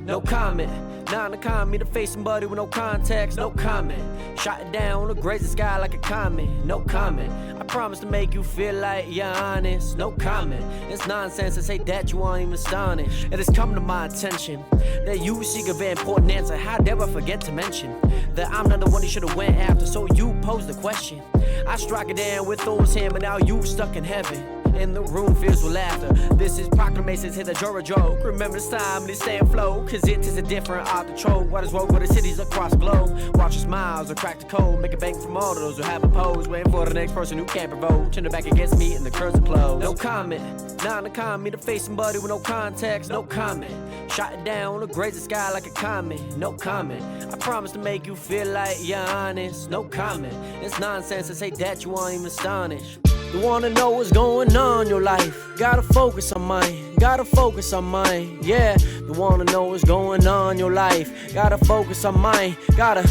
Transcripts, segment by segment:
no comment. Nah, to con me to face somebody with no context, no comment. Shot it down, look graze the sky like a comet, no comment. I promise to make you feel like you're honest, no comment. It's nonsense to say that you aren't even astonished. It has come to my attention that you seek a very important answer. How dare I forget to mention that I'm not the one you should have went after, so you pose the question. I strike it down with those hands, but now you stuck in heaven. And the room fills with laughter. This is proclamations, hit the Jora joke. Remember this time, this stay afloat, cause it is a different art control. What is woke with the cities across the globe? Watch your smiles or crack the code. Make a bank from all of those who have a pose. Waiting for the next person who can't provoke. Turn it back against me and the curves are closed. No comment, nah, to con me to face somebody with no context, no comment. Shot it down, look graze the sky like a comet, no comment. I promise to make you feel like you're honest, no comment. It's nonsense to say that you aren't even astonished. You wanna know what's going on in your life? Gotta focus on mine, gotta focus on mine, yeah. You wanna know what's going on in your life? Gotta focus on mine, I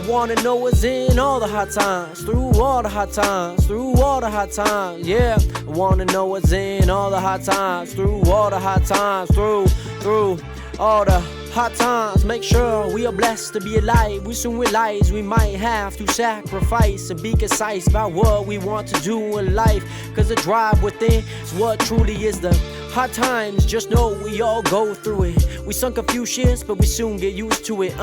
wanna know what's in all the hot times, through all the hot times, through all the hot times, yeah. I wanna know what's in all the hot times, through all the hot times, through all the hot times. Make sure we are blessed to be alive. We soon realize we might have to sacrifice and be concise about what we want to do in life, cause the drive within is what truly is the hot times. Just know we all go through it. We sunk a few shits, but we soon get used to it,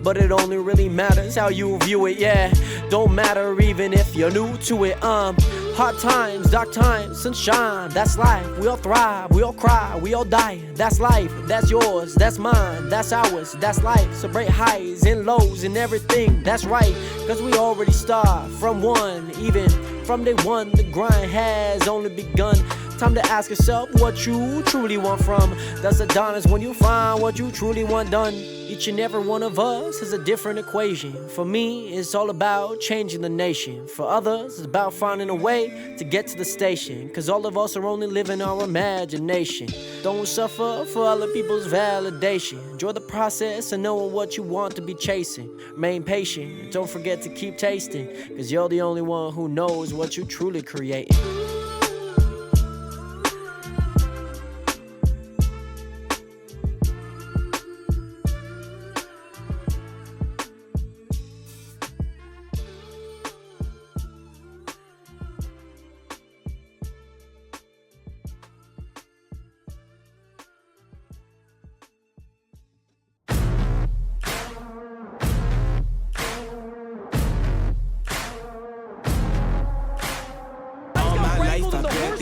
but it only really matters how you view it, yeah. Don't matter even if you're new to it, hot times, dark times, sunshine, that's life. We all thrive, we all cry, we all die. That's life, that's yours, that's mine, that's ours, that's life. Celebrate highs and lows and everything, that's right. Cause we already start from one, even from day one. The grind has only begun. Time to ask yourself what you truly want from. That's the dawn when you find what you truly want done. Each and every one of us has a different equation. For me, it's all about changing the nation. For others, it's about finding a way to get to the station. Cause all of us are only living our imagination. Don't suffer for other people's validation. Enjoy the process and knowing what you want to be chasing. Remain patient, don't forget to keep tasting. Cause you're the only one who knows what you truly creating.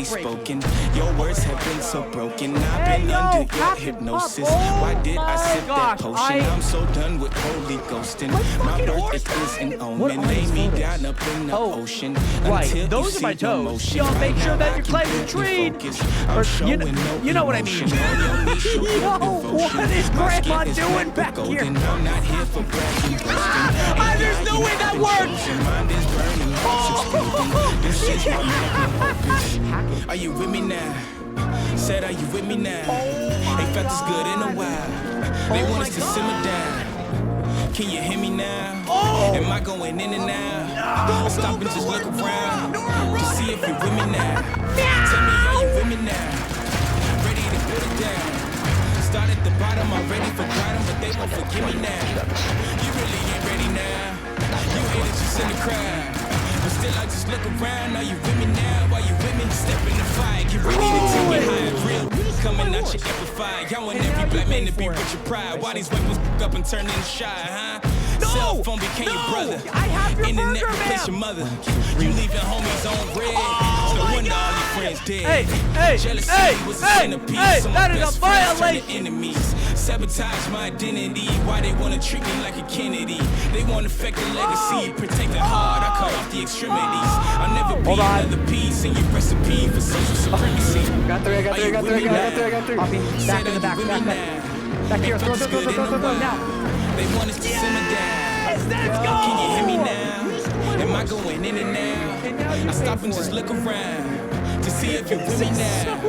Spoken. Your words have been so broken. I've been under your hypnosis. Why did I sip that potion? I'm so done with holy ghosting. My birth is an omen. Lay me down up in the ocean. Right, those are my toes. Y'all make sure that you're climbing the tree. You know what I mean. Yo, what is Grandma doing back here? I'm not here for bragging. There's no way that works. Are you with me now? Said, are you with me now? Ain't felt this good in a while. They want us to simmer down. Can you hear me now? Am I going in and out? I'll stop and just look around to see if you're with me now. Tell me, are you with me now? Ready to put it down. Start at the bottom, I'm ready for bottom, but they won't forgive me now. You really ain't ready now. You haters just in the crowd. But still I just look around. Are you with me now? Are you with me? Step in the fire, get ready to take it high. Real coming out your amplifier. Y'all want every black man to be with your pride. Why these weapons up and turn into shy, huh? Cell phone became your brother. I have your Internet burger, replaced your mother. You leaving homies on red. No wonder all your friends dead. Jealousy was a centerpiece. So that is best a friends violation. turned to enemies. Sabotage my identity. Why they wanna treat me like a Kennedy? They wanna affect the legacy. Protect the heart, I cut off the extremities. I'll never be another piece in your recipe for social supremacy. Got three. I'll be back in the back. Back here, throw now. They want us to simmer down. Let's go! Can you hear me now? Am I going in and out? I stop and just look around to see if you're with me now.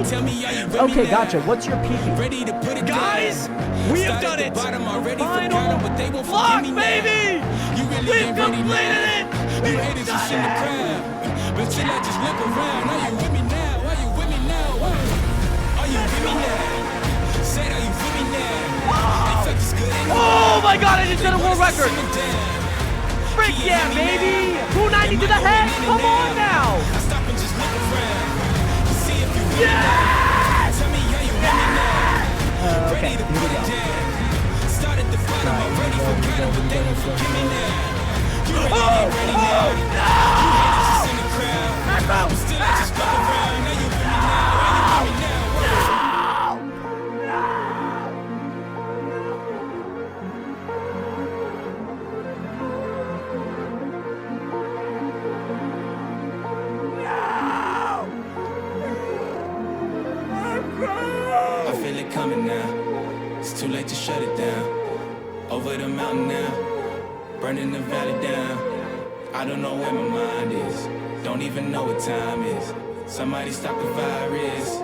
Tell me, are you with me now? Okay, gotcha. What's your peak? Ready to put it Guys, down. we have done it. Bottom already Final forgot 'em, but they won't block, forgive me baby. now. You really We've ain't ready completed now. it. You haters just in the crowd. But still I just look around. Are you with me now? Are you with me now? Are you with me now? Said, are you Oh my God, I just set a world record. Frick yeah, baby. 290 to the head. Come on now. Yes! Okay, here we go. I feel it coming now. It's too late to shut it down. Over the mountain now, burning the valley down. I don't know where my mind is. Don't even know what time is. Somebody stop the virus.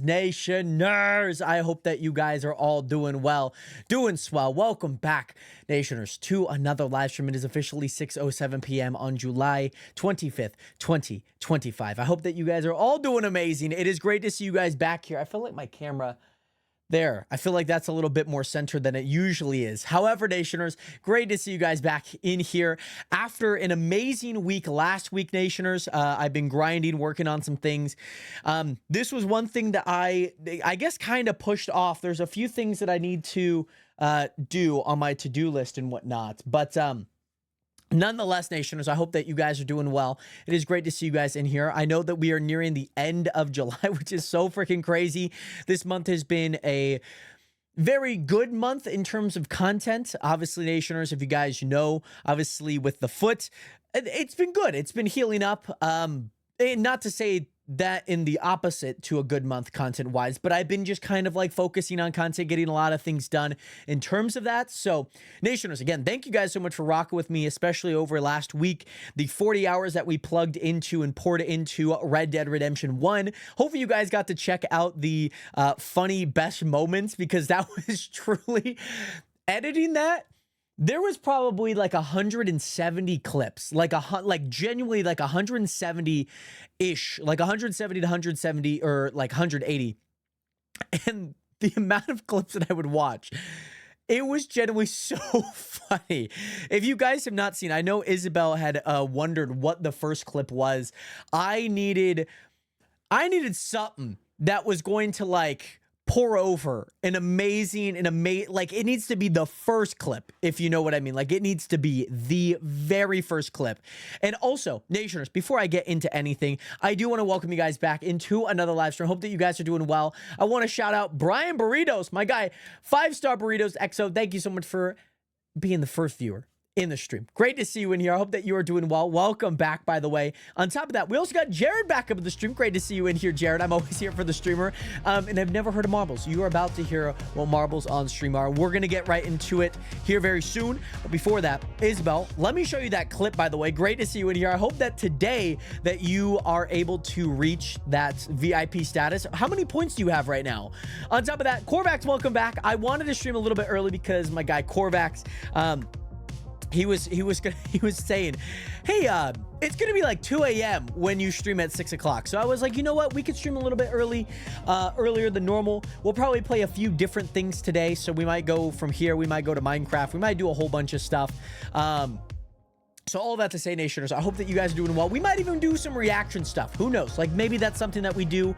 Nationers, I hope that you guys are all doing well, doing swell. Welcome back, Nationers, to another live stream. It is officially 6:07 p.m. on July 25th, 2025. I hope that you guys are all doing amazing. It is great to see you guys back here. I feel like my camera there, I feel like that's a little bit more centered than it usually is. However, Nationers, great to see you guys back in here after an amazing week last week, Nationers. I've been grinding, working on some things. This was one thing that I guess kind of pushed off. There's a few things that I need to do on my to-do list and whatnot, but nonetheless, Nationers, I hope that you guys are doing well. It is great to see you guys in here. I know that we are nearing the end of July, which is so freaking crazy. This month has been a very good month in terms of content. Obviously, Nationers, if you guys know, obviously with the foot, it's been good. It's been healing up. Not to say that in the opposite to a good month content wise, but I've been just kind of like focusing on content, getting a lot of things done in terms of that. So Nationers, again, thank you guys so much for rocking with me, especially over last week, the 40 hours that we plugged into and poured into Red Dead Redemption 1. Hopefully you guys got to check out the funny best moments, because that was truly editing that. There was probably like 170 clips, like genuinely like 170-ish, like 170 to 170 or like 180. And the amount of clips that I would watch, it was genuinely so funny. If you guys have not seen, I know Isabel had wondered what the first clip was. I needed something that was going to like pour over like it needs to be the first clip, if you know what I mean. Like it needs to be the very first clip. And also, Nationers, before I get into anything, I do want to welcome you guys back into another live stream. Hope that you guys are doing well. I want to shout out Brian Burritos, my guy, 5-star Burritos XO. Thank you so much for being the first viewer in the stream. Great to see you in here. I hope that you are doing well. Welcome back, by the way. On top of that, we also got Jared back up in the stream. Great to see you in here, Jared. I'm always here for the streamer. And I've never heard of marbles. You are about to hear what marbles on stream are. We're going to get right into it here very soon. But before that, Isabel, let me show you that clip, by the way. Great to see you in here. I hope that today that you are able to reach that VIP status. How many points do you have right now? On top of that, Corvax, welcome back. I wanted to stream a little bit early because my guy Corvax, he was saying, hey, it's gonna be like 2 a.m. when you stream at 6 o'clock. So I was like, you know what, we could stream a little bit earlier than normal. We'll probably play a few different things today. So we might go from here, we might go to Minecraft, we might do a whole bunch of stuff. So all that to say, Nationers, I hope that you guys are doing well. We might even do some reaction stuff. Who knows? Like maybe that's something that we do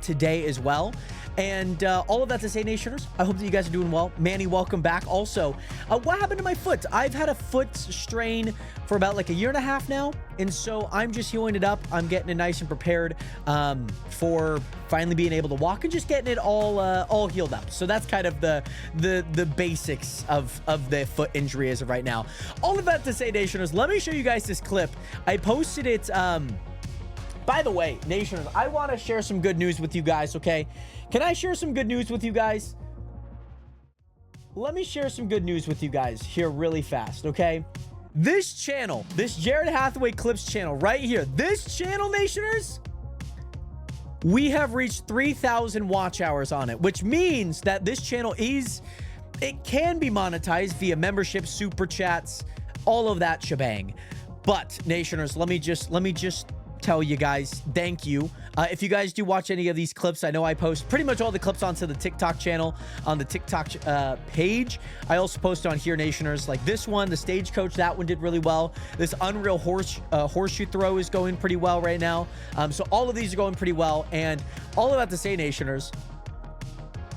today as well. And all of that to say, Nationers, I hope that you guys are doing well. Manny, welcome back. Also, what happened to my foot? I've had a foot strain for about like 1.5 years now. And so I'm just healing it up. I'm getting it nice and prepared for finally being able to walk and just getting it all healed up. So that's kind of the basics of the foot injury as of right now. All of that to say, Nationers, let me show you guys this clip. I posted it. By the way, Nationers, I want to share some good news with you guys, okay? Can I share some good news with you guys? Let me share some good news with you guys here really fast, okay? This channel, this Jared Hathaway Clips channel right here, this channel, Nationers, we have reached 3,000 watch hours on it, which means that this channel it can be monetized via membership, super chats, all of that shebang. But Nationers, let me just tell you guys, thank you. If you guys do watch any of these clips, I know I post pretty much all the clips onto the TikTok channel, on the TikTok page. I also post on here, Nationers, like this one, the Stagecoach, that one did really well. This Unreal Horseshoe Throw is going pretty well right now. So all of these are going pretty well. And all of that to say, Nationers,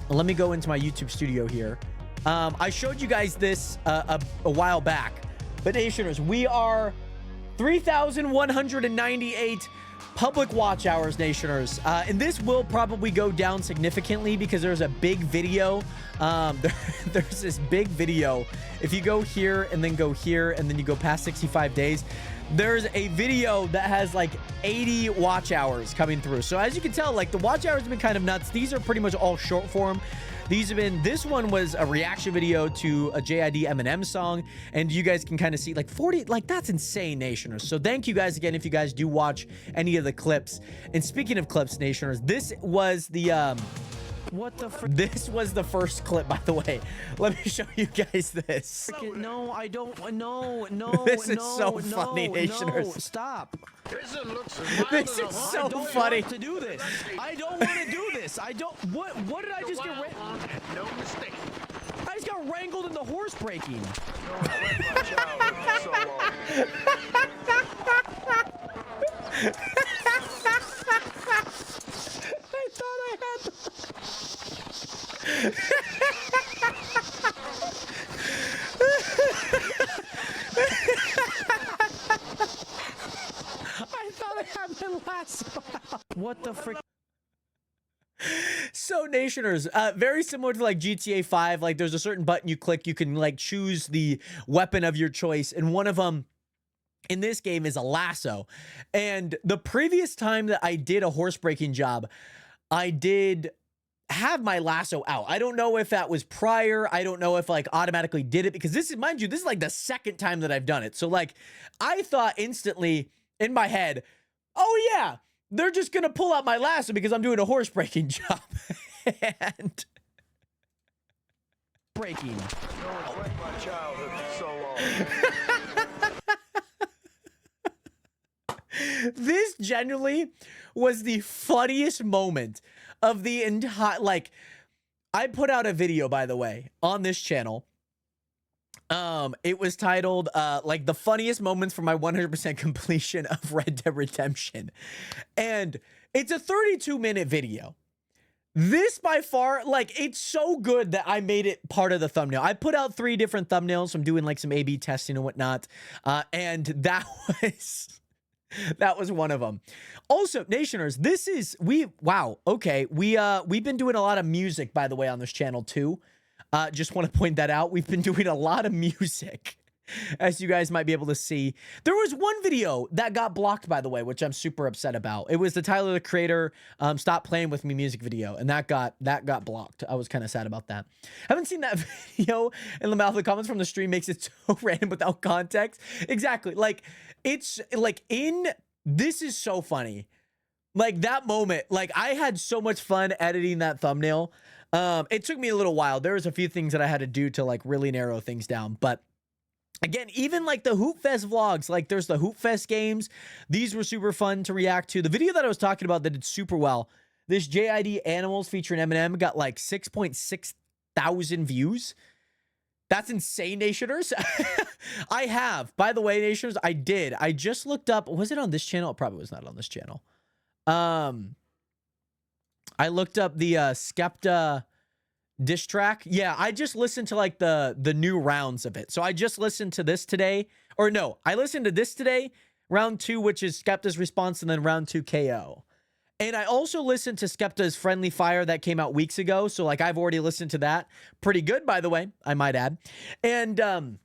let me go into my YouTube studio here. I showed you guys this a while back, but Nationers, we are 3,198 public watch hours, Nationers. And this will probably go down significantly because there's a big video. There's this big video. If you go here and then go here and then you go past 65 days, there's a video that has like 80 watch hours coming through. So as you can tell, like the watch hours have been kind of nuts. These are pretty much all short form. This one was a reaction video to a JID Eminem song, and you guys can kind of see like 40, like that's insane, Nationers. So thank you guys again if you guys do watch any of the clips. And speaking of clips, Nationers, this was the this was the first clip, by the way. Let me show you guys this. No, I don't. No. This is so funny, Nationers. No, stop. This is so funny. To do this, I don't want to do this. I don't. What did I just get? No mistake. I just got wrangled into horse breaking. I thought I had. I thought I had my last. What the frick? So Nationers, very similar to like GTA 5, like there's a certain button you click, you can like choose the weapon of your choice, and one of them in this game is a lasso. And the previous time that I did a horse breaking job, I did have my lasso out. I don't know if that was prior. I don't know if like automatically did it, because this is, mind you, this is like the second time that I've done it. So like I thought instantly in my head, oh yeah, they're just gonna pull out my lasso because I'm doing a horse breaking job. And Breaking. My childhood for so long. this genuinely was the funniest moment of the entire, like, I put out a video, by the way, on this channel. It was titled, like, the funniest moments from my 100% completion of Red Dead Redemption. And it's a 32-minute video. This by far, like, it's so good that I made it part of the thumbnail. I put out 3 different thumbnails. I'm doing like some A/B testing and whatnot. And that was one of them. Also, Nationers, wow. Okay. We've been doing a lot of music, by the way, on this channel too. Just want to point that out. We've been doing a lot of music, as you guys might be able to see. There was one video that got blocked, by the way, which I'm super upset about. It was the Tyler, the Creator, Stop Playing With Me music video, and that got blocked. I was kind of sad about that. Haven't seen that video in the mouth of the comments from the stream makes it so random without context. Exactly. Like, it's like this is so funny. Like that moment, like I had so much fun editing that thumbnail. It took me a little while. There was a few things that I had to do to like really narrow things down, but again, even like the Hoop Fest vlogs, like there's the Hoop Fest games. These were super fun to react to. The video that I was talking about that did super well, this JID Animals featuring Eminem, got like 6.6 thousand views. That's insane, Nationers. I have, by the way, Nationers, I just looked up, was it on this channel? It probably was not on this channel. I looked up the Skepta diss track. Yeah, I just listened to like the new rounds of it. So I just listened to this today, or no, I listened to this today, round 2, which is Skepta's response, and then round 2 KO. And I also listened to Skepta's Friendly Fire that came out weeks ago. So like I've already listened to that. Pretty good, by the way, I might add. And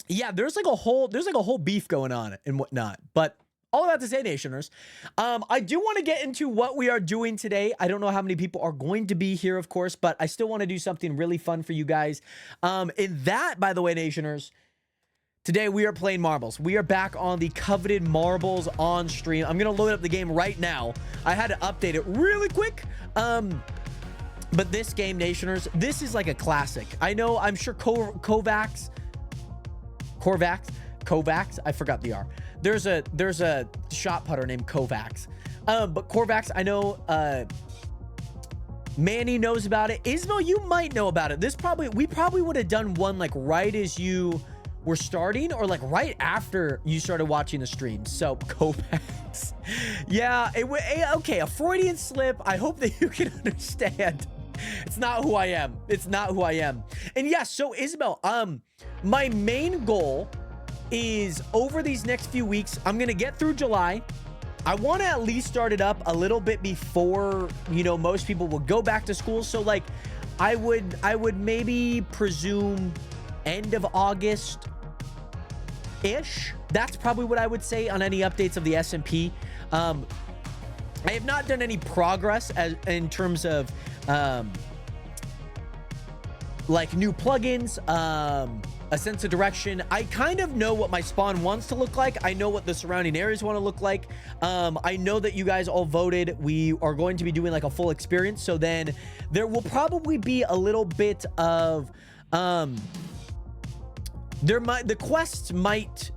yeah, there's like a whole beef going on and whatnot. But all of that to say, Nationers, I do want to get into what we are doing today. I don't know how many people are going to be here, of course, but I still want to do something really fun for you guys. In that, by the way, Nationers, Today we are playing marbles. We are back on the coveted marbles on stream. I'm gonna load up the game right now. I had to update it really quick. But this game, Nationers, this is like a classic. I know, I'm sure Kovacs, I forgot the R. There's a shot putter named Kovacs. But Kovacs, I know Manny knows about it. Ismail, you might know about it. We probably would have done one like right as you were starting, or like right after you started watching the stream. So Kovacs. Yeah, okay, a Freudian slip. I hope that you can understand. It's not who I am. It's not who I am. And yes, so Isabel, my main goal is over these next few weeks, I'm gonna get through July. I want to at least start it up a little bit before, you know, most people will go back to school. So like I would maybe presume end of August ish. That's probably what I would say on any updates of the SMP. I have not done any progress in terms of like new plugins, a sense of direction. I kind of know what my spawn wants to look like. I know what the surrounding areas want to look like. I know that you guys all voted. We are going to be doing like a full experience. So then there will probably be a little bit of the quests might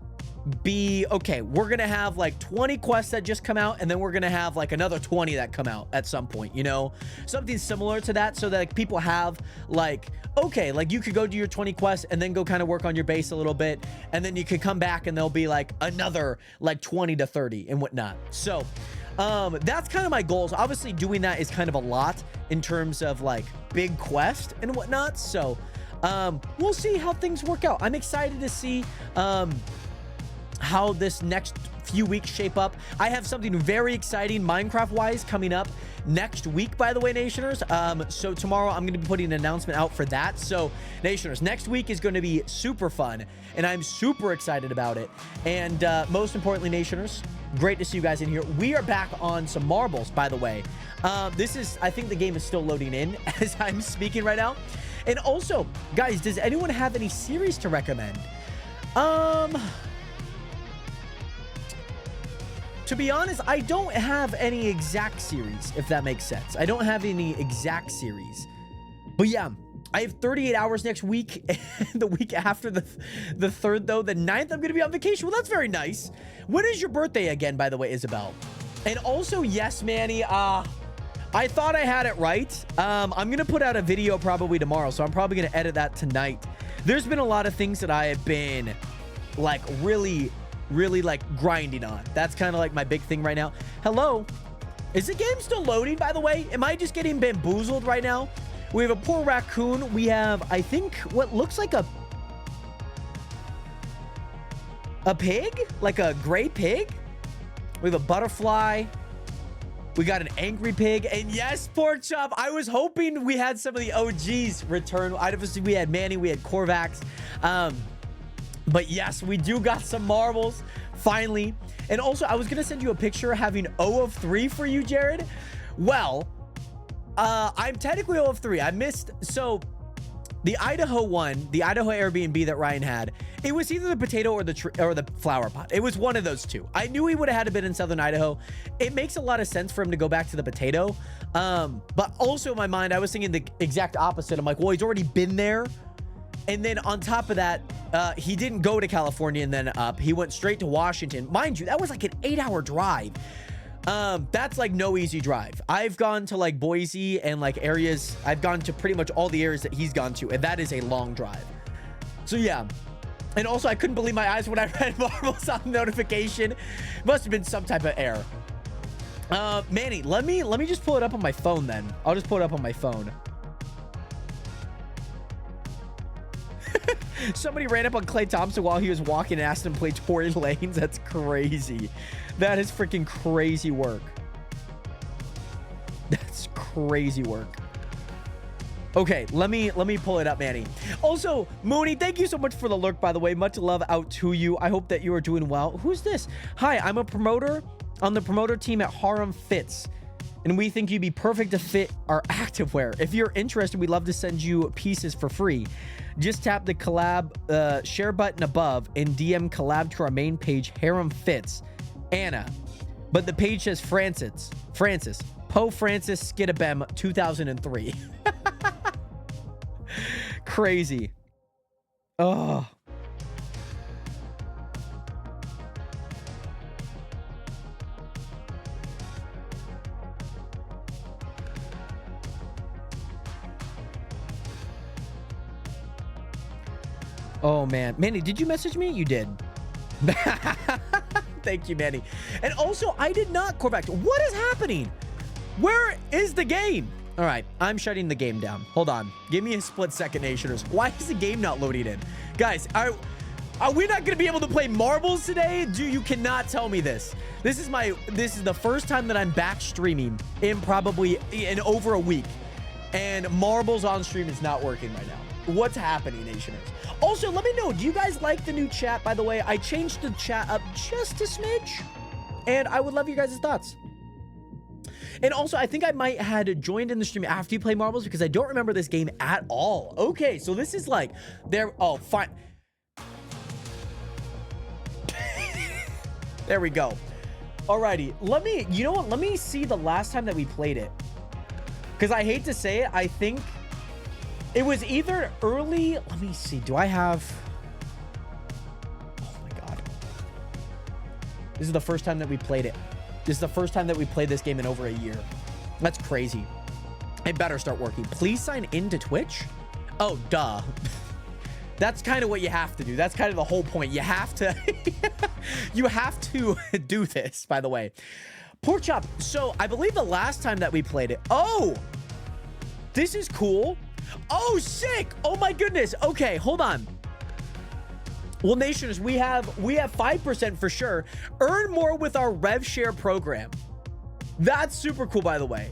be okay. We're gonna have like 20 quests that just come out, and then we're gonna have like another 20 that come out at some point, you know, something similar to that, so that like, people have like, okay, like you could go do your 20 quests and then go kind of work on your base a little bit, and then you could come back and there'll be like another like 20 to 30 and whatnot. So that's kind of my goals. Obviously doing that is kind of a lot in terms of like big quest and whatnot. So we'll see how things work out. I'm excited to see how this next few weeks shape up. I have something very exciting Minecraft wise coming up next week, by the way, Nationers. So tomorrow I'm going to be putting an announcement out for that. So Nationers, next week is going to be super fun, and I'm super excited about it. And most importantly, Nationers, great to see you guys in here. We are back on some marbles, by the way. I think the game is still loading in as I'm speaking right now. And also, guys, does anyone have any series to recommend? To be honest, I don't have any exact series, if that makes sense. I don't have any exact series. But yeah, I have 38 hours next week. The week after the 3rd, though, the 9th, I'm going to be on vacation. Well, that's very nice. When is your birthday again, by the way, Isabel? And also, yes, Manny, I thought I had it right. I'm going to put out a video probably tomorrow, so I'm probably going to edit that tonight. There's been a lot of things that I have been, like, really like grinding on. That's kind of like my big thing right now. Hello, is the game still loading, by the way? Am I just getting bamboozled right now? We have a poor raccoon. We have, I think, what looks like a pig, like a gray pig. We have a butterfly. We got an angry pig, and yes, pork chop. I was hoping we had some of the OGs return. Obviously we had Manny, we had Kovacs. But yes, we do got some marbles, finally. And also, I was going to send you a picture having 0 of 3 for you, Jared. Well, I'm technically 0 of 3. I missed... So, the Idaho one, the Idaho Airbnb that Ryan had, it was either the potato or the flower pot. It was one of those two. I knew he would have had to been in Southern Idaho. It makes a lot of sense for him to go back to the potato. But also in my mind, I was thinking the exact opposite. I'm like, well, he's already been there. And then on top of that, he didn't go to California and then up. He went straight to Washington. Mind you, that was like an 8-hour drive. That's like no easy drive. I've gone to like Boise and like areas. I've gone to pretty much all the areas that he's gone to, and that is a long drive. So yeah. And also, I couldn't believe my eyes when I read marbles on notification. Must have been some type of error. Manny, let me just pull it up on my phone then. I'll just pull it up on my phone. Somebody ran up on Klay Thompson while he was walking and asked him to play Tory Lanez. That's crazy. That is freaking crazy work. That's crazy work. Okay, let me pull it up, Manny. Also, Mooney, thank you so much for the lurk, by the way. Much love out to you. I hope that you are doing well. Who's this? Hi, I'm a promoter on the promoter team at Harlem Fits. and we think you'd be perfect to fit our activewear. If you're interested, we'd love to send you pieces for free. Just tap the collab share button above and DM collab to our main page, Harem Fits, Anna. But the page says Francis. Poe Francis Skidabem 2003. Crazy. Oh. Oh man, Manny, did you message me? You did. Thank you, Manny. And also, I did not, Corvax. What is happening? Where is the game? All right, I'm shutting the game down. Hold on. Give me a split second, Nationers. Why is the game not loading in? Guys, are we not going to be able to play marbles today? You cannot tell me this. This is the first time that I'm back streaming in over a week. And marbles on stream is not working right now. What's happening, Nationers? Also, let me know, do you guys like the new chat, by the way? I changed the chat up just a smidge, and I would love you guys' thoughts. And also, I think I might had joined in the stream after you play marbles because I don't remember this game at all. Okay, so this is like, oh, fine. There we go. Alrighty, you know what? Let me see the last time that we played it. Because I hate to say it, I think it was either early. Let me see. Do I have... Oh my God. This is the first time that we played it. This is the first time that we played this game in over a year. That's crazy. It better start working. Please sign into Twitch. Oh, duh. That's kind of what you have to do. That's kind of the whole point. You have to... you have to do this, by the way. Pork chop. So I believe the last time that we played it... Oh! This is cool. Oh, sick. Oh my goodness. Okay, hold on. Well, Nationers, we have 5% for sure. Earn more with our rev share program. That's super cool, by the way.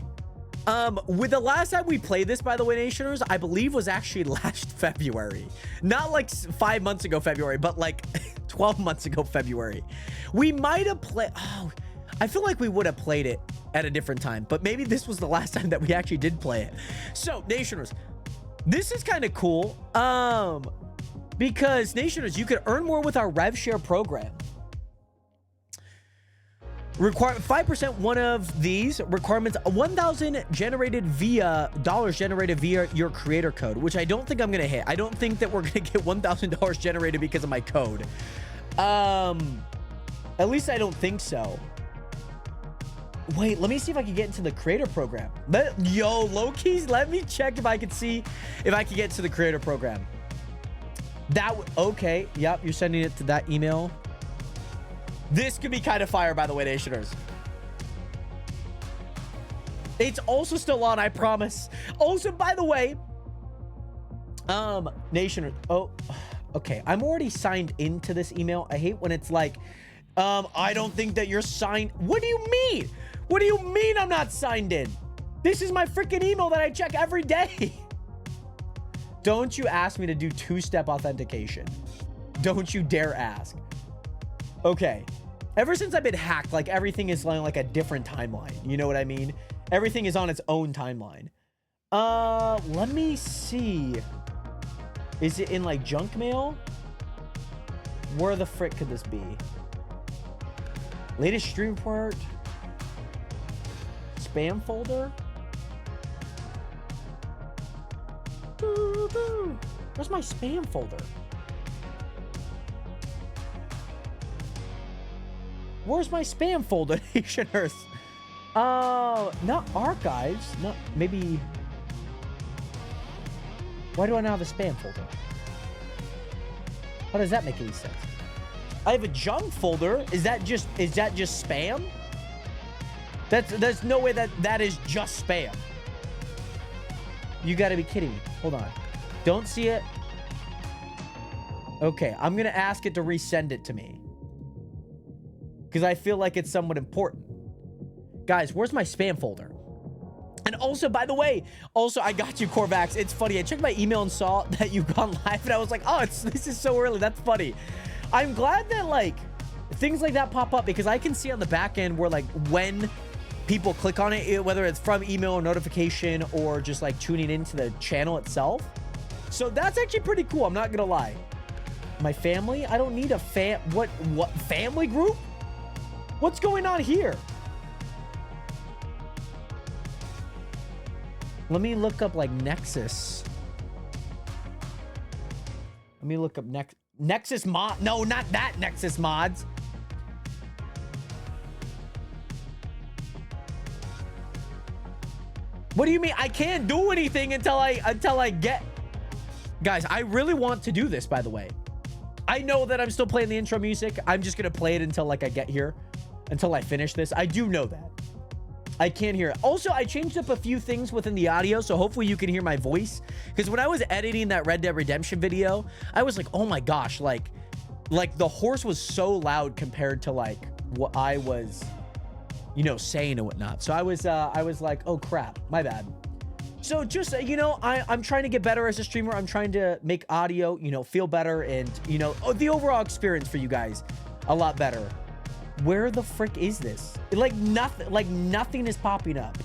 With the last time we played this, by the way, Nationers, I believe was actually last February. Not like 5 months ago February, but like 12 months ago February. We might have played... Oh, I feel like we would have played it at a different time, but maybe this was the last time that we actually did play it. So, Nationers, this is kind of cool. Because, Nationers, you could earn more with our rev share program. Require 5%. One of these requirements, 1,000 generated via dollars generated via your creator code, which I don't think I'm gonna hit. I don't think that we're gonna get $1,000 generated because of my code. At least I don't think so. Wait, let me see if I can get into the creator program. Yo, low-keys, let me check if I can see if I can get to the creator program. Okay, yep, you're sending it to that email. This could be kind of fire, by the way, Nationers. It's also still on, I promise. Also, by the way, Nationers, oh, okay, I'm already signed into this email. I hate when it's like, I don't think that you're signed. What do you mean? What do you mean I'm not signed in? This is my freaking email that I check every day. Don't you ask me to do two-step authentication. Don't you dare ask. Okay. Ever since I've been hacked, like everything is on like a different timeline. You know what I mean? Everything is on its own timeline. Let me see. Is it in like junk mail? Where the frick could this be? Latest stream report. Spam folder. Where's my spam folder? Where's my spam folder, Nationers? Not archives. Not maybe. Why do I not have a spam folder? How does that make any sense? I have a junk folder. Is that just spam? There's no way that is just spam. You gotta be kidding me. Hold on. Don't see it. Okay, I'm gonna ask it to resend it to me. Because I feel like it's somewhat important. Guys, where's my spam folder? And also, by the way, I got you, Corvax. It's funny. I checked my email and saw that you gone live, and I was like, oh, this is so early. That's funny. I'm glad that, like, things like that pop up because I can see on the back end where, like, when people click on it, whether it's from email or notification or just like tuning into the channel itself. So that's actually pretty cool. I'm not gonna lie. My family, I don't need a what family group? What's going on here? Let me look up like Nexus. Let me look up Nexus mod. No, not that Nexus mods. What do you mean? I can't do anything until I get... Guys, I really want to do this, by the way. I know that I'm still playing the intro music. I'm just going to play it until like I get here. Until I finish this. I do know that. I can't hear it. Also, I changed up a few things within the audio, so hopefully you can hear my voice. Because when I was editing that Red Dead Redemption video, I was like, oh my gosh, like the horse was so loud compared to like what I was, you know, saying and whatnot. So I was like, oh crap, my bad. So just, you know, I'm trying to get better as a streamer. I'm trying to make audio, you know, feel better and, you know, the overall experience for you guys a lot better. Where the frick is this? Like nothing is popping up.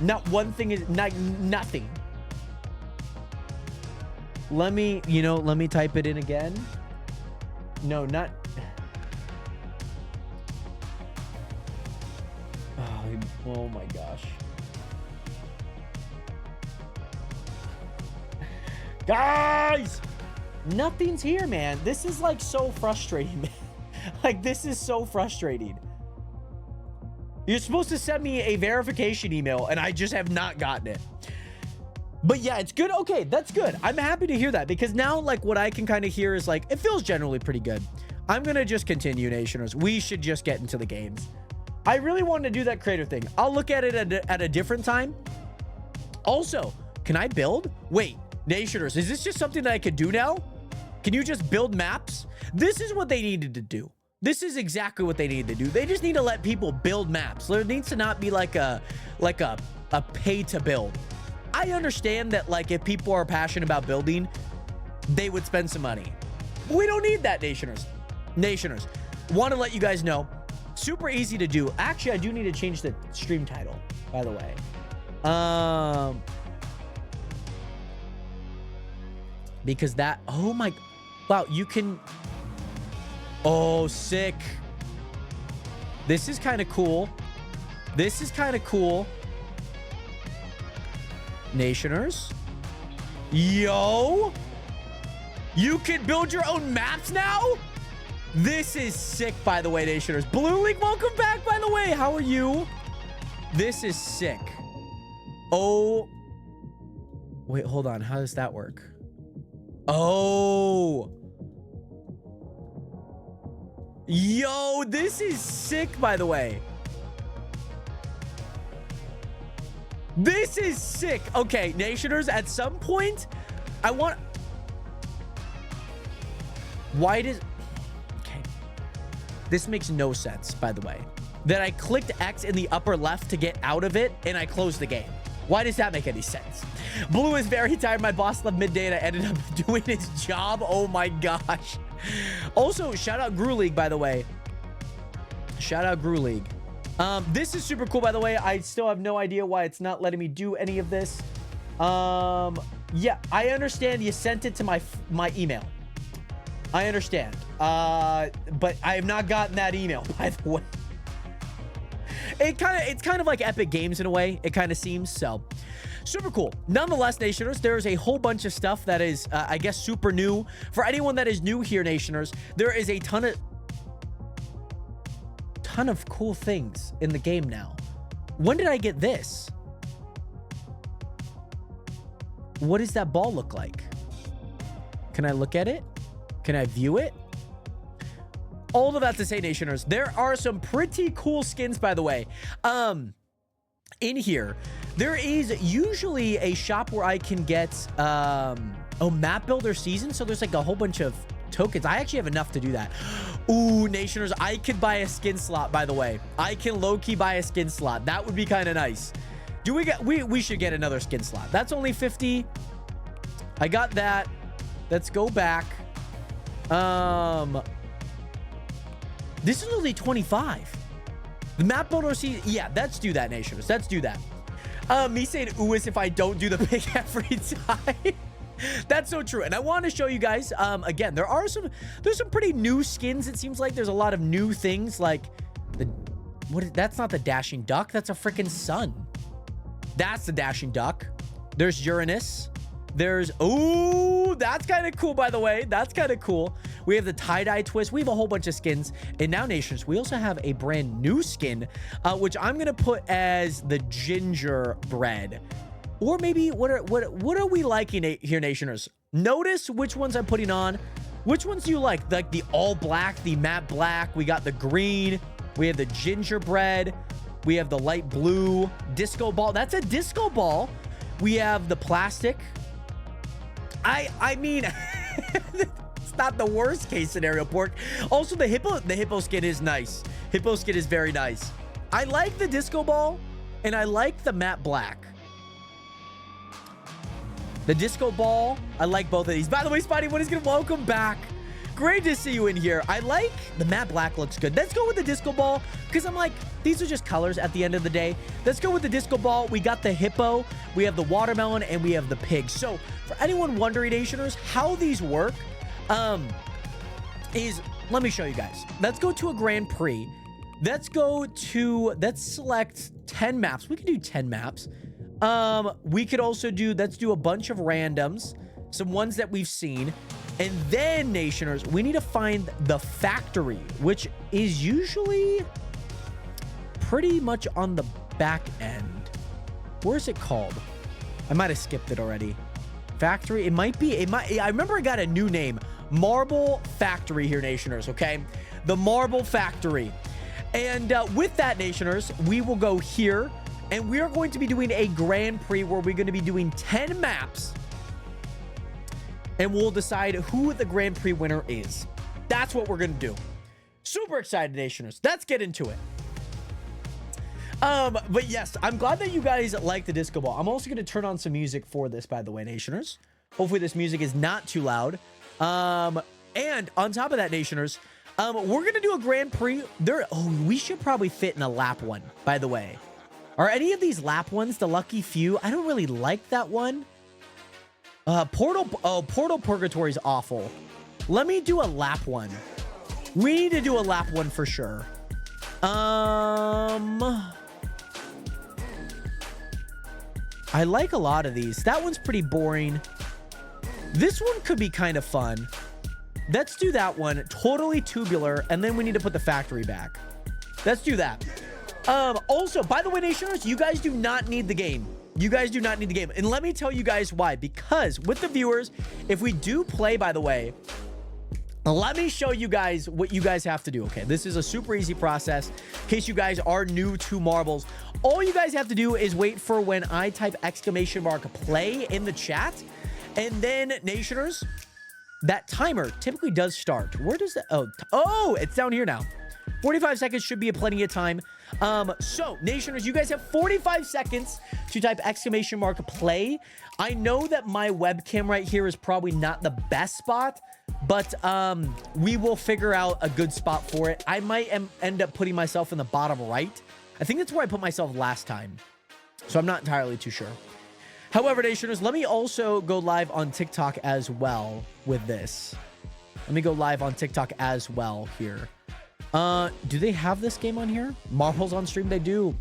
Not one thing is nothing. Let me type it in again. No, not. Oh my gosh. Guys, nothing's here, man. This is like so frustrating, man. Like, this is so frustrating. You're supposed to send me a verification email, and I just have not gotten it. But yeah, it's good. Okay, that's good. I'm happy to hear that, because now, like, what I can kind of hear is, like, it feels generally pretty good. I'm going to just continue, Nationers. We should just get into the games. I really wanted to do that creator thing. I'll look at it at a different time. Also, can I build? Wait, Nationers, is this just something that I could do now? Can you just build maps? This is what they needed to do. This is exactly what they needed to do. They just need to let people build maps. There needs to not be like a pay to build. I understand that, like, if people are passionate about building, they would spend some money. But we don't need that, Nationers. Nationers, want to let you guys know, super easy to do. Actually, I do need to change the stream title, by the way. Because that, oh my, wow, you can, oh, sick. This is kind of cool. This is kind of cool. Nationers. Yo, you can build your own maps now? This is sick, by the way, Nationers. Blue League, welcome back, by the way. How are you? This is sick. Oh, wait, hold on. How does that work? Oh, yo, this is sick, by the way. This is sick. Okay, Nationers, at some point, I want... Why does... Okay. This makes no sense, by the way. That I clicked X in the upper left to get out of it, and I closed the game. Why does that make any sense? Blue is very tired. My boss left midday and I ended up doing his job. Oh my gosh. Also, shout out Grew League, by the way. Shout out Grew League. This is super cool, by the way. I still have no idea why it's not letting me do any of this. Yeah, I understand you sent it to my email. I understand. But I have not gotten that email, by the way. It's kind of like Epic Games in a way. It kind of seems so. Super cool. Nonetheless, Nationers, there's a whole bunch of stuff that is, I guess, super new. For anyone that is new here, Nationers, there is a ton of cool things in the game now. When did I get this? What does that ball look like? Can I look at it? Can I view it? All of that to say, Nationers, there are some pretty cool skins, by the way. In here, there is usually a shop where I can get map builder season. So there's like a whole bunch of tokens. I actually have enough to do that. Ooh, Nationers, I could buy a skin slot, by the way. I can low-key buy a skin slot. That would be kind of nice. Do we get, we should get another skin slot. That's only 50. I got that. Let's go back. This is only 25. The map builder season. Yeah, let's do that, nationers. Let's do that. Me saying ooh as if I don't do the pick every time. That's so true. And I want to show you guys, again, there's some pretty new skins. It seems like there's a lot of new things like that's not the dashing duck. That's a freaking sun. That's the dashing duck. There's Uranus. Ooh, that's kind of cool, by the way. That's kind of cool. We have the tie-dye twist. We have a whole bunch of skins. And now, nations, we also have a brand new skin, which I'm going to put as the gingerbread. Or maybe, what are we liking here, nationers? Notice which ones I'm putting on. Which ones do you like? Like the all black, the matte black. We got the green. We have the gingerbread. We have the light blue disco ball. That's a disco ball. We have the plastic. I mean, it's not the worst case scenario, Pork. Also, the hippo skin is nice. Hippo skin is very nice. I like the disco ball, and I like the matte black. The disco ball, I like both of these. By the way, Spidey, what is good? Welcome back. Great to see you in here. I like the matte black, looks good. Let's go with the disco ball because I'm like, these are just colors at the end of the day. Let's go with the disco ball. We got the hippo, we have the watermelon, and we have the pig. So for anyone wondering, nationers, how these work let me show you guys. Let's go to a Grand Prix. Let's select 10 maps. We can do 10 maps. We could also let's do a bunch of randoms, some ones that we've seen. And then, nationers, we need to find the factory, which is usually pretty much on the back end. Where's it called? I might have skipped it already. Factory. I remember I got a new name. Marble Factory here, nationers, okay? The Marble Factory. And with that, nationers, we will go here. And we are going to be doing a Grand Prix where we're going to be doing 10 maps. And we'll decide who the Grand Prix winner is. That's what we're going to do. Super excited, nationers. Let's get into it. But yes, I'm glad that you guys like the disco ball. I'm also going to turn on some music for this, by the way, nationers. Hopefully this music is not too loud. And on top of that, nationers, we're going to do a Grand Prix. We should probably fit in a lap one, by the way. Are any of these lap ones the lucky few? I don't really like that one. Portal Purgatory is awful. Let me do a lap one. We need to do a lap one for sure. I like a lot of these. That one's pretty boring. This one could be kind of fun. Let's do that one. Totally tubular. And then we need to put the factory back. Let's do that. Also, by the way, nationers, you guys do not need the game. You guys do not need the game. And let me tell you guys why. Because with the viewers, if we do play, by the way, let me show you guys what you guys have to do. Okay, this is a super easy process. In case you guys are new to marbles, all you guys have to do is wait for when I type !play in the chat. And then, nationers, that timer typically does start. Where does that? Oh, it's down here now. 45 seconds should be plenty of time. So, nationers, you guys have 45 seconds to type !play. I know that my webcam right here is probably not the best spot, but we will figure out a good spot for it. I might end up putting myself in the bottom right. I think that's where I put myself last time. So I'm not entirely too sure. However, nationers, let me also go live on TikTok as well with this. Let me go live on TikTok as well here. Do they have this game on here? Marbles on stream? They do.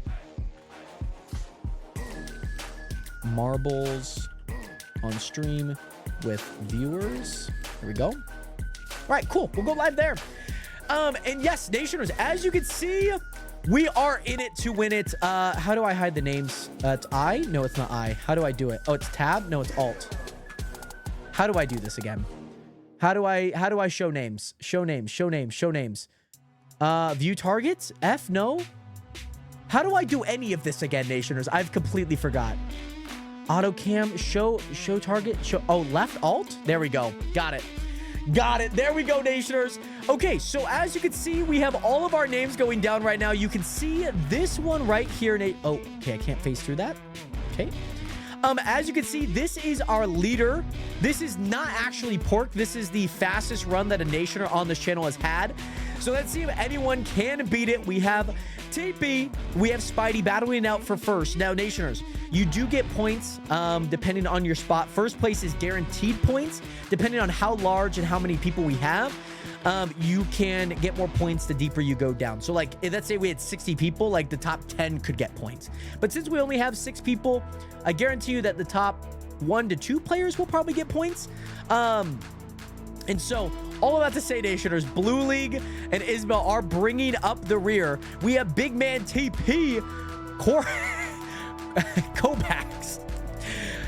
Marbles on stream with viewers. Here we go. All right, cool. We'll go live there. And yes, nationers, as you can see, we are in it to win it. How do I hide the names? It's I? No, it's not I. How do I do it? Oh, it's tab? No, it's alt. How do I do this again? How do I show names? Show names, show names, show names. View targets? F? No? How do I do any of this again, nationers? I've completely forgot. Auto cam, show target, show. Oh, left alt? There we go. Got it. Got it. There we go, nationers. Okay, so as you can see, we have all of our names going down right now. You can see this one right here. Oh, okay, I can't phase through that. Okay. As you can see, this is our leader. This is not actually Pork. This is the fastest run that a nationer on this channel has had. So let's see if anyone can beat it. We have TP, we have Spidey battling out for first. Now, Nationers, you do get points depending on your spot. First place is guaranteed points. Depending on how large and how many people we have, you can get more points the deeper you go down. So, like, let's say we had 60 people, like the top 10 could get points. But since we only have 6 people, I guarantee you that the top 1 to 2 players will probably get points. And so, all of that to say, Nationers, Blue League and Isabel are bringing up the rear. We have big man TP, Kovacs.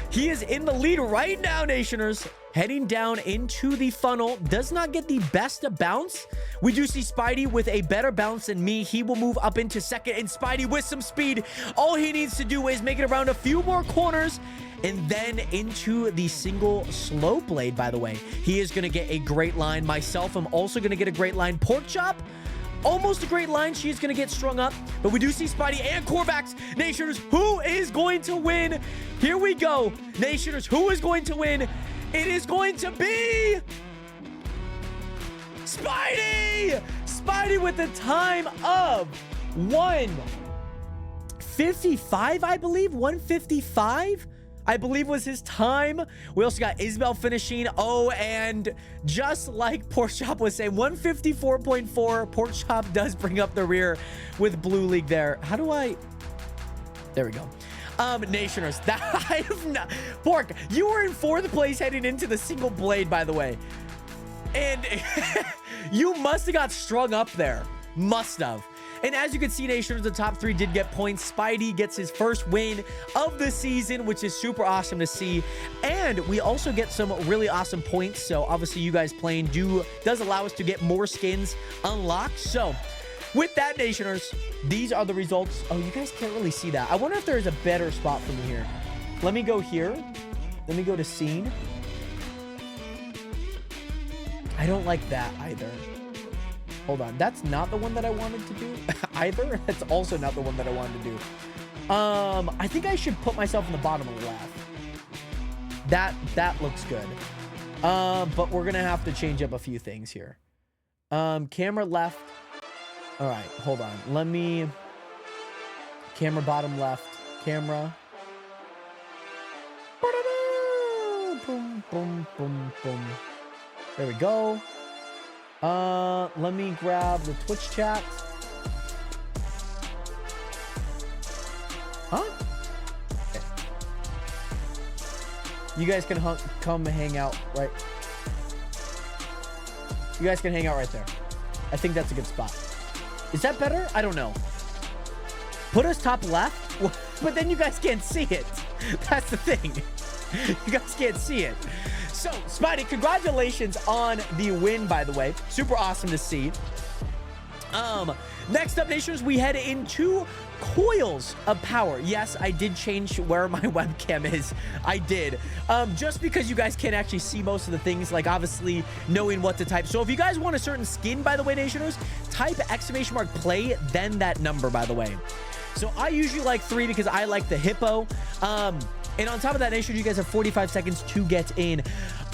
He is in the lead right now, Nationers. Heading down into the funnel. Does not get the best of bounce. We do see Spidey with a better bounce than me. He will move up into second. And Spidey with some speed. All he needs to do is make it around a few more corners. And then into the single slow blade, by the way. He is going to get a great line. Myself, I'm also going to get a great line. Pork chop. Almost a great line. She is going to get strung up. But we do see Spidey and Kovacs. Nationers, who is going to win? Here we go. Nationers, who is going to win? It is going to be Spidey! Spidey with the time of 1:55, I believe. 1:55, I believe, was his time. We also got Isabel finishing. Oh, and just like Pork Chop was saying, 154.4. Pork Chop does bring up the rear with Blue League there. How do I... There we go. Nationers, that I have not... Pork, you were in 4th place heading into the single blade, by the way. And you must have got strung up there. Must have. And as you can see, Nationers, the top 3 did get points. Spidey gets his first win of the season, which is super awesome to see. And we also get some really awesome points. So obviously you guys playing does allow us to get more skins unlocked. So with that, Nationers, these are the results. Oh, you guys can't really see that. I wonder if there's a better spot for me here. Let me go here. Let me go to scene. I don't like that either. Hold on. That's not the one that I wanted to do either. That's also not the one that I wanted to do. I think I should put myself in the bottom left. That looks good. But we're going to have to change up a few things here. Camera left. All right, hold on. Let me... Camera bottom left. Camera. Boom, boom, boom, boom. There we go. Let me grab the Twitch chat. Huh? Okay. You guys can come hang out right... You guys can hang out right there. I think that's a good spot. Is that better? I don't know. Put us top left, but then you guys can't see it. That's the thing. You guys can't see it. So, Spidey, congratulations on the win, by the way. Super awesome to see. Next up, Nations, we head into Coils of Power. Yes, I did change where my webcam is. I did. Just because you guys can't actually see most of the things, like obviously knowing what to type. So if you guys want a certain skin, by the way, Nationers, type !play, then that number, by the way. So I usually like 3 because I like the hippo. And on top of that, Nationers, you guys have 45 seconds to get in.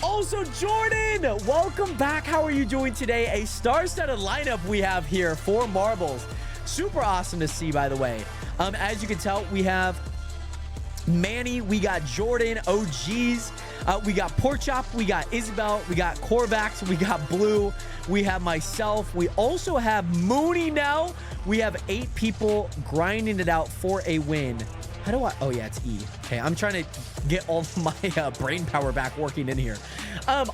Also, Jordan, welcome back. How are you doing today? A star-studded lineup we have here for marbles. Super awesome to see, by the way. As you can tell, we have Manny, we got Jordan, OGs, we got Pork Chop, we got Isabel, we got Kovacs, we got Blue, we have myself, we also have Mooney now. We have 8 people grinding it out for a win. How do I... Oh, yeah, it's E. Okay, I'm trying to get all my brain power back working in here.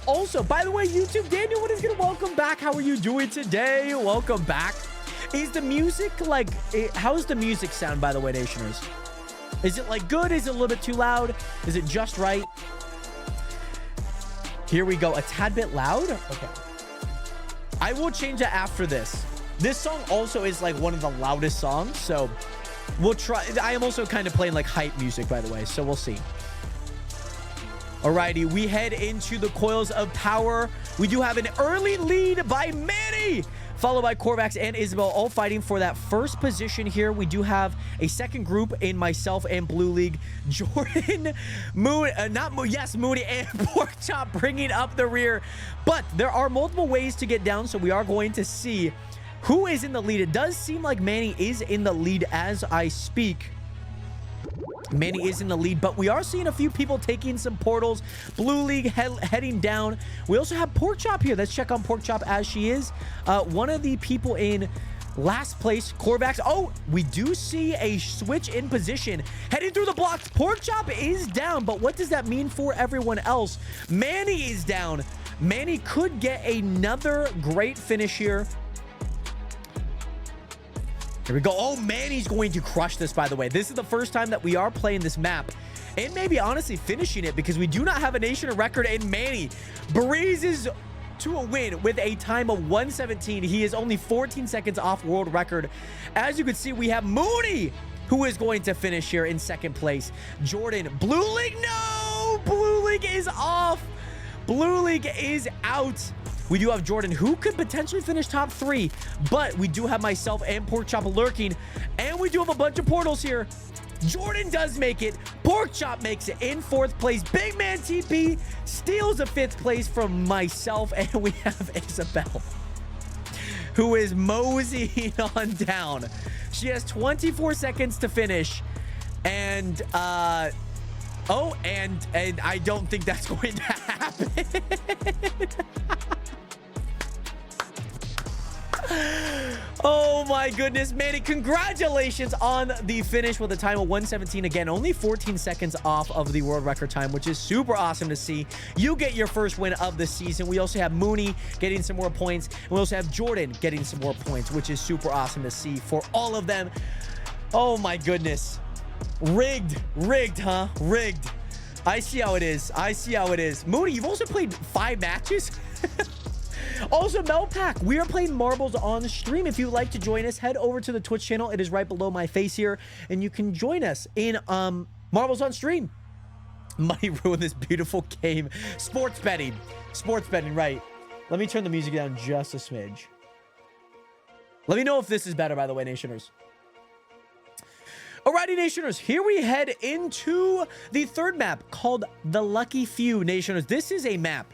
Also, by the way, YouTube, Daniel, what is going to welcome back? How are you doing today? Welcome back. Is the music, like... how's the music sound, by the way, Nationers? Is it, like, good? Is it a little bit too loud? Is it just right? Here we go. A tad bit loud? Okay. I will change that after this. This song also is, like, one of the loudest songs, so... We'll try. I am also kind of playing like hype music, by the way, so we'll see. Alrighty, we head into the Coils of Power. We do have an early lead by Manny, followed by Kovacs and Isabel, all fighting for that first position here. We do have a second group in myself and Blue League. Jordan, Moon, Mooney and Pork Chop bringing up the rear. But there are multiple ways to get down, so we are going to see Who is in the lead? It does seem like Manny is in the lead as I speak. Manny is in the lead, but we are seeing a few people taking some portals. Blue League heading down. We also have Porkchop here. Let's check on Porkchop as she is. One of the people in last place, Korvax. Oh, we do see a switch in position. Heading through the blocks. Porkchop is down, but what does that mean for everyone else? Manny is down. Manny could get another great finish here. Here we go. Oh, Manny's going to crush this, by the way. This is the first time that we are playing this map. And maybe honestly finishing it because we do not have a nation record. And Manny breezes to a win with a time of 1:17. He is only 14 seconds off world record. As you can see, we have Mooney, who is going to finish here in second place. Jordan, Blue League, no! Blue League is off. Blue League is out. We do have Jordan, who could potentially finish top 3, but we do have myself and Porkchop lurking, and we do have a bunch of portals here. Jordan does make it. Porkchop makes it in 4th place. Big Man TP steals a 5th place from myself, and we have Isabel, who is moseying on down. She has 24 seconds to finish, and oh, and I don't think that's going to happen. Oh my goodness, Manny, congratulations on the finish with a time of 1:17. Again, only 14 seconds off of the world record time, which is super awesome to see. You get your first win of the season. We also have Mooney getting some more points, and we also have Jordan getting some more points, which is super awesome to see for all of them. Oh my goodness. Rigged, huh? Rigged. I see how it is. I see how it is. Mooney, you've also played 5 matches. Also, Melpack, we are playing marbles on the stream. If you'd like to join us, head over to the Twitch channel. It is right below my face here, and you can join us in marbles on stream. Money ruined this beautiful game. Sports betting, right? Let me turn the music down just a smidge. Let me know if this is better, by the way, Nationers. Alrighty, Nationers, here we head into the 3rd map called the Lucky Few. Nationers, this is a map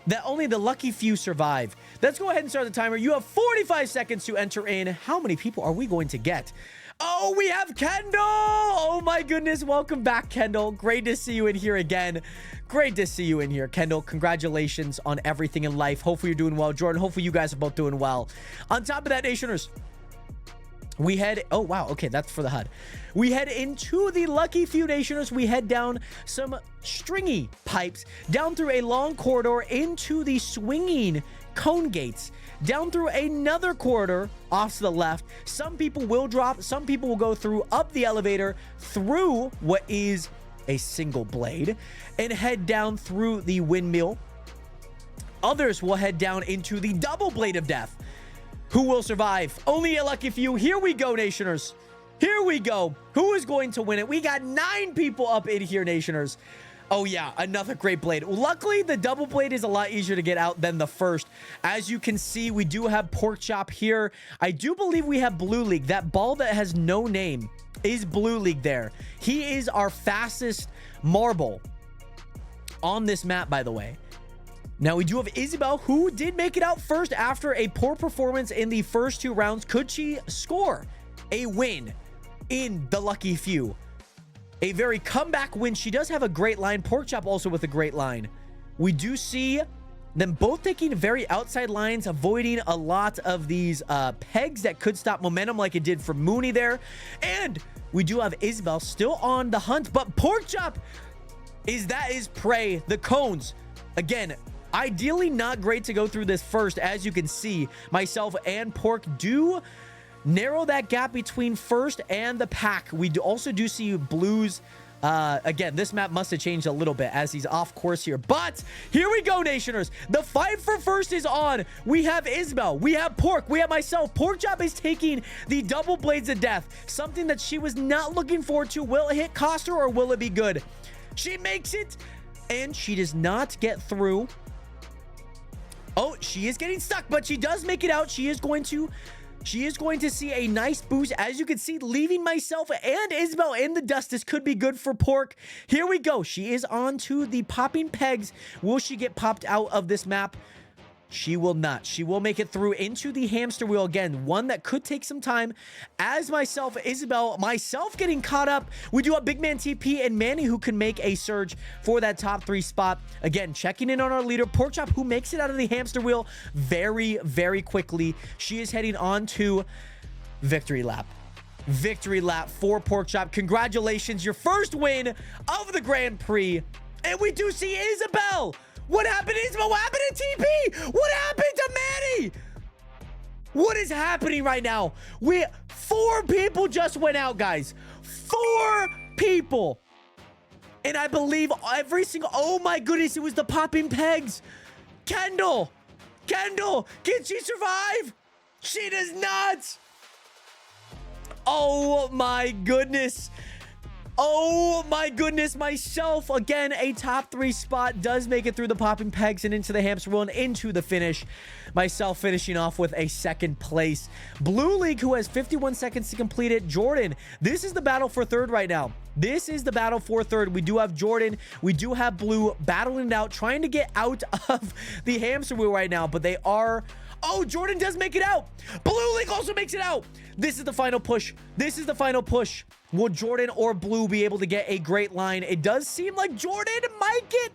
that only the lucky few survive. Let's go ahead and start the timer. You have 45 seconds to enter in. How many people are we going to get? Oh, we have Kendall. Oh my goodness. Welcome back, Kendall. Great to see you in here again. Great to see you in here, Kendall. Congratulations on everything in life. Hopefully you're doing well. Jordan, hopefully you guys are both doing well. On top of that, Nationers, we head, oh wow, okay, that's for the HUD. We head into the Lucky Few, Nationers. We head down some stringy pipes, down through a long corridor into the swinging cone gates, down through another corridor off to the left. Some people will drop, some people will go through up the elevator, through what is a single blade, and head down through the windmill. Others will head down into the double blade of death. Who will survive? Only a lucky few. Here we go, Nationers. Here we go. Who is going to win it? We got 9 people up in here, Nationers. Oh yeah, another great blade. Luckily, the double blade is a lot easier to get out than the first. As you can see, we do have Porkchop here. I do believe we have Blue League. That ball that has no name is Blue League there. He is our fastest marble on this map, by the way. Now, we do have Isabel, who did make it out first after a poor performance in the first 2 rounds. Could she score a win in the Lucky Few? A very comeback win. She does have a great line. Porkchop also with a great line. We do see them both taking very outside lines, avoiding a lot of these pegs that could stop momentum like it did for Mooney there. And we do have Isabel still on the hunt, but Porkchop is prey. The cones, again, ideally not great to go through this first. As you can see, myself and Pork do narrow that gap between first and the pack. We also do see Blues. Again, this map must have changed a little bit as he's off course here. But here we go, Nationers. The fight for first is on. We have Isabel. We have Pork. We have myself. Porkchop is taking the double blades of death. Something that she was not looking forward to. Will it hit cost her or will it be good? She makes it. And she does not get through. Oh, she is getting stuck, but she does make it out. She is going to see a nice boost. As you can see, leaving myself and Isabel in the dust. This could be good for Pork. Here we go. She is on to the popping pegs. Will she get popped out of this map? She will not. She will make it through into the hamster wheel again. One that could take some time. As myself, Isabel, myself getting caught up. We do have Big Man TP and Manny who can make a surge for that top 3 spot. Again, checking in on our leader, Porkchop, who makes it out of the hamster wheel very, very quickly. She is heading on to victory lap. Victory lap for Porkchop. Congratulations, your first win of the Grand Prix. And we do see Isabel. What happened to Isabel? What happened to TP? What happened to Manny? What is happening right now? 4 people just went out, guys. 4 people. And I believe every single... Oh my goodness, it was the popping pegs. Kendall. Kendall, can she survive? She does not. Oh my goodness. Oh my goodness, myself, again, a top 3 spot does make it through the popping pegs and into the hamster wheel and into the finish. Myself finishing off with a 2nd place. Blue League, who has 51 seconds to complete it. Jordan, this is the battle for 3rd right now. This is the battle for 3rd. We do have Jordan. We do have Blue battling it out, trying to get out of the hamster wheel right now, but they are... Oh, Jordan does make it out. Blue League also makes it out. This is the final push. This is the final push. Will Jordan or Blue be able to get a great line? It does seem like Jordan might get...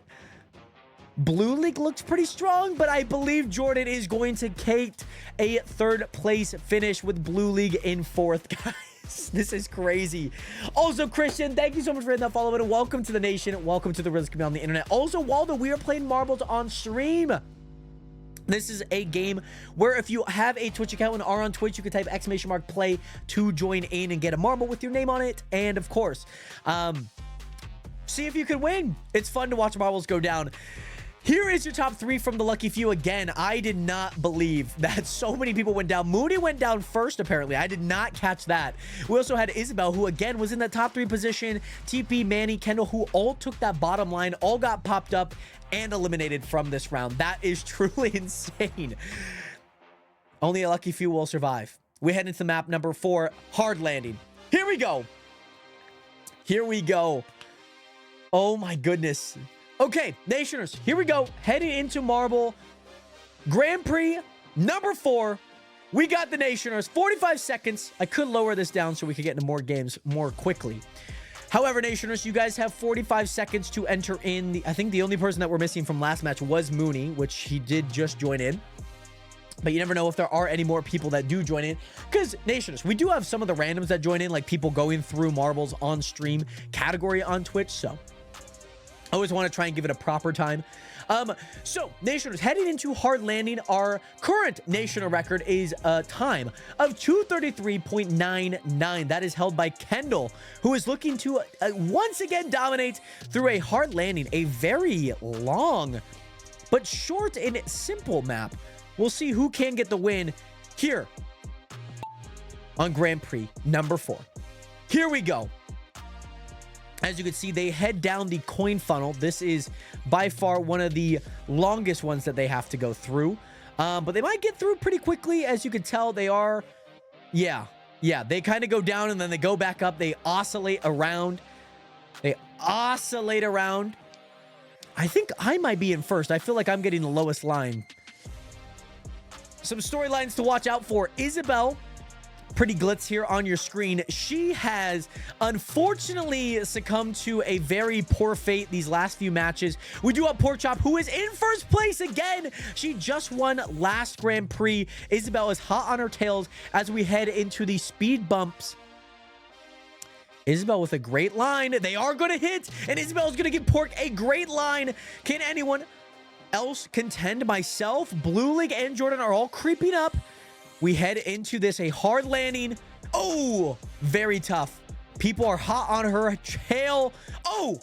Blue League looks pretty strong, but I believe Jordan is going to take a 3rd place finish with Blue League in 4th, guys. This is crazy. Also, Christian, thank you so much for hitting that follow button. Welcome to the nation. Welcome to the realest community on the internet. Also, Waldo, we are playing marbles on stream. This is a game where if you have a Twitch account and are on Twitch, you can type !play to join in and get a marble with your name on it. And of course, see if you can win. It's fun to watch marbles go down. Here is your top 3 from the lucky few. Again, I did not believe that so many people went down. Mooney went down first, apparently. I did not catch that. We also had Isabel, who again was in the top 3 position. TP, Manny, Kendall, who all took that bottom line, all got popped up and eliminated from this round. That is truly insane. Only a lucky few will survive. We head into map number 4, hard landing. Here we go. Here we go. Oh my goodness. Okay, Nationers, here we go. Heading into Marble Grand Prix number 4. We got the Nationers. 45 seconds. I could lower this down so we could get into more games more quickly. However, Nationers, you guys have 45 seconds to enter in. I think the only person that we're missing from last match was Mooney, which he did just join in. But you never know if there are any more people that do join in. Because, Nationers, we do have some of the randoms that join in, like people going through marbles on stream category on Twitch. So I always want to try and give it a proper time. So, Nationers, heading into hard landing, our current Nationer record is a time of 233.99. That is held by Kendall, who is looking to once again dominate through a hard landing, a very long but short and simple map. We'll see who can get the win here on Grand Prix number 4. Here we go. As you can see, they head down the coin funnel. This is by far one of the longest ones that they have to go through. But they might get through pretty quickly. As you can tell, they are... Yeah, they kind of go down and then they go back up. They oscillate around. I think I might be in first. I feel like I'm getting the lowest line. Some storylines to watch out for. Isabel, pretty glitz here on your screen. She has unfortunately succumbed to a very poor fate these last few matches. We do have Porkchop, who is in first place again. She just won last Grand Prix. Isabel is hot on her tails as we head into the speed bumps. Isabel with a great line. They are going to hit, and Isabel is going to give Pork a great line. Can anyone else contend? Myself, Blue League, and Jordan are all creeping up. We head into this, a hard landing. Oh, very tough. People are hot on her tail. Oh,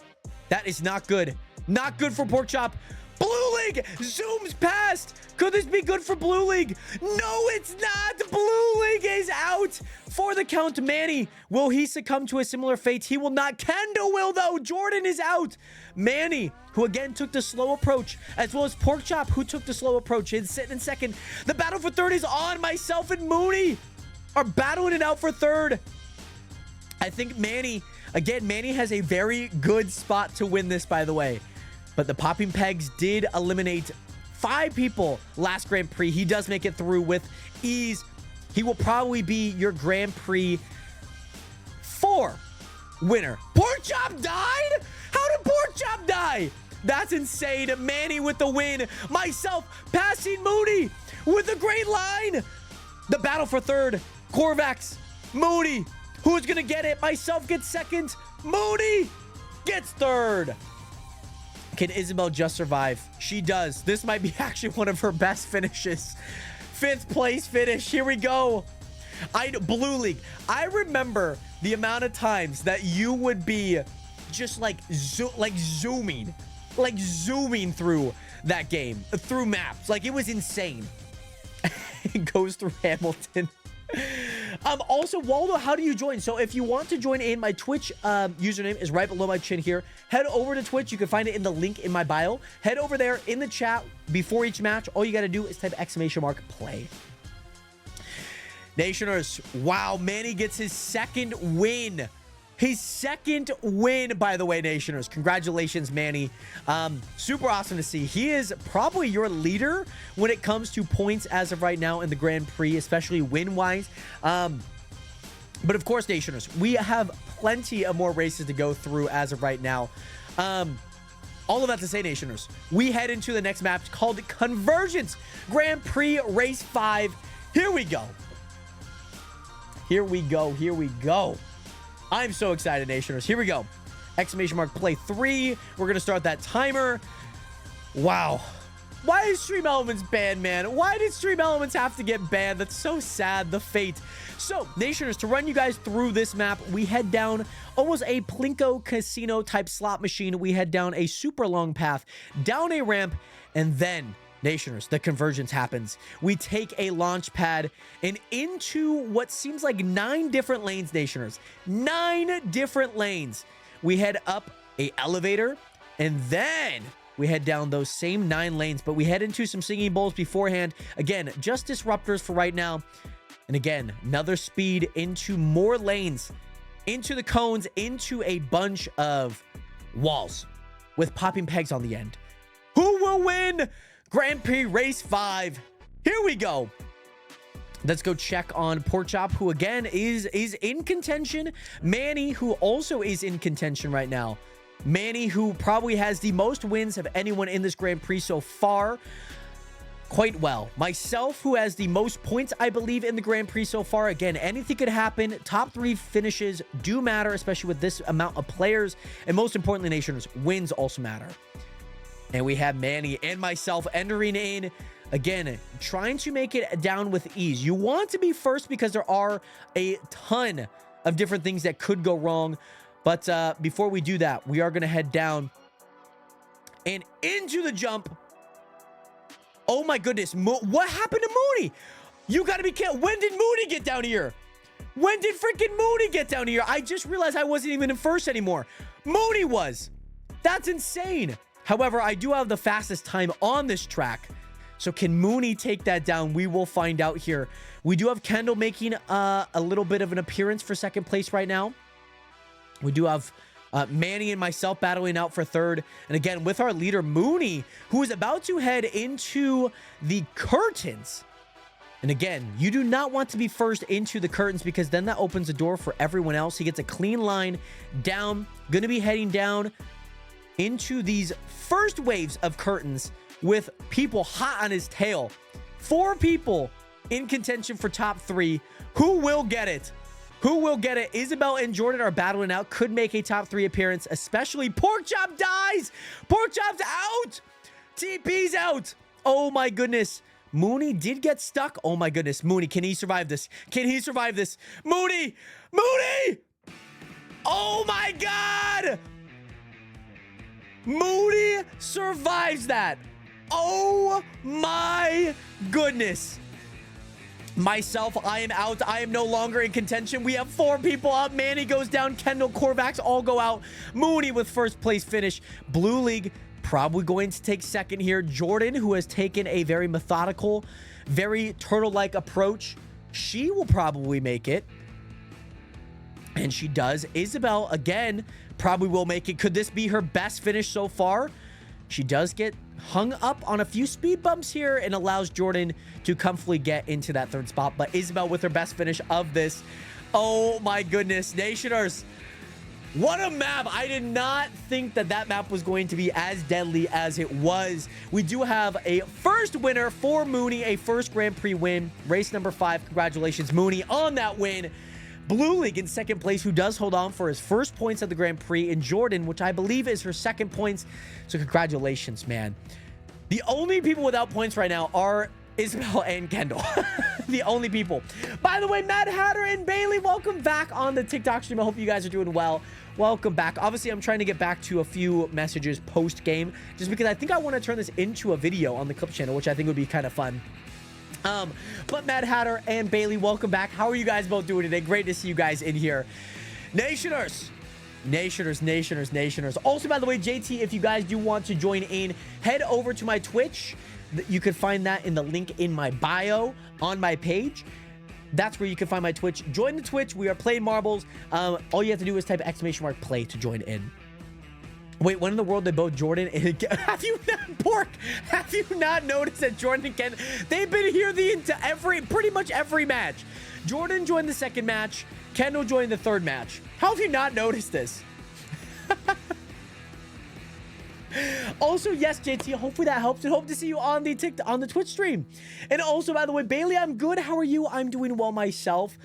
that is not good. Not good for Porkchop. Blue League zooms past. Could this be good for Blue League? No, it's not. Blue League is out for the count. Manny, will he succumb to a similar fate? He will not. Kendall will, though. Jordan is out. Manny, who again took the slow approach, as well as Porkchop, who took the slow approach, is sitting in second. The battle for third is on. Myself and Mooney are battling it out for third. I think Manny, again, Manny has a very good spot to win this, by the way. But the popping pegs did eliminate 5 people last Grand Prix. He does make it through with ease. He will probably be your Grand Prix 4 winner. Pork Chop died? How did Pork Chop die? That's insane. Manny with the win. Myself passing Mooney with a great line. The battle for third. Corvax, Mooney. Who's going to get it? Myself gets second. Mooney gets third. Can Isabel just survive? She does. This might be actually one of her best finishes. 5th place finish. Here we go. Blue League. I remember the amount of times that you would be just like zooming through that game, through maps. Like, it was insane. It goes through Hamilton. Also, Waldo, how do you join? So if you want to join in, my Twitch username is right below my chin here. Head over to Twitch. You can find it in the link in my bio. Head over there in the chat before each match. All you got to do is type !play. Nationers, wow, Manny gets his 2nd win. His 2nd win, by the way, Nationers. Congratulations, Manny. Super awesome to see. He is probably your leader when it comes to points as of right now in the Grand Prix, especially win-wise. But of course, Nationers, we have plenty of more races to go through as of right now. All of that to say, Nationers, we head into the next map called Convergence Grand Prix Race 5. Here we go. Here we go. Here we go. I'm so excited, Nationers. Here we go. !play 3. We're going to start that timer. Wow. Why is Stream Elements banned, man? Why did Stream Elements have to get banned? That's so sad, the fate. So, Nationers, to run you guys through this map, we head down almost a Plinko Casino type slot machine. We head down a super long path, down a ramp, and then, Nationers, the convergence happens. We take a launch pad and into what seems like 9 different lanes, Nationers. 9 different lanes. We head up a elevator, and then we head down those same 9 lanes, but we head into some singing bowls beforehand. Again, just disruptors for right now. And again, another speed into more lanes, into the cones, into a bunch of walls with popping pegs on the end. Who will win Grand Prix Race 5? Here we go. Let's go check on Pork Chop, who again is in contention. Manny, who also is in contention right now. Manny, who probably has the most wins of anyone in this Grand Prix so far. Quite well. Myself, who has the most points, I believe, in the Grand Prix so far. Again, anything could happen. Top 3 finishes do matter, especially with this amount of players. And most importantly, Nationers, wins also matter. And we have Manny and myself entering in, again, trying to make it down with ease. You want to be first because there are a ton of different things that could go wrong. But before we do that, we are going to head down and into the jump. Oh my goodness. What happened to Mooney? You got to be careful. When did Mooney get down here? When did freaking Mooney get down here? I just realized I wasn't even in first anymore. Mooney was. That's insane. However, I do have the fastest time on this track. So can Mooney take that down? We will find out here. We do have Kendall making a little bit of an appearance for 2nd place right now. We do have Manny and myself battling out for 3rd. And again, with our leader, Mooney, who is about to head into the curtains. And again, you do not want to be first into the curtains because then that opens the door for everyone else. He gets a clean line down. Going to be heading down into these first waves of curtains with people hot on his tail. 4 people in contention for top 3. Who will get it? Who will get it? Isabel and Jordan are battling out. Could make a top 3 appearance, especially Pork Chop dies. Pork Chop's out. TP's out. Oh my goodness. Mooney did get stuck. Oh my goodness. Mooney, can he survive this? Can he survive this? Mooney! Mooney! Oh my God! Mooney survives that. Oh my goodness. Myself, I am out. I am no longer in contention. We have 4 people up. Manny goes down. Kendall, Corvax all go out. Mooney with 1st place finish. Blue League probably going to take 2nd here. Jordan, who has taken a very methodical, very turtle-like approach. She will probably make it. And she does. Isabel, again, probably will make it. Could this be her best finish so far? She does get hung up on a few speed bumps here and allows Jordan to comfortably get into that third spot. But Isabel with her best finish of this. Oh my goodness, Nationers. What a map. I did not think that that map was going to be as deadly as it was. We do have a first winner for Mooney, a first Grand Prix win. Race number 5. Congratulations, Mooney, on that win. Blue League in second place, who does hold on for his first points at the Grand Prix, and Jordan, which I believe is her second points. So congratulations, man. The only people without points right now are Isabel and Kendall. The only people. By the way, Mad Hatter and Bailey, welcome back on the TikTok stream. I hope you guys are doing well. Welcome back. Obviously, I'm trying to get back to a few messages post-game, just because I think I want to turn this into a video on the Clip channel, which I think would be kind of fun. But Mad Hatter and Bailey, welcome back. How are you guys both doing today? Great to see you guys in here. Nationers. Also, by the way, JT, if you guys do want to join in, head over to my Twitch. You can find that in the link in my bio on my page. That's where you can find my Twitch. Join the Twitch. We are playing marbles. All you have to do is type !play to join in. Wait, when in the world did both Jordan and have you not, Pork? Have you not noticed that Jordan and Ken, they've been here pretty much every match. Jordan joined the second match. Kendall joined the third match. How have you not noticed this? Also, yes, JT, hopefully that helps, and hope to see you on the Twitch stream. And also, by the way, Bailey, I'm good. How are you? I'm doing well myself.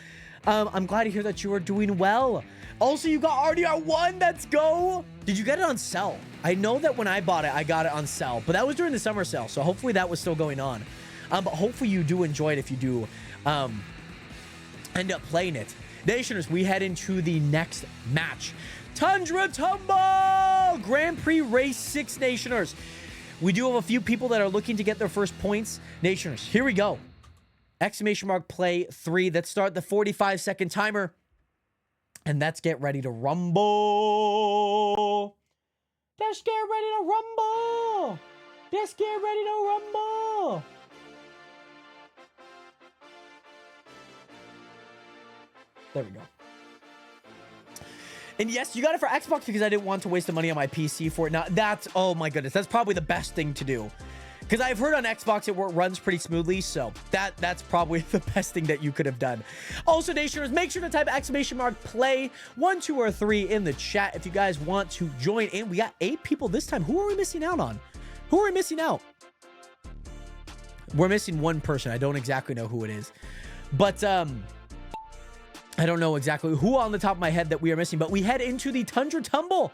I'm glad to hear that you are doing well. Also, you got RDR1. Let's go. Did you get it on sale? I know that when I bought it, I got it on sale, but that was during the summer sale, so hopefully that was still going on. But hopefully you do enjoy it if you do end up playing it. Nationers, we head into the next match. Tundra Tumble! Grand Prix Race 6, Nationers. We do have a few people that are looking to get their first points. Nationers, here we go. !play 3. Let's start the 45-second timer. And let's get ready to rumble. Let's get ready to rumble. Let's get ready to rumble. There we go. And yes, you got it for Xbox because I didn't want to waste the money on my PC for it. Now, that's, oh my goodness, that's probably the best thing to do. Because I've heard on Xbox it runs pretty smoothly, so that's probably the best thing that you could have done. Also, Nationers, make sure to type !play 1, 2, or 3 in the chat if you guys want to join in. We got 8 people this time. Who are we missing out on? Who are we missing out? We're missing one person. I don't exactly know who it is. But, I don't know exactly who on the top of my head that we are missing, but we head into the Tundra Tumble.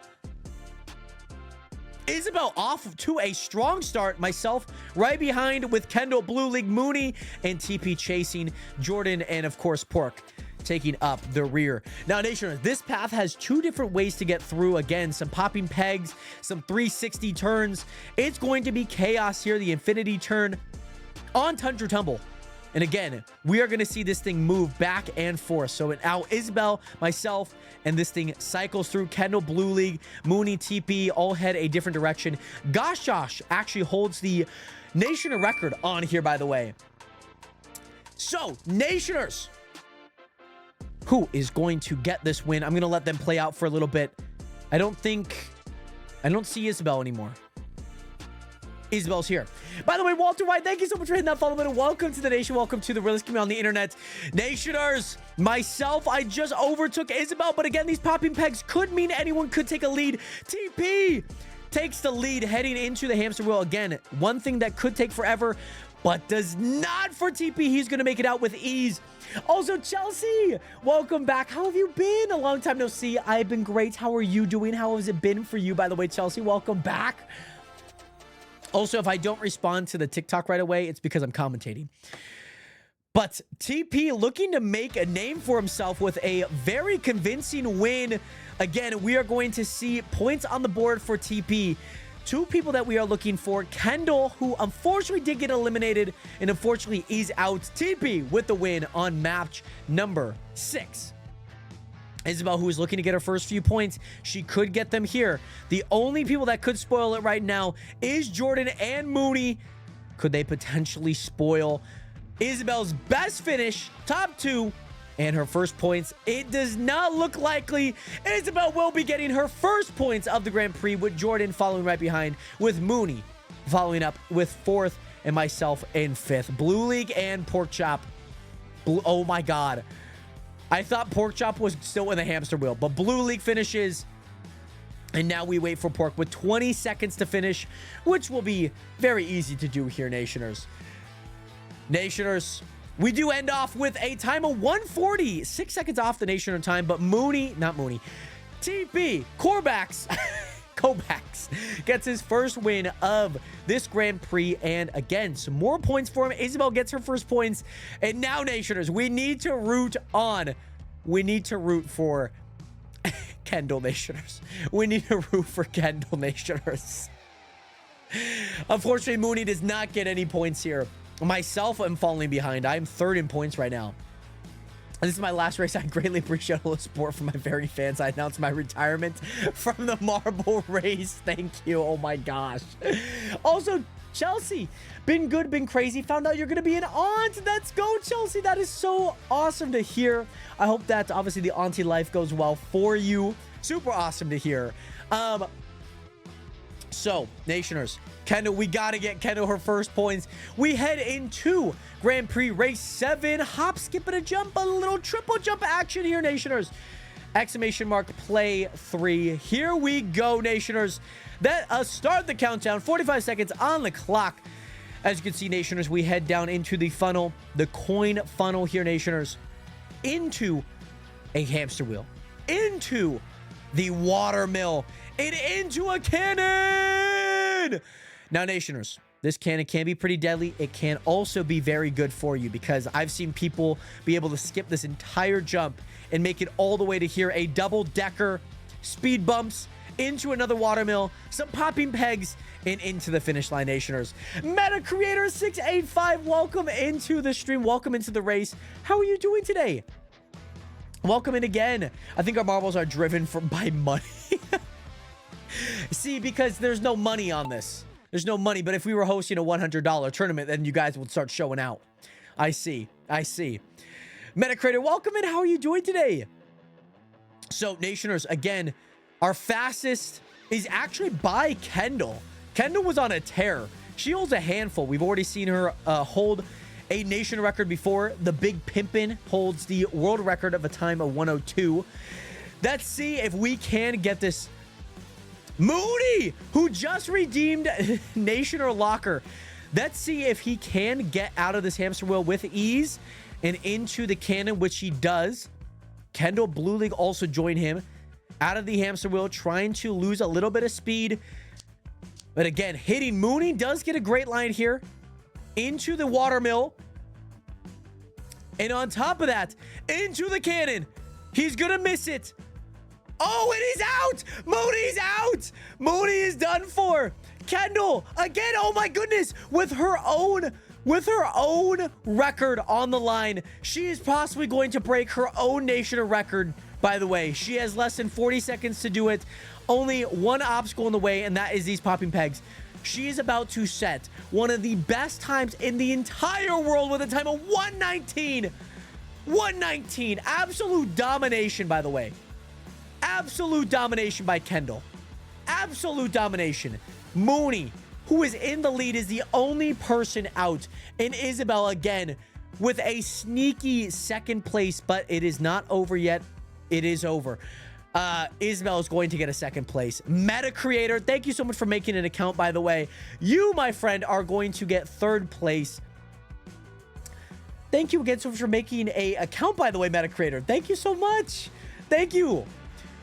Isabel off to a strong start. Myself right behind with Kendall, Blue League, Mooney, and TP chasing Jordan, and of course Pork taking up the rear. Now, Nation, this path has 2 different ways to get through. Again, some popping pegs, some 360 turns. It's going to be chaos here. The infinity turn on Tundra Tumble. And again, we are going to see this thing move back and forth. So now Isabel, myself, and this thing cycles through. Kendall, Blue League, Mooney, TP, all head a different direction. Gosh Josh actually holds the Nationer record on here, by the way. So, Nationers, who is going to get this win? I'm going to let them play out for a little bit. I don't see Isabel anymore. Isabel's here. By the way, Walter White, thank you so much for hitting that follow button. Welcome to the nation. Welcome to the realest community on the internet. Nationers, myself, I just overtook Isabel, but again, these popping pegs could mean anyone could take a lead. TP takes the lead heading into the hamster wheel. Again, one thing that could take forever, but does not for TP. He's going to make it out with ease. Also, Chelsea, welcome back. How have you been? A long time no see. I've been great. How are you doing? How has it been for you, by the way, Chelsea? Welcome back. Also, if I don't respond to the TikTok right away, it's because I'm commentating. But TP looking to make a name for himself with a very convincing win. Again, we are going to see points on the board for TP. 2 people that we are looking for. Kendall, who unfortunately did get eliminated and unfortunately is out. TP with the win on match number 6. Isabel, who is looking to get her first few points, she could get them here. The only people that could spoil it right now is Jordan and Mooney. Could they potentially spoil Isabel's best finish, top 2, and her first points? It does not look likely. Isabel will be getting her first points of the Grand Prix, with Jordan following right behind with Mooney following up with 4th, and myself in 5th. Blue League and Pork Chop. Oh my God. I thought Pork Chop was still in the hamster wheel, but Blue League finishes. And now we wait for Pork with 20 seconds to finish, which will be very easy to do here, Nationers. Nationers, we do end off with a time of 1:40. 6 seconds off the Nationer time, but TP, Kovacs gets his first win of this Grand Prix. And again, some more points for him. Isabel gets her first points. And now, Nationers, we need to root for Kendall, Nationers. We need to root for Kendall, Nationers. Unfortunately, Mooney does not get any points here. Myself, I'm falling behind. I'm 3rd in points right now. This is my last race. I greatly appreciate all the support from my very fans. I announced my retirement from the marble race. Thank you. Oh my gosh. Also, Chelsea, been good, been crazy. Found out you're going to be an aunt. Let's go, Chelsea. That is so awesome to hear. I hope that obviously the auntie life goes well for you. Super awesome to hear. So, Nationers, Kendall, we got to get Kendall her first points. We head into Grand Prix Race 7. Hop, skip, and a jump. A little triple jump action here, Nationers. Exclamation mark, play 3. Here we go, Nationers. That start the countdown. 45 seconds on the clock. As you can see, Nationers, we head down into the funnel. The coin funnel here, Nationers. Into a hamster wheel. Into the watermill. And into a cannon! Now, Nationers, this cannon can be pretty deadly. It can also be very good for you because I've seen people be able to skip this entire jump and make it all the way to here. A double-decker, speed bumps, into another watermill, some popping pegs, and into the finish line, Nationers. Meta Creator 685, welcome into the stream. Welcome into the race. How are you doing today? Welcome in again. I think our marbles are driven by money. See, because there's no money on this. There's no money, but if we were hosting a $100 tournament, then you guys would start showing out. I see. Meta Creator, welcome in. How are you doing today? So, Nationers, again, our fastest is actually by Kendall. Kendall was on a tear. She holds a handful. We've already seen her hold a nation record before. The Big Pimpin holds the world record of a time of 102. Let's see if we can get this. Moody, who just redeemed Nationer Locker. Let's see if he can get out of this hamster wheel with ease and into the cannon, which he does. Kendall, Blue League also joined him out of the hamster wheel, trying to lose a little bit of speed. But again, hitting Mooney does get a great line here into the watermill. And on top of that, into the cannon. He's going to miss it. Oh, and he's out. Mooney's out. Mooney is done for. Kendall, again, oh my goodness, with her own record on the line. She is possibly going to break her own national record, by the way. She has less than 40 seconds to do it. Only one obstacle in the way, and that is these popping pegs. She is about to set one of the best times in the entire world with a time of 119. 119. Absolute domination, by the way. Absolute domination by Kendall. Absolute domination. Mooney, who is in the lead, is the only person out. And Isabel, again, with a sneaky second place, but it is not over yet. It is over. Isabel is going to get a second place. Meta Creator, thank you so much for making an account, by the way. You, my friend, are going to get third place. Thank you again so much for making a account, by the way, Meta Creator. Thank you so much. Thank you.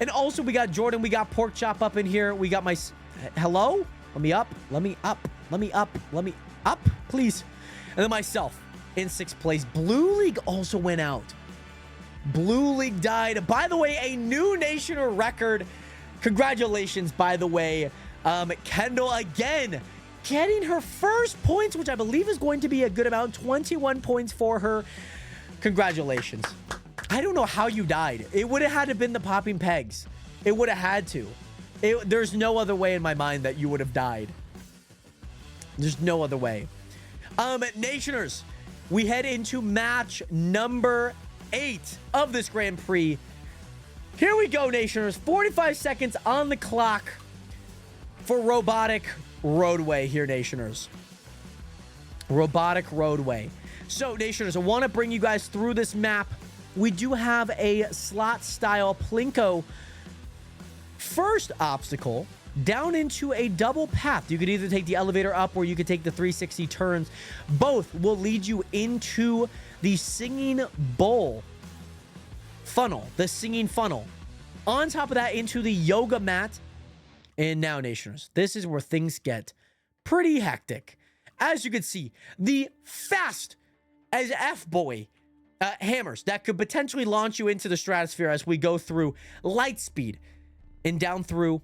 And also, we got Jordan. We got Pork Chop up in here. We got my... Hello? Let me up. Let me up. Let me up. Let me up, please. And then myself in sixth place. Blue League also went out. Blue League died. By the way, a new national record. Congratulations, by the way. Kendall, again, getting her first points, which I believe is going to be a good amount. 21 points for her. Congratulations. I don't know how you died. It would have had to been the popping pegs. It would have had to. There's no other way in my mind that you would have died. There's no other way. Nationers, we head into match number 8 of this Grand Prix. Here we go, Nationers. 45 seconds on the clock for Robotic. roadway here, Nationers. Robotic roadway. So, Nationers, I want to bring you guys through this map. We do have a slot-style Plinko first obstacle down into a double path. You could either take the elevator up or you could take the 360 turns. Both will lead you into the singing bowl funnel, the singing funnel. On top of that, into the yoga mat. And now, Nationers, this is where things get pretty hectic. As you can see, the fast as F-boy hammers that could potentially launch you into the stratosphere as we go through light speed and down through,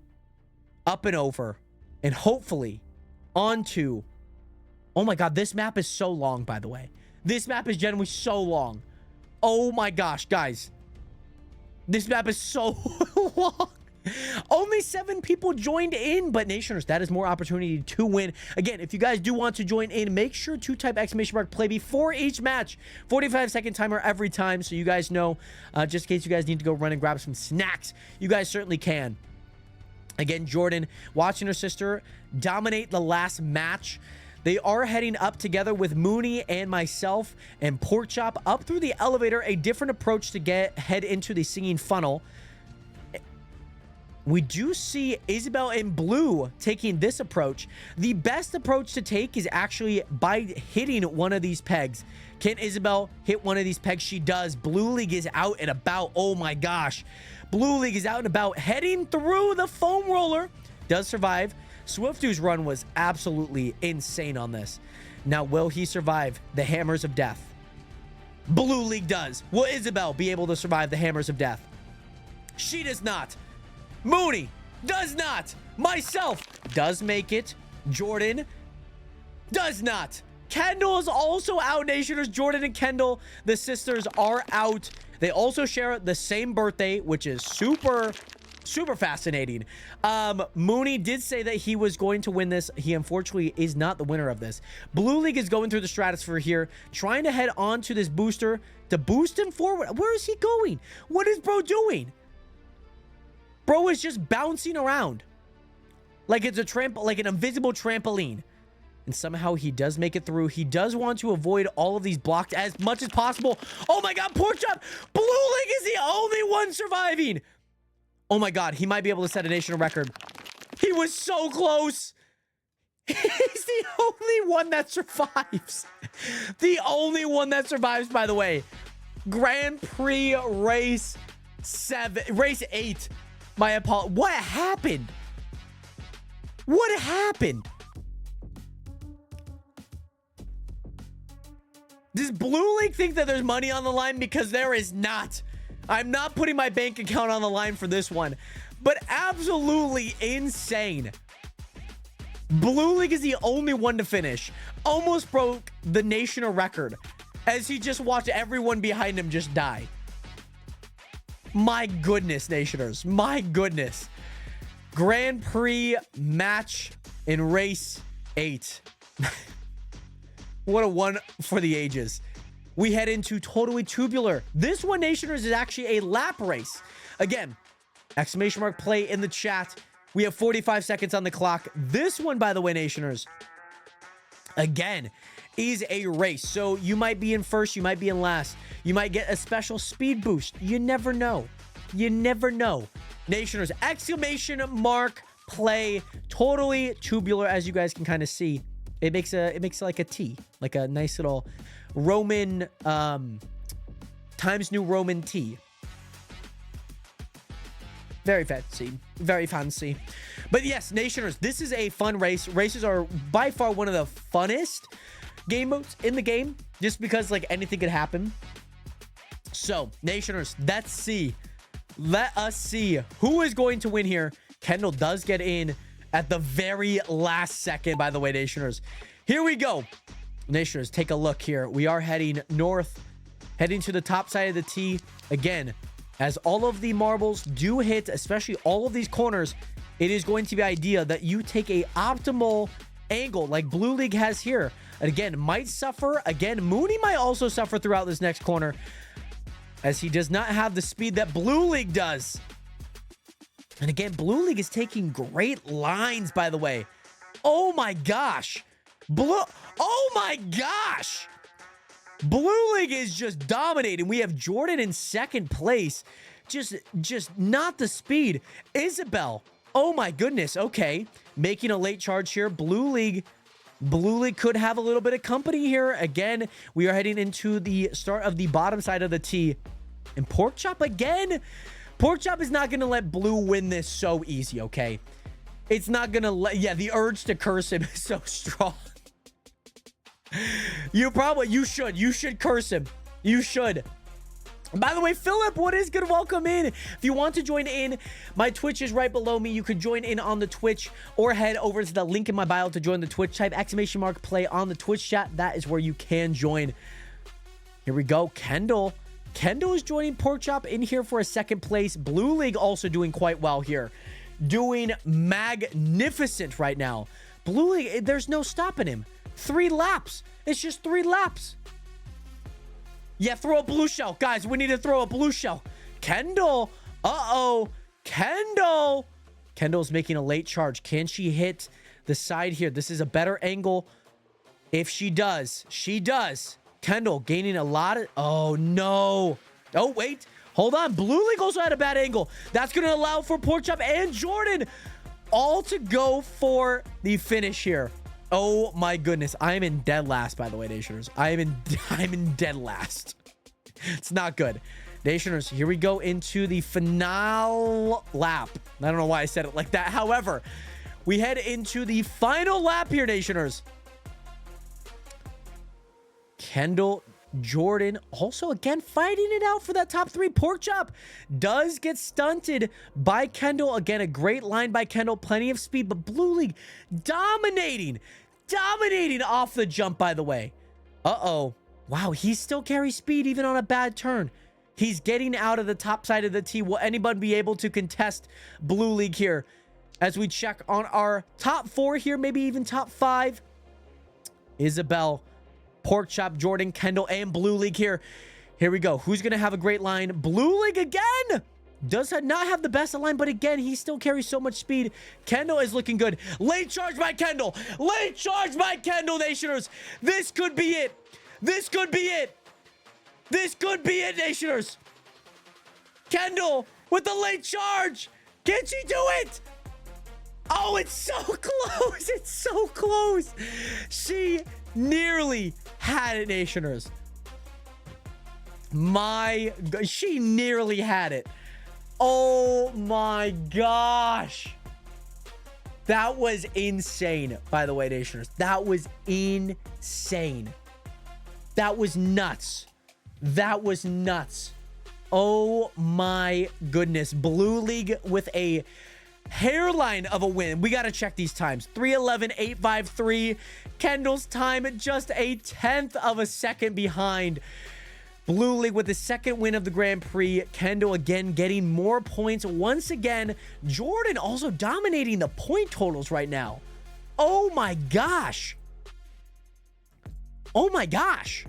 up and over, and hopefully onto... Oh my god, this map is so long, by the way. This map is genuinely so long. Oh my gosh, guys. This map is so long. Only 7 people joined in, but Nationers, that is more opportunity to win. Again, if you guys do want to join in, make sure to type !play before each match. 45-second timer every time, so you guys know, just in case you guys need to go run and grab some snacks, you guys certainly can. Again, Jordan watching her sister dominate the last match. They are heading up together with Mooney and myself and Porkchop up through the elevator, a different approach to head into the singing funnel. We do see Isabel and Blue taking this approach. The best approach to take is actually by hitting one of these pegs. Can Isabel hit one of these pegs? She does. Blue League is out and about. Oh my gosh. Blue League is out and about, heading through the foam roller. Does survive. Swiftu's run was absolutely insane on this. Now, will he survive the hammers of death? Blue League does. Will Isabel be able to survive the hammers of death? She does not. Mooney does not. Myself does make it. Jordan does not. Kendall is also out, Nationers. Jordan and Kendall, the sisters, are out. They also share the same birthday, which is super fascinating. Mooney did say that he was going to win this. He unfortunately is not the winner of this. Blue League is going through the stratosphere here, trying to head on to this booster to boost him forward. Where is he going? What is bro doing? Bro is just bouncing around like it's a like an invisible trampoline. And somehow he does make it through. He does want to avoid all of these blocks as much as possible. Oh my god, Porkchop! Blue League is the only one surviving. Oh my god, he might be able to set a national record. He was so close. He's the only one that survives. The only one that survives, by the way. Grand Prix race 8. My apologies. What happened? What happened? Does Blue League think that there's money on the line? Because there is not. I'm not putting my bank account on the line for this one. But absolutely insane. Blue League is the only one to finish. Almost broke the national record as he just watched everyone behind him just die. My goodness, Nationers. My goodness. Grand Prix match in race 8. What a one for the ages. We head into Totally Tubular. This one, Nationers, is actually a lap race. Again, !play in the chat. We have 45 seconds on the clock. This one, by the way, Nationers, again, is a race. So you might be in first, you might be in last. You might get a special speed boost. You never know. You never know. Nationers, !play, Totally Tubular, as you guys can kind of see. It makes like a T, like a nice little Roman, Times New Roman T. Very fancy. Very fancy. But yes, Nationers, this is a fun race. Races are by far one of the funnest game modes in the game, just because like anything could happen. So, Nationers, let's see. Let us see who is going to win here. Kendall does get in at the very last second, by the way, Nationers. Here we go. Nationers, take a look here. We are heading north, heading to the top side of the T. Again, as all of the marbles do hit, especially all of these corners, it is going to be ideal that you take a optimal angle like Blue League has here. And again, might suffer. Again, Mooney might also suffer throughout this next corner, as he does not have the speed that Blue League does. And again, Blue League is taking great lines, by the way. Oh my gosh. Oh my gosh. Blue League is just dominating. We have Jordan in second place. Just not the speed. Isabel. Oh my goodness. Okay. Making a late charge here. Blue League could have a little bit of company here. Again, we are heading into the start of the bottom side of the tee. And Pork Chop again. Pork Chop is not going to let Blue win this so easy, okay? It's not going to let... Yeah, the urge to curse him is so strong. You should curse him. You should. By the way, Philip, what is good? Welcome in. If you want to join in, my Twitch is right below me. You could join in on the Twitch or head over to the link in my bio to join the Twitch. Type !play on the Twitch chat. That is where you can join. Here we go. Kendall is joining Pork Chop in here for a second place. Blue League also doing quite well here. Doing magnificent right now. Blue League, there's no stopping him. 3 laps. It's just 3 laps. Yeah, throw a blue shell. Guys, we need to throw a blue shell. Kendall. Uh-oh. Kendall. Kendall's making a late charge. Can she hit the side here? This is a better angle. If she does, she does. Kendall gaining a lot of... Oh, no. Oh, wait. Hold on. Blue League also had a bad angle. That's going to allow for Pork Chop and Jordan all to go for the finish here. Oh my goodness. I am in dead last, by the way, Nationers. I'm in dead last. It's not good. Nationers, here we go into the final lap. I don't know why I said it like that. However, we head into the final lap here, Nationers. Kendall, Jordan, also again fighting it out for that top 3. Pork Chop does get stunted by Kendall. Again, a great line by Kendall. Plenty of speed, but Blue League dominating off the jump, by the way. Uh-oh. Wow, he still carries speed even on a bad turn. He's getting out of the top side of the tee. Will anybody be able to contest Blue League here as we check on our top 4 here, maybe even top 5? Isabel, Pork Chop, Jordan, Kendall, and Blue League here. Here we go. Who's going to have a great line? Blue League again. Does not have the best of line, but again, he still carries so much speed. Kendall is looking good. Late charge by Kendall. Late charge by Kendall, Nationers. This could be it. This could be it. This could be it, Nationers. Kendall with the late charge. Can she do it? Oh, it's so close. It's so close. She nearly had it, Nationers. My God, she nearly had it. Oh my gosh. That was insane, by the way, Nationers. That was insane. That was nuts. That was nuts. Oh my goodness. Blue League with a hairline of a win. We got to check these times. 3:11.853. Kendall's time just a 1/10 of a second behind. Blue League with the second win of the Grand Prix. Kendall again getting more points once again. Jordan also dominating the point totals right now. Oh my gosh. Oh my gosh.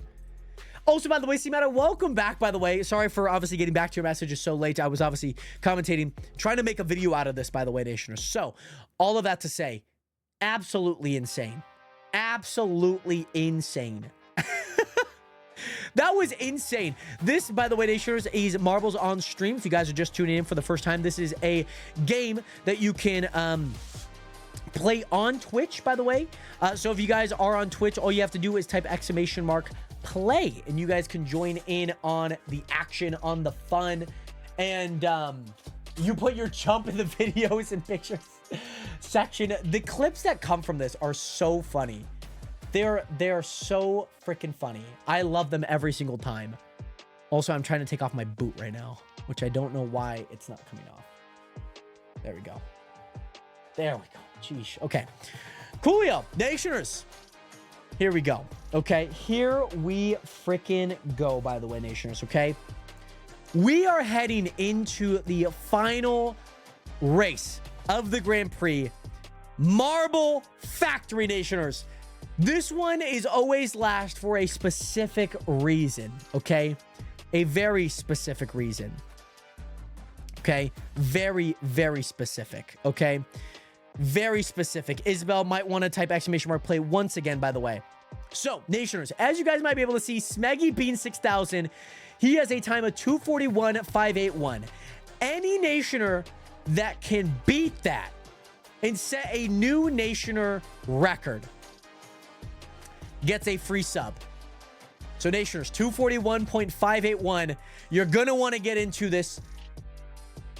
Also, by the way, C-Matter, welcome back, by the way. Sorry for obviously getting back to your messages so late. I was obviously commentating, trying to make a video out of this, by the way, Nationers. So, all of that to say, absolutely insane. Absolutely insane. That was insane. This, by the way, Nationers, is Marbles on Stream. If you guys are just tuning in for the first time, this is a game that you can play on Twitch, by the way. So if you guys are on Twitch, all you have to do is type !play, and you guys can join in on the action, on the fun, and you put your jump in the videos and pictures section. The clips that come from this are so funny. They're so freaking funny. I love them every single time. Also, I'm trying to take off my boot right now, which I don't know why it's not coming off. There we go. There we go. Jeez. Okay. Coolio. Nationers. Here we go. Okay. Here we freaking go, by the way, Nationers. Okay. We are heading into the final race of the Grand Prix. Marble Factory, Nationers. This one is always last for a specific reason, okay? A very specific reason, okay? Very, very specific, okay? Very specific. Isabel might want to type exclamation mark play once again, by the way. So, Nationers, as you guys might be able to see, Smeggy Bean 6000, he has a time of 241.581. Any Nationer that can beat that and set a new Nationer record gets a free sub. So, Nationers, 241.581. You're going to want to get into this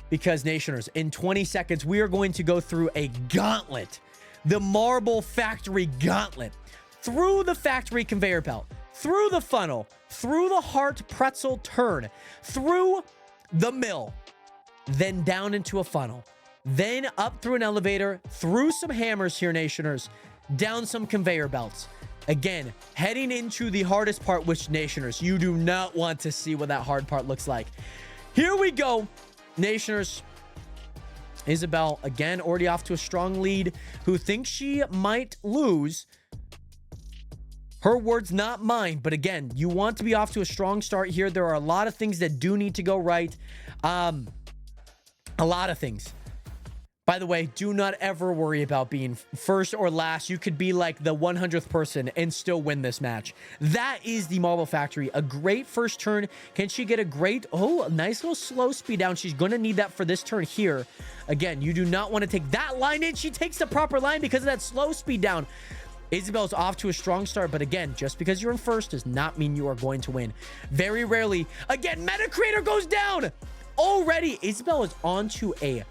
because, Nationers, in 20 seconds, we are going to go through a gauntlet. The Marble Factory Gauntlet. Through the factory conveyor belt, through the funnel, through the heart pretzel turn, through the mill, then down into a funnel, then up through an elevator, through some hammers here, Nationers, down some conveyor belts. Again, heading into the hardest part, which, Nationers, you do not want to see what that hard part looks like. Here we go, Nationers. Isabel, again, already off to a strong lead, who thinks she might lose. Her words, not mine. But again, you want to be off to a strong start here. There are a lot of things that do need to go right. A lot of things. By the way, do not ever worry about being first or last. You could be like the 100th person and still win this match. That is the Marble Factory. A great first turn. Can she get a great, a nice little slow speed down? She's going to need that for this turn here. Again, you do not want to take that line in. She takes the proper line because of that slow speed down. Isabel's off to a strong start, but again, just because you're in first does not mean you are going to win. Very rarely. Again, Meta Creator goes down. Already, Isabel is on to a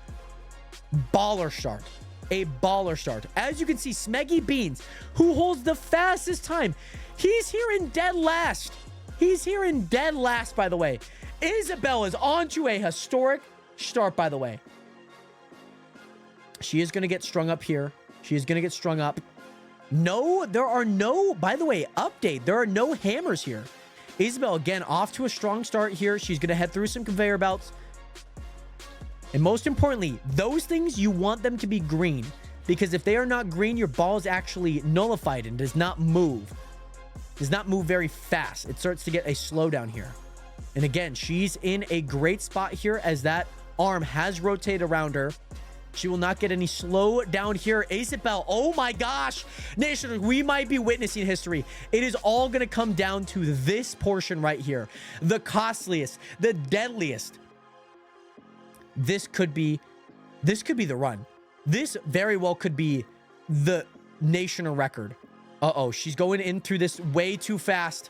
baller start. A baller start. As you can see, Smeggy Beans, who holds the fastest time, he's here in dead last. He's here in dead last, by the way. Isabel is on to a historic start, by the way. She is going to get strung up here. She is going to get strung up. No, there are no, by the way, update. There are no hammers here. Isabel, again, off to a strong start here. She's going to head through some conveyor belts. And most importantly, those things, you want them to be green. Because if they are not green, your ball is actually nullified and does not move. Does not move very fast. It starts to get a slowdown here. And again, she's in a great spot here as that arm has rotated around her. She will not get any slow down here. Isabel, oh my gosh. Nation, we might be witnessing history. It is all going to come down to this portion right here. The costliest, the deadliest. This could be the run. This very well could be the Nationer record. Uh-oh, she's going in through this way too fast.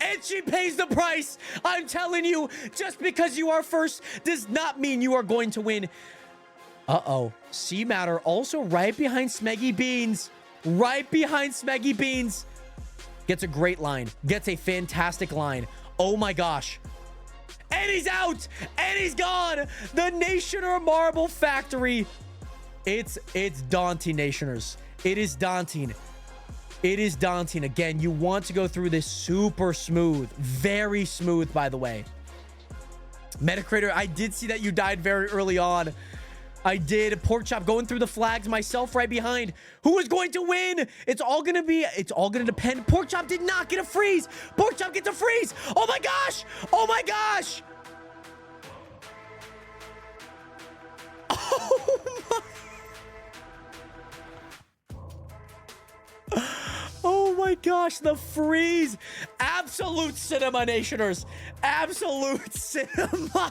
And she pays the price. I'm telling you, just because you are first does not mean you are going to win. Uh-oh. C-Matter also right behind Smeggy Beans. Right behind Smeggy Beans. Gets a great line. Gets a fantastic line. Oh my gosh. And he's out. And he's gone. The Nationer Marble Factory. It's daunting, Nationers. It is daunting. It is daunting. Again, you want to go through this super smooth. Very smooth, by the way. Metacrator, I did see that you died very early on. I did. Porkchop going through the flags, myself right behind. Who is going to win? It's all going to depend. Porkchop did not get a freeze. Porkchop gets a freeze. Oh my gosh. Oh my gosh. Oh my gosh, the freeze. Absolute cinema, Nationers. Absolute cinema.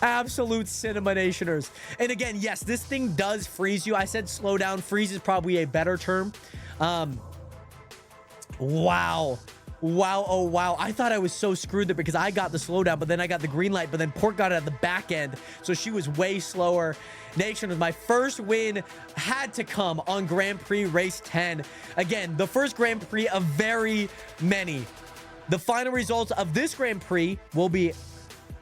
Absolute cinema, Nationers. And again, yes, this thing does freeze you. I said slow down. Freeze is probably a better term. Wow. Wow, oh wow. I thought I was so screwed there because I got the slowdown, but then I got the green light, but then Pork got it at the back end, so she was way slower. Nation, my first win had to come on Grand Prix Race 10. Again, the first Grand Prix of very many. The final results of this Grand Prix will be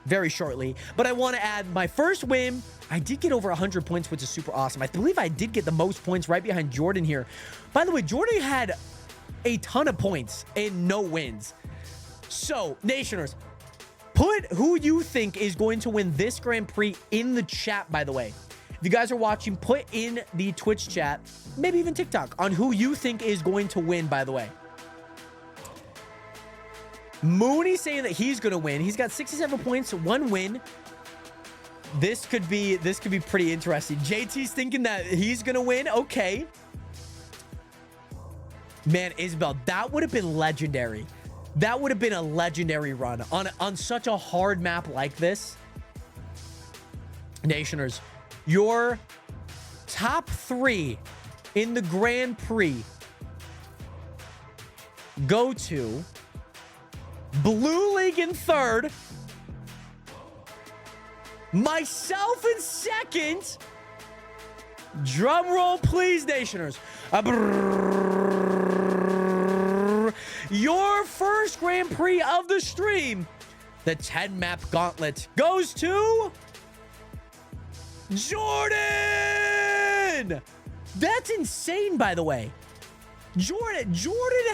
very shortly, but I want to add my first win. I did get over 100 points, which is super awesome. I believe I did get the most points right behind Jordan here. By the way, Jordan had a ton of points and no wins. So, Nationers, put who you think is going to win this Grand Prix in the chat, by the way. If you guys are watching, put in the Twitch chat, maybe even TikTok, on who you think is going to win, by the way. Mooney saying that he's going to win. He's got 67 points, 1 win. This could be pretty interesting. JT's thinking that he's gonna win. Okay. Man, Isabel, that would have been legendary. That would have been a legendary run on such a hard map like this. Nationers, your top 3 in the Grand Prix go to Blue League in 3rd, myself in 2nd. Drum roll, please, Nationers. Your first Grand Prix of the stream, the 10 map gauntlet, goes to Jordan. That's insane, by the way. Jordan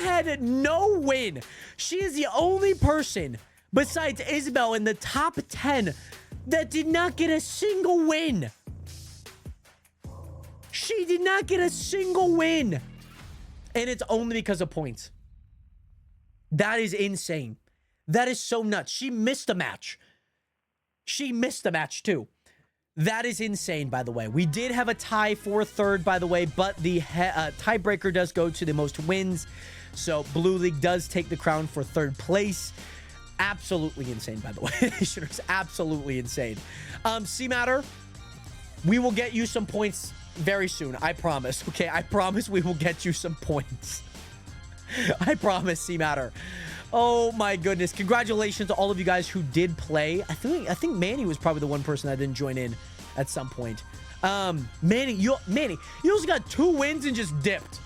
had no win. She is the only person besides Isabel in the top 10 that did not get a single win. She did not get a single win. And it's only because of points. That is insane. That is so nuts. She missed a match. She missed a match too. That is insane, by the way. We did have a tie for 3rd, by the way, but the tiebreaker does go to the most wins. So Blue League does take the crown for 3rd place. Absolutely insane, by the way. It's absolutely insane. C-Matter, we will get you some points very soon. I promise. Okay, I promise we will get you some points. I promise, C-Matter. Oh my goodness. Congratulations to all of you guys who did play. I think Manny was probably the one person that didn't join in at some point. Manny, you also got 2 wins and just dipped.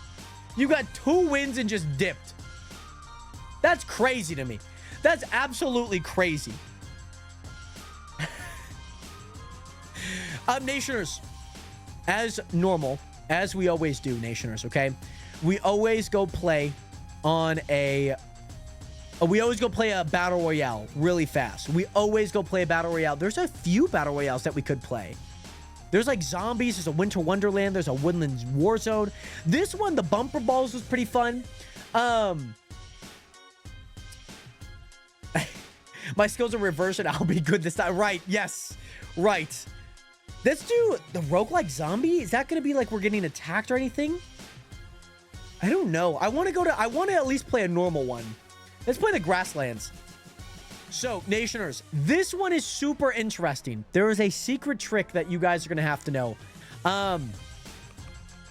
You got 2 wins and just dipped. That's crazy to me. That's absolutely crazy. Nationers, as normal, as we always do, Nationers, okay? We always go play on a... We always go play a battle royale really fast. We always go play a battle royale. There's a few battle royales that we could play. There's like zombies. There's a Winter Wonderland. There's a Woodlands Warzone. This one, the bumper balls, was pretty fun. My skills are reversed and I'll be good this time. Right. Yes. Right. Let's do the roguelike zombie. Is that going to be like we're getting attacked or anything? I don't know. I want to at least play a normal one. Let's play the Grasslands. So, Nationers, this one is super interesting. There is a secret trick that you guys are going to have to know.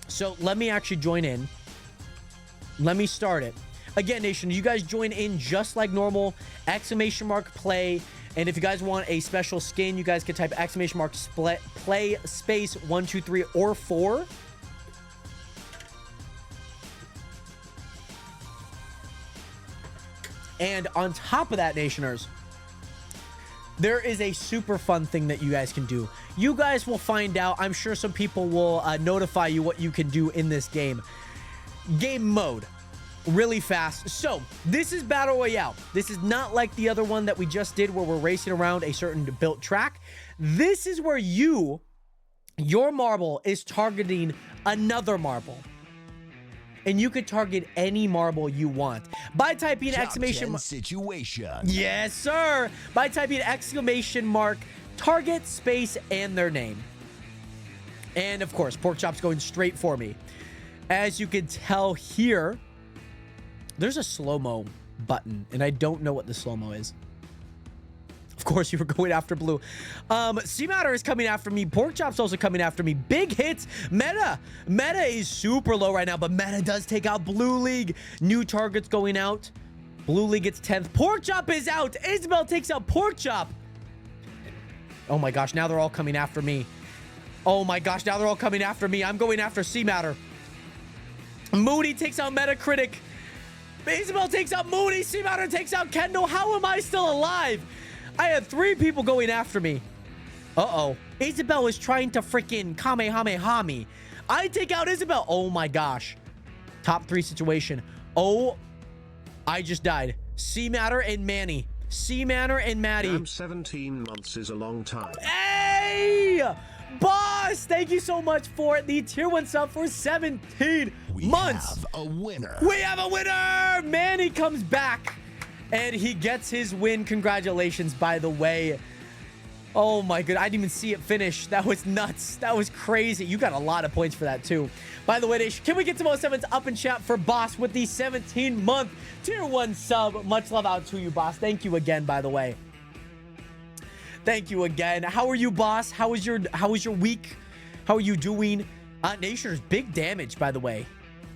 So, let me actually join in. Let me start it. Again, Nation, you guys join in just like normal. !play. And if you guys want a special skin, you guys can type !play space 1, 2, 3, or 4. And on top of that, Nationers, there is a super fun thing that you guys can do. You guys will find out. I'm sure some people will notify you what you can do in this game. Game mode. Really fast. So, this is Battle Royale. This is not like the other one that we just did where we're racing around a certain built track. This is where your marble is targeting another marble. And you could target any marble you want by typing exclamation situation. Yes, sir. By typing exclamation mark, target, space, and their name. And of course, Porkchop's going straight for me. As you can tell here, there's a slow-mo button, and I don't know what the slow-mo is. Of course, you were going after blue. C-Matter is coming after me. Porkchop's also coming after me. Big hits. Meta is super low right now, but Meta does take out Blue League. New targets going out. Blue League gets 10th. Porkchop is out. Isabel takes out Porkchop. Oh my gosh, now they're all coming after me. Oh my gosh, now they're all coming after me. I'm going after C-Matter. Moody takes out Metacritic. Isabel takes out Moody. C-Matter takes out Kendall. How am I still alive? I had 3 people going after me. Uh-oh. Isabel is trying to freaking Kamehameha me. I take out Isabel. Oh my gosh. Top 3 situation. Oh, I just died. C-Matter and Manny. C-Matter and Maddie. Damn, 17 months is a long time. Hey! Boss! Thank you so much for the tier 1 sub for 17 months. We have a winner. We have a winner! Manny comes back. And he gets his win. Congratulations, by the way. Oh my god, I didn't even see it finish. That was nuts. That was crazy. You got a lot of points for that too. By the way, Nation, can we get some 07s up in chat for Boss with the 17-month tier 1 sub? Much love out to you, Boss. Thank you again, by the way. Thank you again. How are you, Boss? How was your week? How are you doing? Nationers, big damage, by the way.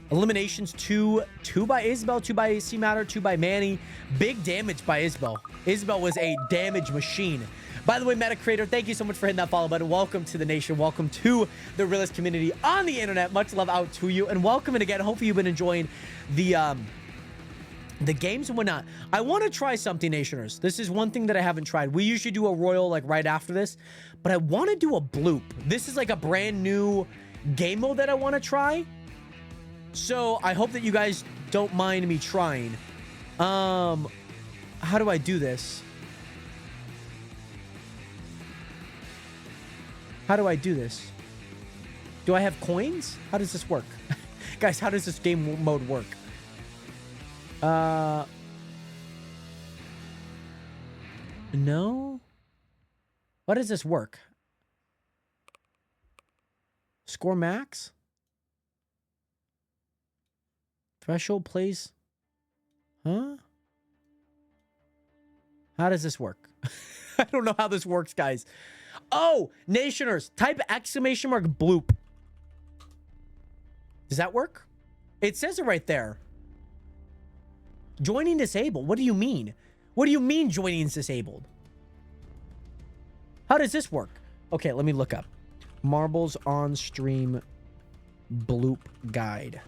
Eliminations, 2 by Isabel, 2 by AC Matter, 2 by Manny. Big damage by Isabel. Isabel was a damage machine. By the way, Meta Creator, thank you so much for hitting that follow button. Welcome to the nation. Welcome to the realest community on the internet. Much love out to you. And welcome in again. Hopefully you've been enjoying the games and whatnot. I want to try something, Nationers. This is one thing that I haven't tried. We usually do a Royal like right after this, but I want to do a bloop. This is like a brand new game mode that I want to try. So I hope that you guys don't mind me trying. How do I do this? How do I do this? Do I have coins? How does this work? Guys, how does this game mode work? No? How does this work? Score max? Threshold plays? Huh? How does this work? I don't know how this works, guys. Oh, Nationers, type exclamation mark bloop. Does that work? It says it right there. Joining disabled. What do you mean? What do you mean joining is disabled? How does this work? Okay, let me look up. Marbles on stream bloop guide.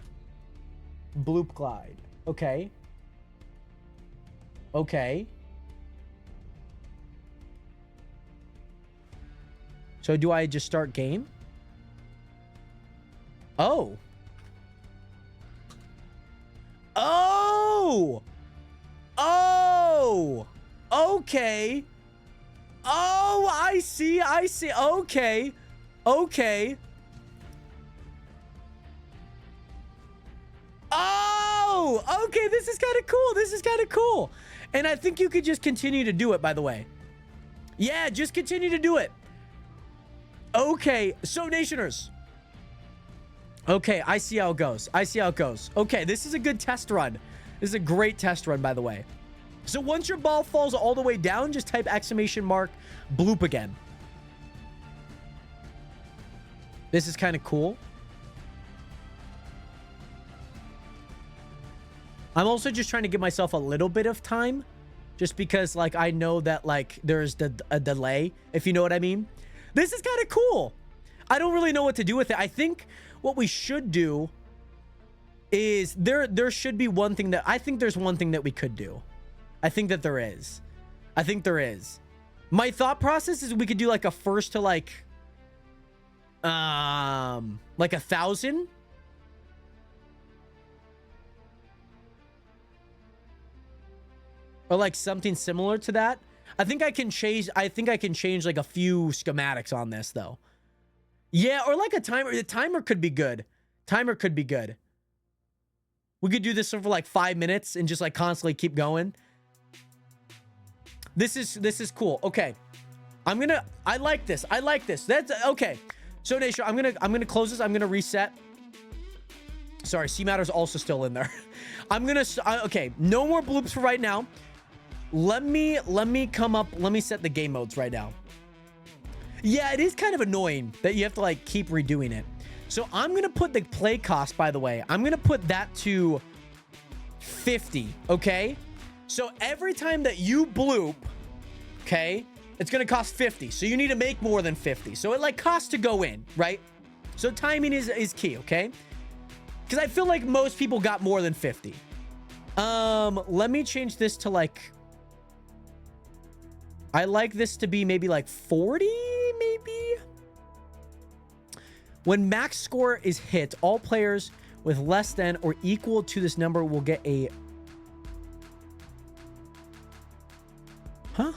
Bloop glide. Okay. Okay. So do I just start game? Oh. Oh. Oh. Okay. Oh, I see. I see. Okay. Okay. Oh, okay. This is kind of cool. This is kind of cool. And I think you could just continue to do it, by the way. Yeah, just continue to do it. Okay, so Nationers. Okay, I see how it goes. I see how it goes. Okay, this is a good test run. This is a great test run, by the way. So once your ball falls all the way down, just type exclamation mark bloop again. This is kind of cool. I'm also just trying to give myself a little bit of time, just because like I know that like there's a delay, if you know what I mean. This is kind of cool. I don't really know what to do with it. I think what we should do is there should be one thing that I think there's one thing that we could do. I think that there is. I think there is. My thought process is we could do like a first to like 1,000. Or like something similar to that. I think I can change like a few schematics on this though. Yeah, or like a timer. The timer could be good. Timer could be good. We could do this for like 5 minutes and just like constantly keep going. This is cool. Okay. I like this. I like this. That's okay. So Nation, I'm gonna close this. I'm gonna reset. Sorry, C Matter's also still in there. Okay, no more bloops for right now. Let me set the game modes right now. Yeah, it is kind of annoying that you have to like keep redoing it. So I'm going to put the play cost, by the way, I'm going to put that to 50. Okay. So every time that you bloop, okay, it's going to cost 50. So you need to make more than 50. So it like costs to go in, right? So timing is key. Okay. Cause I feel like most people got more than 50. Let me change this to like, I like this to be maybe like 40, maybe? When max score is hit, all players with less than or equal to this number will get a... Huh?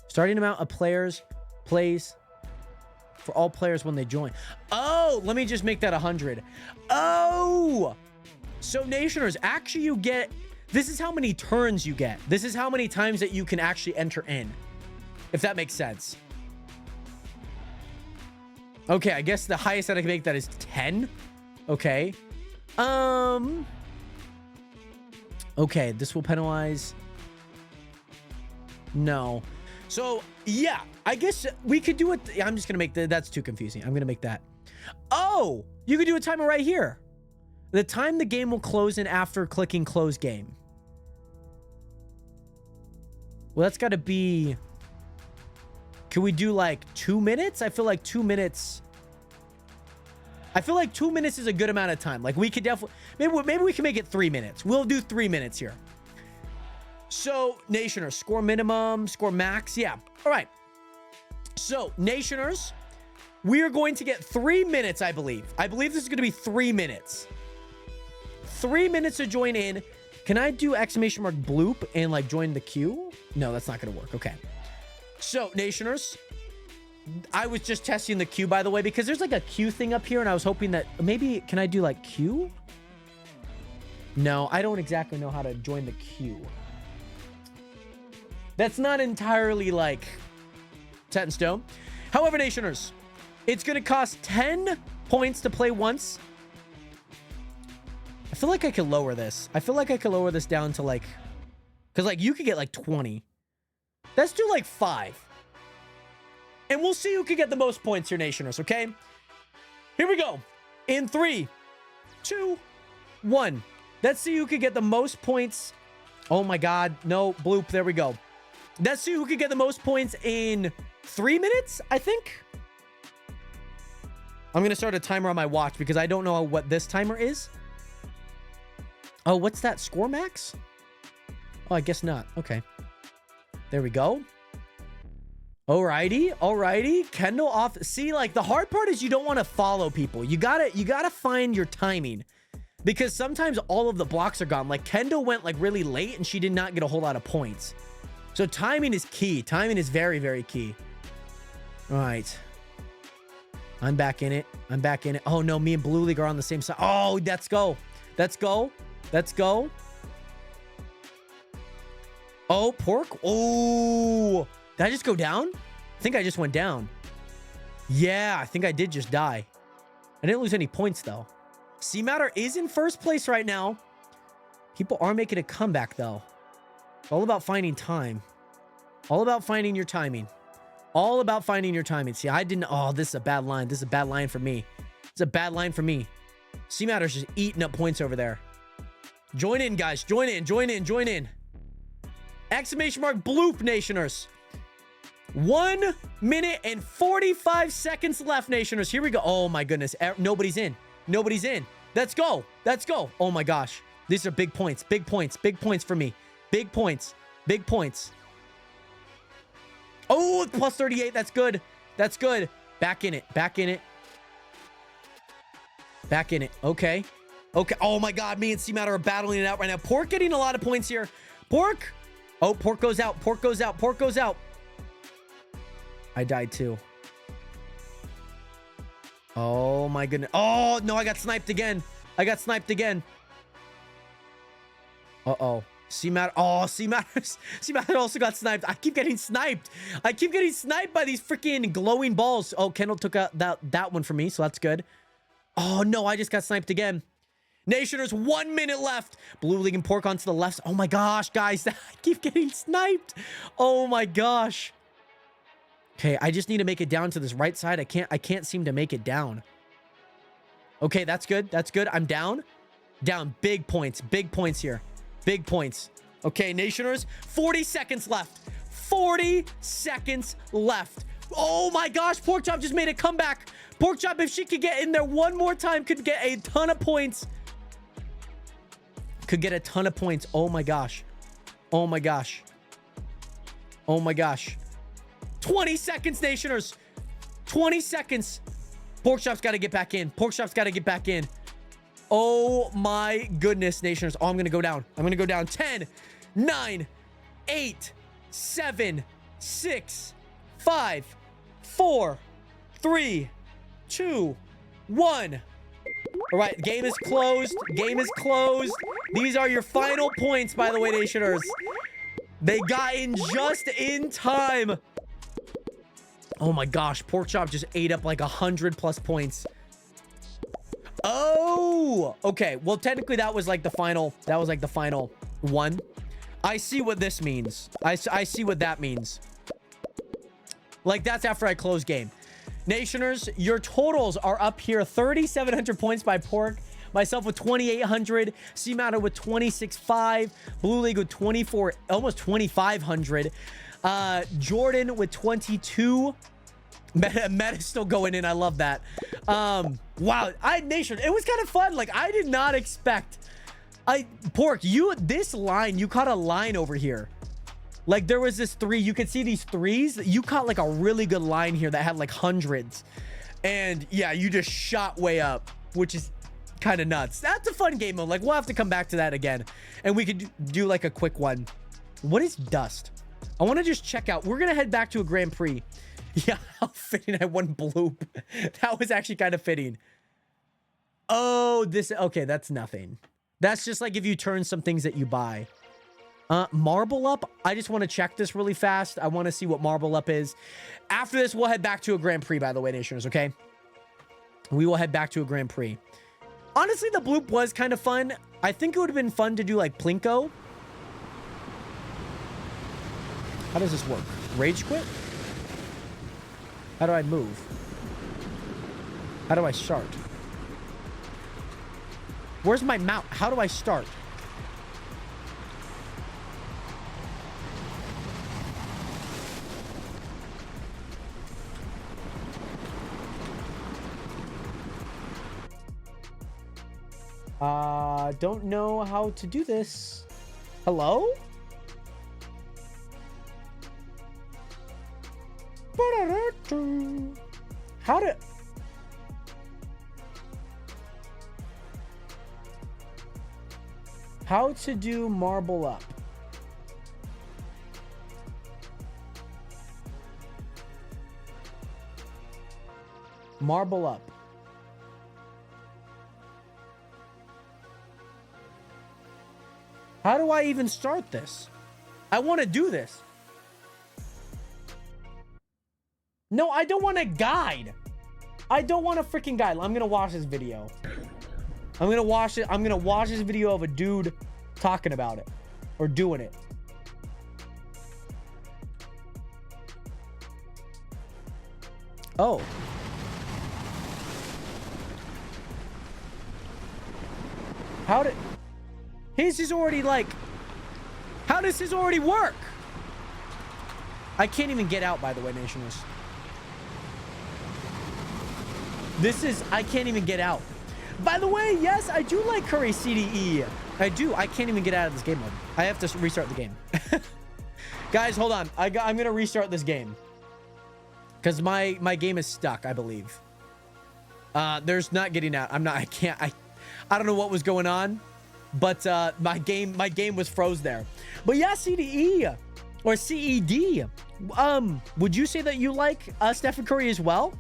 Starting amount of players plays for all players when they join. Oh, let me just make that 100. Oh, so Nationers, actually you get, this is how many turns you get. This is how many times that you can actually enter in, if that makes sense. Okay, I guess the highest that I can make that is 10. Okay. Okay, this will penalize. No. So, yeah, I guess we could do it. I'm just going to make that's too confusing. I'm going to make that. Oh, you could do a timer right here. The time the game will close in after clicking close game. Well, that's got to be... Can we do like 2 minutes? I feel like 2 minutes... I feel like 2 minutes is a good amount of time. Like we could definitely... Maybe we can make it 3 minutes. We'll do 3 minutes here. So, Nationers, score minimum, score max. Yeah. All right. So, Nationers, we are going to get 3 minutes, I believe. I believe this is going to be 3 minutes. 3 minutes to join in. Can I do exclamation mark bloop and like join the queue? No, that's not going to work. Okay. So, Nationers, I was just testing the queue, by the way, because there's like a queue thing up here, and I was hoping that maybe, can I do like queue? No, I don't exactly know how to join the queue. That's not entirely like set in stone. However, Nationers, it's going to cost 10 points to play once. I feel like I could lower this. I feel like I could lower this down to like, because like you could get like 20. Let's do like 5. And we'll see who can get the most points here, Nationers, okay? Here we go. In 3, 2, 1. Let's see who can get the most points. Oh my God. No, bloop. There we go. Let's see who can get the most points in 3 minutes, I think. I'm going to start a timer on my watch because I don't know what this timer is. Oh, what's that? Score max? Oh, I guess not. Okay. There we go. Alrighty. Alrighty. Kendall off. See, like the hard part is you don't want to follow people. You gotta find your timing because sometimes all of the blocks are gone. Like Kendall went like really late and she did not get a whole lot of points. So timing is key. Timing is very, very key. All right. I'm back in it. I'm back in it. Oh, no. Me and Blue League are on the same side. Oh, let's go. Let's go. Let's go. Oh, Pork. Oh, did I just go down? I think I just went down. Yeah, I think I did just die. I didn't lose any points, though. C-Matter is in first place right now. People are making a comeback, though. It's all about finding time. All about finding your timing. All about finding your timing. See, I didn't... Oh, this is a bad line. This is a bad line for me. It's a bad line for me. C-Matter's just eating up points over there. Join in, guys. Join in. Join in. Join in. Exclamation mark bloop, Nationers. 1 minute and 45 seconds left, Nationers. Here we go. Oh, my goodness. Nobody's in. Nobody's in. Let's go. Let's go. Oh, my gosh. These are big points. Big points. Big points for me. Big points. Big points. Oh, plus 38. That's good. That's good. Back in it. Back in it. Back in it. Okay. Okay. Oh, my God. Me and C-Matter are battling it out right now. Pork getting a lot of points here. Pork. Oh, Pork goes out. Pork goes out. Pork goes out. I died too. Oh, my goodness. Oh, no. I got sniped again. I got sniped again. Uh-oh. C-Matter. Oh, C-Matter also got sniped. I keep getting sniped. I keep getting sniped by these freaking glowing balls. Oh, Kendall took out that one for me, so that's good. Oh, no, I just got sniped again. Nationers, 1 minute left. Blue League and Pork onto the left. Oh, my gosh, guys. I keep getting sniped. Oh, my gosh. Okay, I just need to make it down to this right side. I can't seem to make it down. Okay, that's good. That's good. I'm down. Down. Big points. Big points here. Big points. Okay, Nationers, 40 seconds left. 40 seconds left. Oh my gosh, Porkchop just made a comeback. Porkchop, if she could get in there one more time, could get a ton of points. Could get a ton of points. Oh my gosh. Oh my gosh. Oh my gosh. 20 seconds, Nationers. 20 seconds. Porkchop's got to get back in. Porkchop's got to get back in. Oh my goodness, Nationers. Oh, I'm going to go down. I'm going to go down. 10, 9, 8, 7, 6, 5, 4, 3, 2, 1. All right, game is closed. Game is closed. These are your final points, by the way, Nationers. They got in just in time. Oh my gosh, Porkchop just ate up like 100+ points. Oh, okay. Well, technically that was like the final. That was like the final one. I see what this means. I see what that means. Like, that's after I close game. Nationers, your totals are up here. 3,700 points by Pork. Myself with 2,800. C-Matter with 26.5. Blue League with 24, almost 2,500. Jordan with 22. Meta's still going in. I love that. Wow. Nation, it was kind of fun. Like, I did not expect. Pork, this line, you caught a line over here. Like, there was this 3. You could see these 3s. You caught like a really good line here that had like hundreds. And yeah, you just shot way up, which is kind of nuts. That's a fun game mode. Like, we'll have to come back to that again. And we could do like a quick one. What is dust? I want to just check out. We're going to head back to a Grand Prix. Yeah, how fitting I won bloop. That was actually kind of fitting. Oh, okay, that's nothing. That's just like if you turn some things that you buy. Marble Up. I just want to check this really fast. I want to see what Marble Up is. After this, we'll head back to a Grand Prix, by the way, Nationers, okay? We will head back to a Grand Prix. Honestly, the bloop was kind of fun. I think it would have been fun to do like Plinko. How does this work? Rage quit? How do I move? How do I start? Where's my mount? How do I start? Don't know how to do this. Hello? How to do Marble Up. Marble Up. How do I even start this? I want to do this. No, I don't want a guide. I don't want a freaking guide. I'm going to watch this video. I'm going to watch it. I'm going to watch this video of a dude talking about it or doing it. Oh. How did... His is already like... How does this already work? I can't even get out, by the way, Nationers. This is... I can't even get out. By the way, yes, I do like Curry CDE. I do. I can't even get out of this game mode. I have to restart the game. Guys, hold on. I'm going to restart this game. Because my game is stuck, I believe. There's not getting out. I can't. I don't know what was going on. But my game was froze there. But yeah, CDE or CED. Would you say that you like Stephen Curry as well?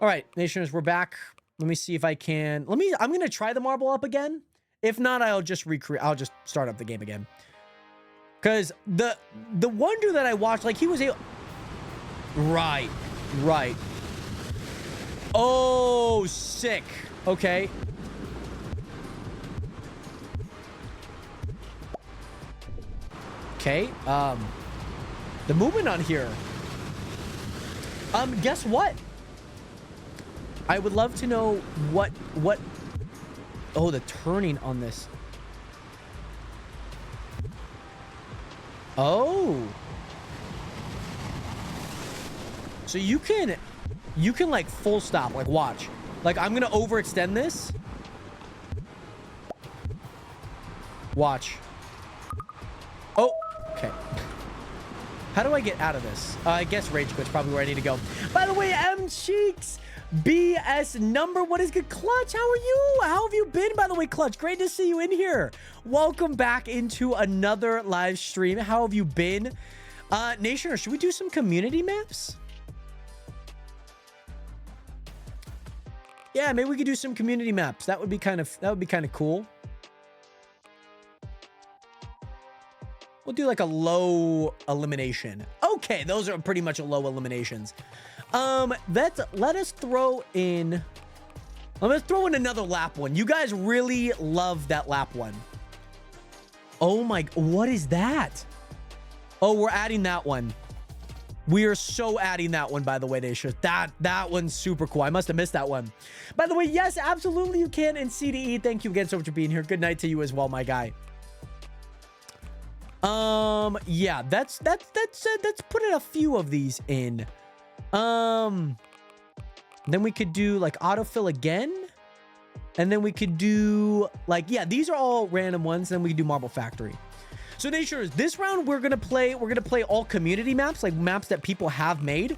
All right, Nationers, we're back. Let me see if I can. I'm gonna try the Marble Up again. If not, I'll just start up the game again. Because the one dude that I watched, like, he was able... Right. Oh, sick. Okay. Okay. The movement on here. Guess what? I would love to know what... Oh, the turning on this. Oh. So you can like full stop, like watch. Like I'm going to overextend this. Watch. Oh, okay. How do I get out of this? I guess Rage Quit's probably where I need to go. By the way, M Cheeks, BS number, what is good? Clutch, how are you? How have you been, by the way, Clutch? Great to see you in here. Welcome back into another live stream. How have you been? Nation, should we do some community maps? Yeah, maybe we could do some community maps. That would be kind of cool. We'll do like a low elimination. Okay, those are pretty much low eliminations. Let us throw in another lap one. You guys really love that lap one. Oh my, what is that? Oh, we're adding that one. We are so adding that one, by the way, Daisha. That one's super cool. I must have missed that one. By the way, yes, absolutely you can. And CDE, thank you again so much for being here. Good night to you as well, my guy. Yeah, let's put in a few of these in. Then we could do like autofill again. And then we could do like, yeah, these are all random ones. Then we could do Marble Factory. So Nation, this round we're gonna play all community maps, like maps that people have made.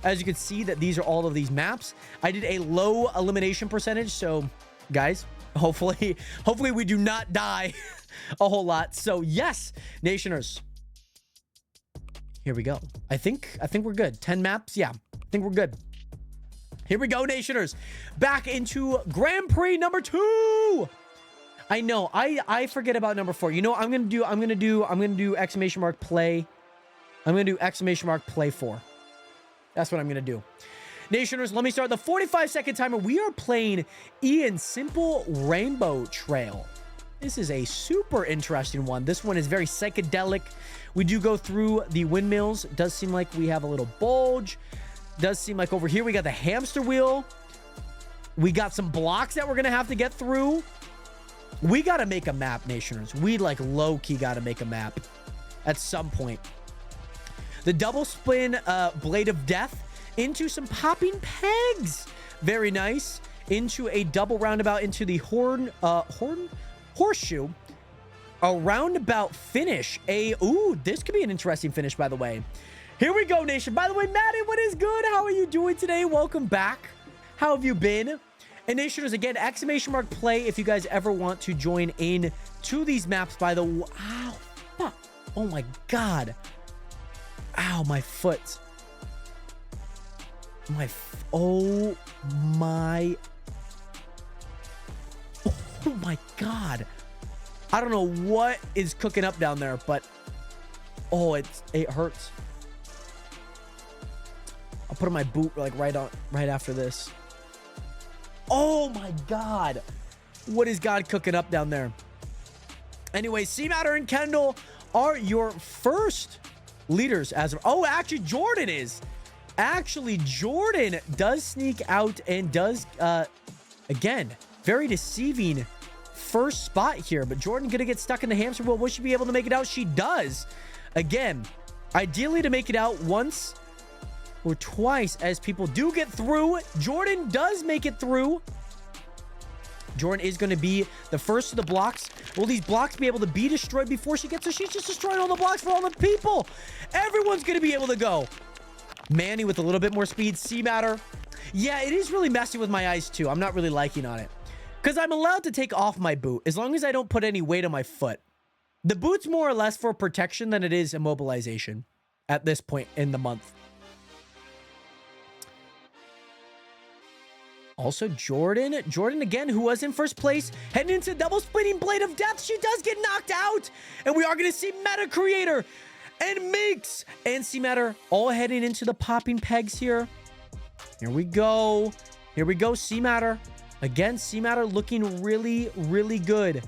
As you can see that these are all of these maps. I did a low elimination percentage, so guys, hopefully we do not die a whole lot. So yes, Nationers, here we go. I think we're good. 10 maps, yeah, I think we're good. Here we go, Nationers, back into Grand Prix number 2. I know, I forget about number 4. You know what I'm gonna do exclamation mark play. I'm gonna do exclamation mark play 4. That's what I'm gonna do. Nationers, let me start the 45-second timer. We are playing Ian Simple Rainbow Trail. This is a super interesting one. This one is very psychedelic. We do go through the windmills. It does seem like we have a little bulge. Does seem like over here we got the hamster wheel. We got some blocks that we're gonna have to get through. We gotta make a map, Nationers. We like low-key gotta make a map at some point. The double spin Blade of Death into some popping pegs. Very nice. Into a double roundabout into the horseshoe. A roundabout finish. Ooh, this could be an interesting finish, by the way. Here we go, Nation. By the way, Maddie, what is good? How are you doing today? Welcome back. How have you been? And Nationers, again, exclamation mark play if you guys ever want to join in to these maps. By the way, ow, fuck. Oh my god. Ow, my foot. Oh my god. I don't know what is cooking up down there, but oh, it hurts. I'll put on my boot like right after this. Oh my god. What is God cooking up down there? Anyway, C-Matter and Kendall are your first leaders as of... Oh, actually, Jordan is. Actually, Jordan does sneak out and does, again, very deceiving first spot here. But Jordan gonna get stuck in the hamster wheel. Will she be able to make it out? She does. Again, ideally to make it out once or twice as people do get through. Jordan does make it through. Jordan is going to be the first of the blocks. Will these blocks be able to be destroyed before she gets there? She's just destroying all the blocks for all the people. Everyone's going to be able to go. Manny with a little bit more speed. C-Matter. Yeah, it is really messy with my eyes too. I'm not really liking on it. Because I'm allowed to take off my boot as long as I don't put any weight on my foot. The boot's more or less for protection than it is immobilization at this point in the month. Also, Jordan again, who was in first place, heading into double splitting Blade of Death. She does get knocked out. And we are going to see Meta Creator and Meeks and C-Matter all heading into the popping pegs here. Here we go. Here we go, C-Matter. Again, C-Matter looking really, really good.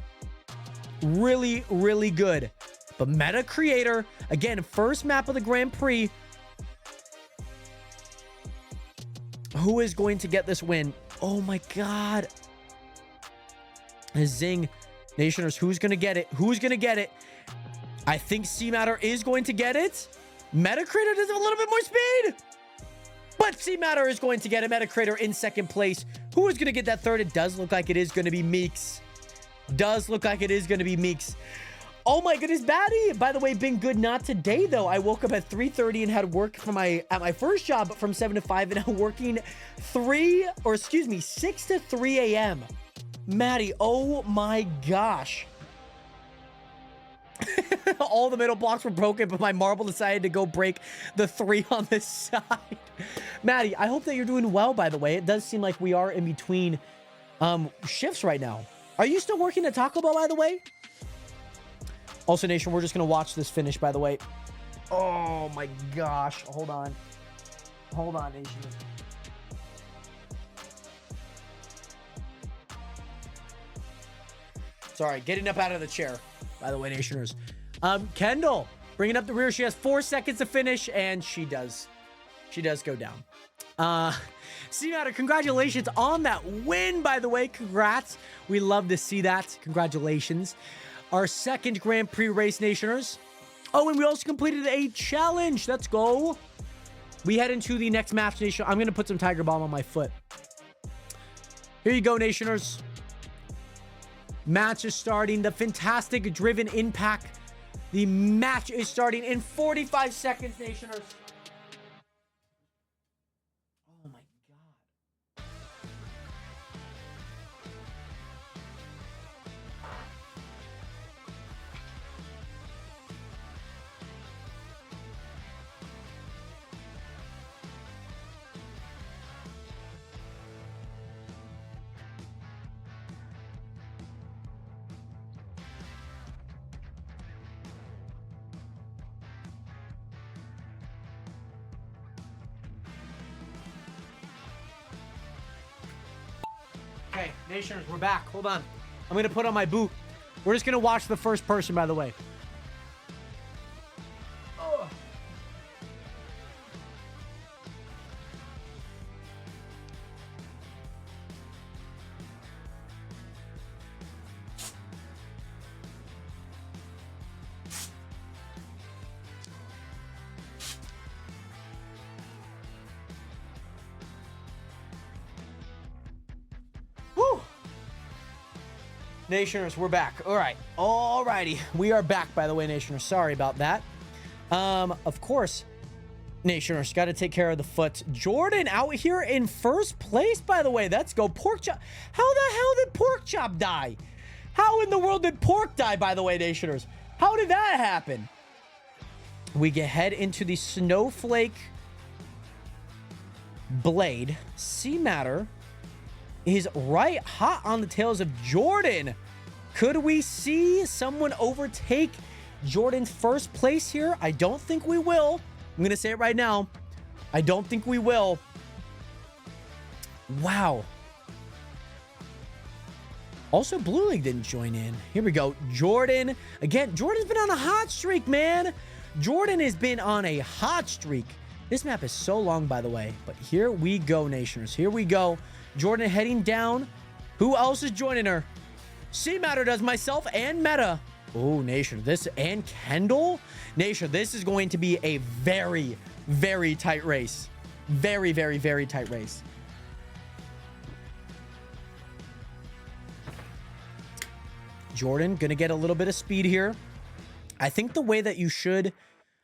Really, really good. But Meta Creator, again, first map of the Grand Prix. Who is going to get this win? Oh my god. Zing. Nationers, who's going to get it? Who's going to get it? I think C-Matter is going to get it. Meta Creator does have a little bit more speed. But C-Matter is going to get it. Meta Creator in second place. Who is going to get that third? It does look like it is going to be Meeks. Does look like it is going to be Meeks. Oh my goodness, Batty. By the way, been good. Not today though. I woke up at 3:30 and had work for at my first job from 7 to 5, and I'm working 6 to 3 a.m. Maddie, oh my gosh. All the middle blocks were broken, but my marble decided to go break the 3 on this side. Maddie, I hope that you're doing well, by the way. It does seem like we are in between shifts right now. Are you still working at Taco Bell, by the way? Also, Nation, we're just going to watch this finish, by the way. Oh, my gosh. Hold on. Hold on, Nation. Sorry, getting up out of the chair, by the way, Nationers. Kendall, bringing up the rear. She has 4 seconds to finish, and she does go down. C-Matter, congratulations on that win, by the way. Congrats. We love to see that. Congratulations. Our second Grand Prix race, Nationers. Oh, and we also completed a challenge. Let's go. We head into the next match, Nation. I'm going to put some Tiger Balm on my foot. Here you go, Nationers. Match is starting. The Fantastic Driven Impact. The match is starting in 45 seconds, Nationers. Oh my God. Okay, Nationers, we're back. Hold on. I'm going to put on my boot. We're just going to watch the first person, by the way. Oh. Woo! Nationers, we're back. All right. Alrighty. We are back, by the way, Nationers. Sorry about that. Of course, Nationers, got to take care of the foot. Jordan out here in first place, by the way. Let's go. Pork Chop. How the hell did Pork Chop die? How in the world did Pork die, by the way, Nationers? How did that happen? We get head into the Snowflake Blade. C-Matter is right hot on the tails of Jordan. Could we see someone overtake Jordan's first place here? I don't think we will. I'm going to say it right now. I don't think we will. Wow. Also, Blue League didn't join in. Here we go. Jordan. Again, Jordan's been on a hot streak, man. Jordan has been on a hot streak. This map is so long, by the way. But here we go, Nationers. Here we go. Jordan heading down. Who else is joining her? C-Matter does, myself and Meta. Oh, Nation. This and Kendall. Nation, this is going to be a very, very tight race. Very, very, very tight race. Jordan going to get a little bit of speed here. I think the way that you should...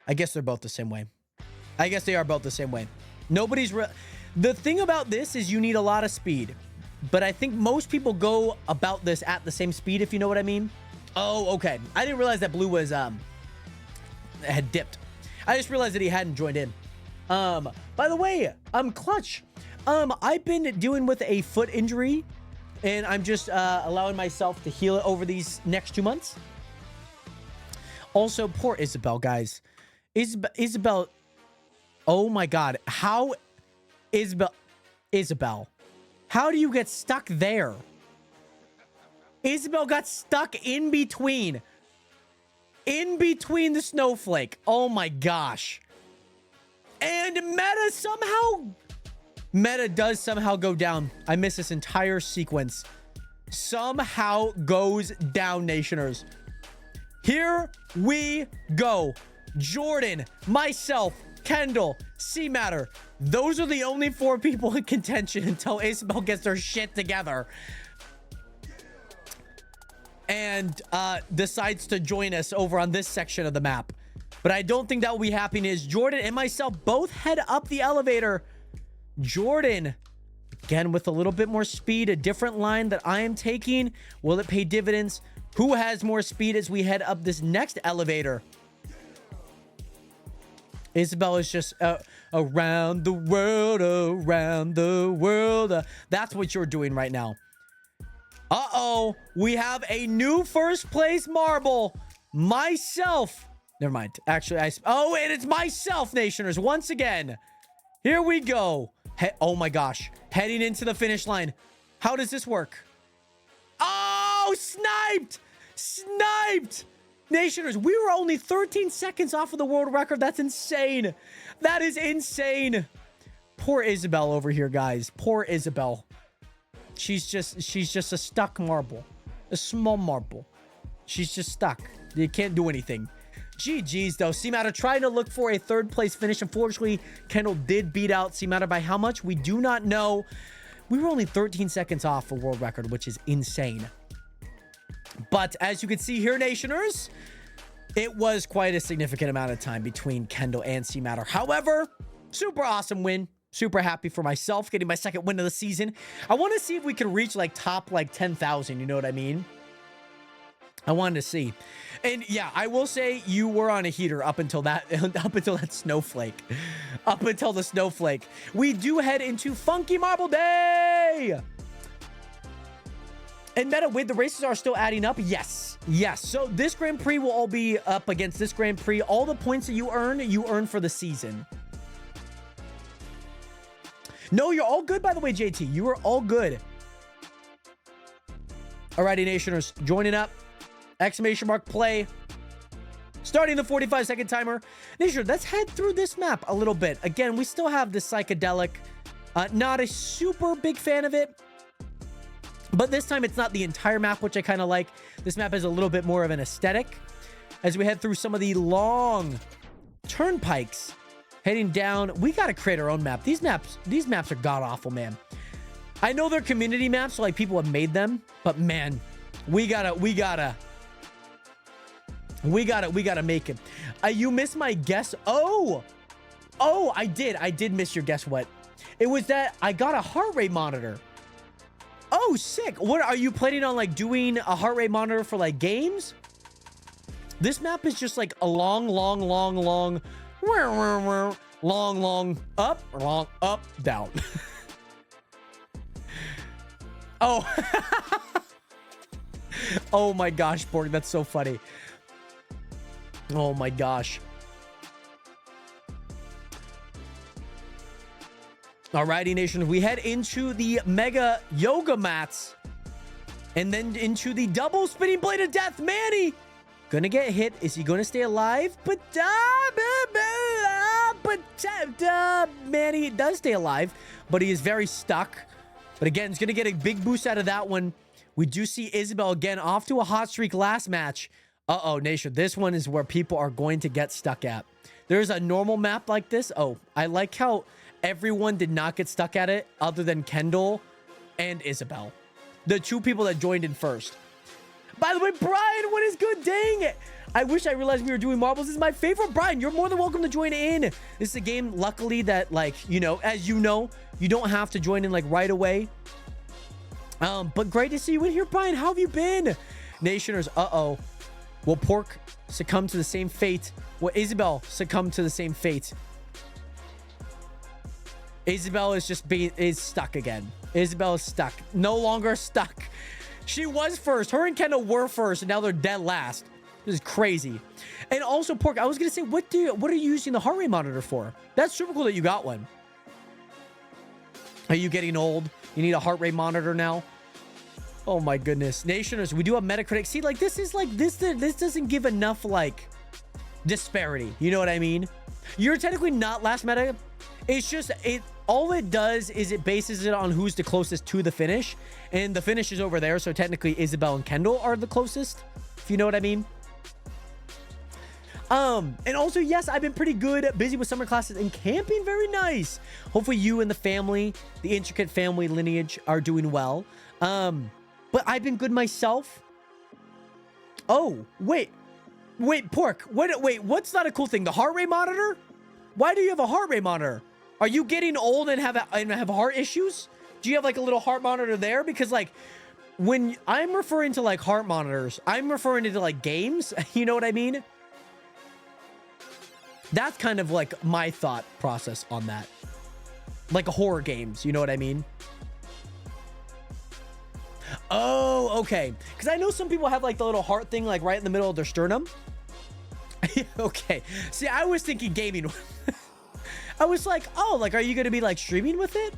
I guess they're both the same way. I guess they are both the same way. Nobody's... The thing about this is you need a lot of speed. But I think most people go about this at the same speed, if you know what I mean. Oh, okay. I didn't realize that Blue was... had dipped. I just realized that he hadn't joined in. By the way, Clutch. I've been dealing with a foot injury. And I'm just allowing myself to heal it over these next 2 months. Also, poor Isabel, guys. Isabel. Oh my God. How... Isabel. How do you get stuck there? Isabel got stuck in between. In between the snowflake. Oh my gosh. And Meta somehow... Meta does somehow go down. I missed this entire sequence. Somehow goes down, Nationers. Here we go. Jordan, myself, Kendall, C-Matter. Those are the only 4 people in contention until Isabel gets her shit together. and decides to join us over on this section of the map. But I don't think that will be happening. As Jordan and myself both head up the elevator. Jordan, again, with a little bit more speed, a different line that I am taking. Will it pay dividends? Who has more speed as we head up this next elevator? Isabel is just around the world, around the world. That's what you're doing right now. Uh-oh. We have a new first place marble. Myself. Never mind. Actually, oh, and it's myself, Nationers, once again. Here we go. Oh my gosh. Heading into the finish line. How does this work? Oh, sniped. Sniped. Nationers, we were only 13 seconds off of the world record. That's insane. That is insane. Poor Isabel over here, guys. Poor Isabel. She's just a stuck marble. A small marble. She's just stuck. You can't do anything. GG's though. C-Matter trying to look for a third place finish. Unfortunately, Kendall did beat out C-Matter by how much? We do not know. We were only 13 seconds off a world record, which is insane. But as you can see here, Nationers, it was quite a significant amount of time between Kendall and C-Matter. However, super awesome win. Super happy for myself getting my second win of the season. I want to see if we can reach like top like 10,000. You know what I mean? I wanted to see. And yeah, I will say you were on a heater up until that snowflake. Up until the snowflake. We do head into Funky Marble Day. And meta with the races are still adding up. Yes. Yes. So this Grand Prix will all be up against this Grand Prix. All the points that you earn for the season. No, you're all good, by the way, JT. You are all good. Alrighty, Nationers. Joining up. Exclamation mark play. Starting the 45-second timer. Nation, let's head through this map a little bit. Again, we still have the psychedelic. Not a super big fan of it. But this time it's not the entire map, which I kind of like. This map has a little bit more of an aesthetic. As we head through some of the long turnpikes. Heading down. We got to create our own map. These maps are god-awful, man. I know they're community maps, so like people have made them. But man, we gotta make it. You missed my guess. Oh, I did miss your guess what? It was that I got a heart rate monitor. Oh, sick. What are you planning on like doing a heart rate monitor for like games? This map is just like a long up, down. Oh. Oh my gosh, Borg, that's so funny. Oh my gosh. Alrighty, Nation. We head into the Mega Yoga Mats. And then into the double spinning blade of death. Manny gonna get hit. Is he gonna stay alive? But Manny does stay alive, but he is very stuck. But again, he's gonna get a big boost out of that one. We do see Isabel again off to a hot streak last match. Uh-oh, Nation. This one is where people are going to get stuck at. There's a normal map like this. Oh, I like how everyone did not get stuck at it other than Kendall and Isabel. The two people that joined in first. By the way, Brian, what is good? Dang it. I wish I realized we were doing marbles. This is my favorite. Brian, you're more than welcome to join in. This is a game, luckily, that, like, you know, as you know, you don't have to join in, like, right away. But great to see you in here, Brian. How have you been? Nationers, uh-oh. Will Pork succumb to the same fate? Will Isabel succumb to the same fate? Isabel is just stuck again. Isabel is stuck. No longer stuck. She was first. Her and Kendall were first, and now they're dead last. This is crazy. And also, Pork, I was gonna say, what are you using the heart rate monitor for? That's super cool that you got one. Are you getting old? You need a heart rate monitor now? Oh my goodness. Nationers, we do have Metacritic. See, like, this is like, this doesn't give enough, like, disparity. You know what I mean? You're technically not last meta. It's just, all it does is it bases it on who's the closest to the finish. And the finish is over there. So technically, Isabel and Kendall are the closest. If you know what I mean. And also, yes, I've been pretty good, busy with summer classes and camping. Very nice. Hopefully you and the family, the intricate family lineage, are doing well. But I've been good myself. Oh, wait. Wait, Pork. Wait, what's not a cool thing? The heart rate monitor? Why do you have a heart rate monitor? Are you getting old and have heart issues? Do you have like a little heart monitor there? Because like when I'm referring to like heart monitors, I'm referring to like games. You know what I mean? That's kind of like my thought process on that. Like horror games, you know what I mean? Oh, okay. Because I know some people have like the little heart thing like right in the middle of their sternum. Okay. See, I was thinking gaming. I was like, oh, like, are you going to be like streaming with it?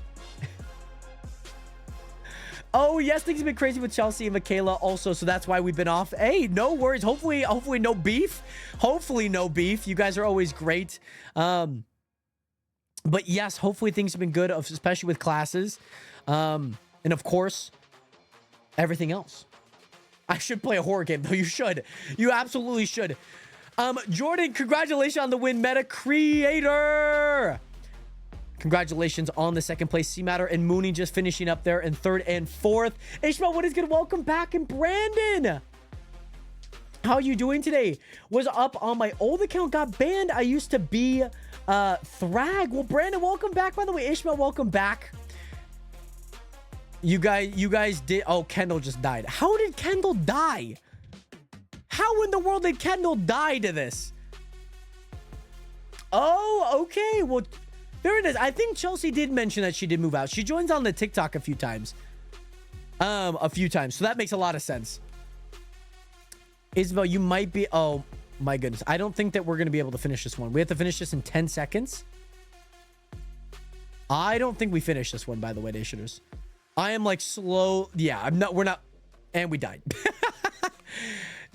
Oh, yes, things have been crazy with Chelsea and Michaela also, so that's why we've been off. Hey, no worries. Hopefully no beef. Hopefully no beef. You guys are always great. But yes, hopefully things have been good, especially with classes. And of course, everything else. I should play a horror game, though. You should. You absolutely should. Jordan, congratulations on the win, Meta Creator. Congratulations on the second place. C-Matter and Mooney just finishing up there in third and fourth. Ishmael, what is good? Welcome back. And Brandon, how are you doing today? Was up on my old account, got banned. I used to be Thrag. Well, Brandon, welcome back. By the way, Ishmael, welcome back. You guys did. Oh, Kendall just died. How did Kendall die? How in the world did Kendall die to this? Oh, okay. Well, very nice. I think Chelsea did mention that she did move out. She joins on the TikTok a few times. So that makes a lot of sense. Isabel, you might be... Oh, my goodness. I don't think that we're going to be able to finish this one. We have to finish this in 10 seconds. I don't think we finished this one, by the way, Nationers. I am like slow. Yeah, we're not. And we died.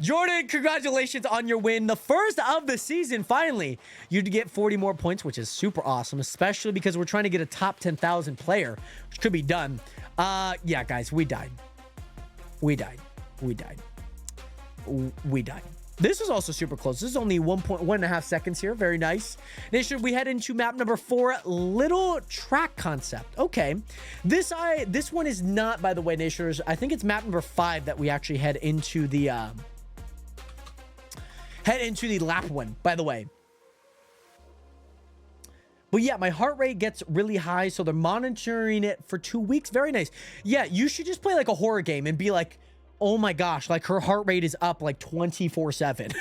Jordan, congratulations on your win. The first of the season, finally. You'd get 40 more points, which is super awesome, especially because we're trying to get a top 10,000 player, which could be done. Yeah, guys, we died. We died. This is also super close. This is only 1.5 seconds here. Very nice. Nation, we head into map number 4, Little Track Concept. Okay. This one is not, by the way, Nationers. I think it's map number 5 that we actually head into the lap one, by the way. But yeah, my heart rate gets really high, so they're monitoring it for 2 weeks. Very nice. Yeah, you should just play like a horror game and be like, oh my gosh, like her heart rate is up like 24/7.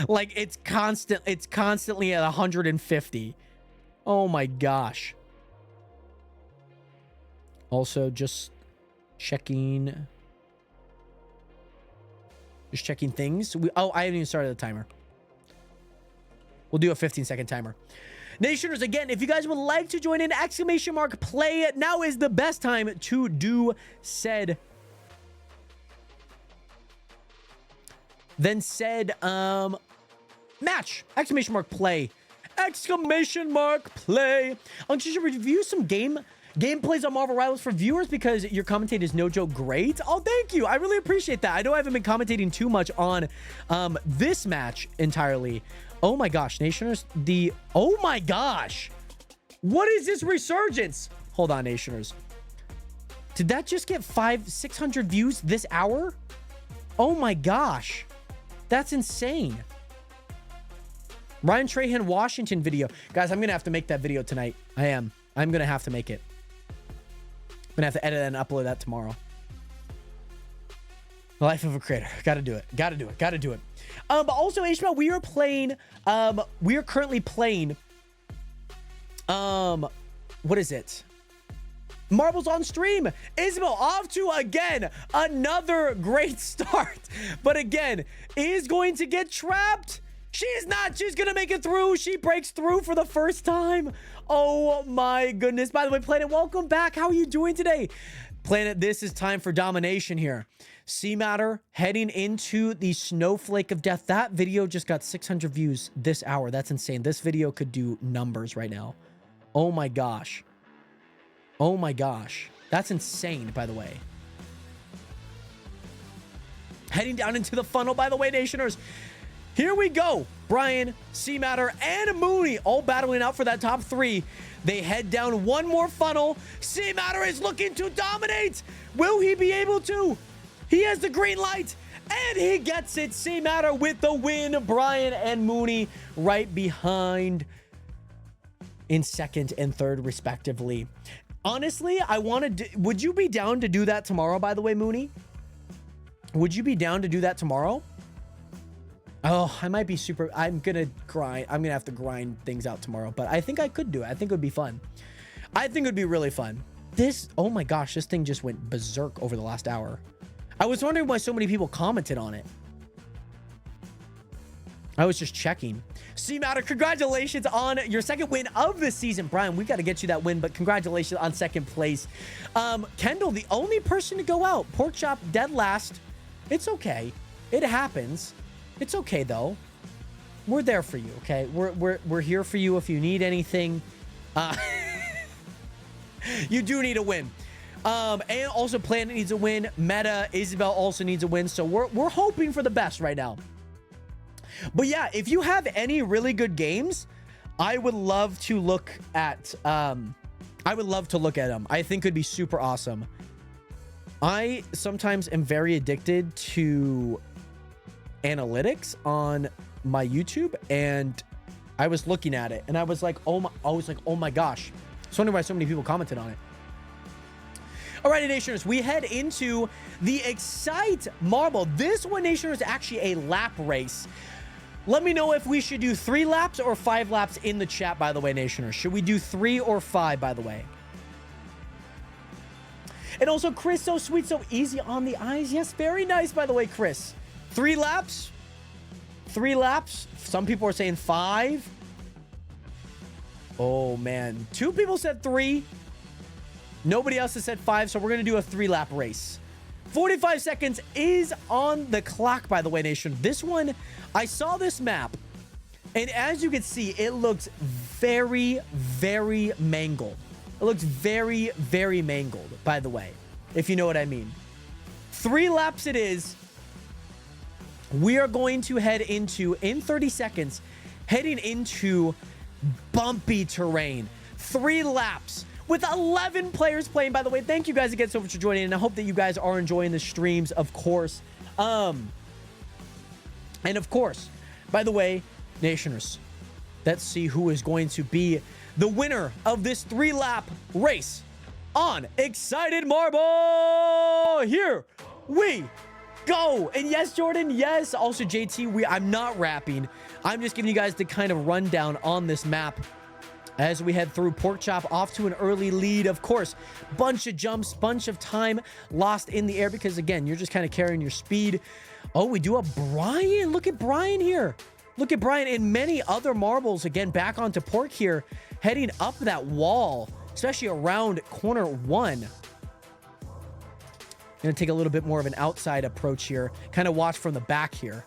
Like it's constantly at 150. Oh my gosh. Also just checking things. I haven't even started the timer. We'll do a 15-second timer. Nationers, again, if you guys would like to join in, !play, now is the best time to do said. Then said, match, !play, !play. I'm just gonna review some gameplays on Marvel Rivals for viewers because your commentate is no joke great. Oh, thank you. I really appreciate that. I know I haven't been commentating too much on this match entirely. Oh my gosh, Nationers, oh my gosh. What is this resurgence? Hold on, Nationers. Did that just get 600 views this hour? Oh my gosh. That's insane. Ryan Trahan Washington video. Guys, I'm going to have to make that video tonight. I'm going to have to make it. I'm going to have to edit and upload that tomorrow. The life of a creator. Got to do it. But also, Ishmael, we are currently playing, what is it? Marbles on stream. Isabel off to, again, another great start. But again, is going to get trapped. She's not. She's going to make it through. She breaks through for the first time. Oh, my goodness. By the way, Planet, welcome back. How are you doing today? Planet, this is time for domination here. C-Matter heading into the Snowflake of Death. That video just got 600 views this hour. That's insane. This video could do numbers right now. Oh, my gosh. Oh my gosh. That's insane, by the way. Heading down into the funnel, by the way, Nationers. Here we go. Brian, C-Matter, and Mooney all battling out for that top 3. They head down one more funnel. C-Matter is looking to dominate. Will he be able to? He has the green light. And he gets it. C Matter with the win. Brian and Mooney right behind in second and third, respectively. Honestly, I want to. Would you be down to do that tomorrow, by the way, Mooney? Would you be down to do that tomorrow? Oh, I might be super. I'm going to grind. I'm going to have to grind things out tomorrow, but I think I could do it. I think it would be fun. I think it would be really fun. This, oh my gosh, this thing just went berserk over the last hour. I was wondering why so many people commented on it. I was just checking. C Matter, congratulations on your second win of the season. Brian, we got to get you that win, but congratulations on second place. Kendall, the only person to go out. Porkchop dead last. It's okay. It happens. It's okay though. We're there for you, okay? We're here for you if you need anything. You do need a win. And also Planet needs a win. Meta, Isabel also needs a win. So we're hoping for the best right now. But yeah, if you have any really good games, I would love to look at them. I think it'd be super awesome. I sometimes am very addicted to analytics on my YouTube, and I was looking at it and I was like, oh my gosh. I was wondering why so many people commented on it. Alrighty, Nationers, we head into the Excite Marble. This one, Nationers, is actually a lap race. Let me know if we should do 3 laps or 5 laps in the chat, by the way, Nationers. Should we do 3 or 5, by the way? And also, Chris, so sweet, so easy on the eyes. Yes, very nice, by the way, Chris. 3 laps? 3 laps? Some people are saying 5. Oh, man. 2 people said 3. Nobody else has said 5, so we're going to do a 3-lap race. 45 seconds is on the clock, by the way, Nation. This one, I saw this map, and as you can see, it looks very, very mangled. It looks very, very mangled, by the way, if you know what I mean. 3 laps it is. We are going to head into, in 30 seconds, heading into bumpy terrain. 3 laps. With 11 players playing, by the way. Thank you guys again so much for joining, and I hope that you guys are enjoying the streams, of course. And of course, by the way, Nationers, let's see who is going to be the winner of this 3-lap race on Excited Marble. Here we go. And yes, Jordan, yes. Also, JT, I'm not rapping. I'm just giving you guys the kind of rundown on this map. As we head through, Porkchop off to an early lead. Of course, bunch of jumps, bunch of time lost in the air because, again, you're just kind of carrying your speed. Oh, we do have Brian. Look at Brian here. Look at Brian and many other marbles. Again, back onto Pork here, heading up that wall, especially around corner 1. Going to take a little bit more of an outside approach here. Kind of watch from the back here.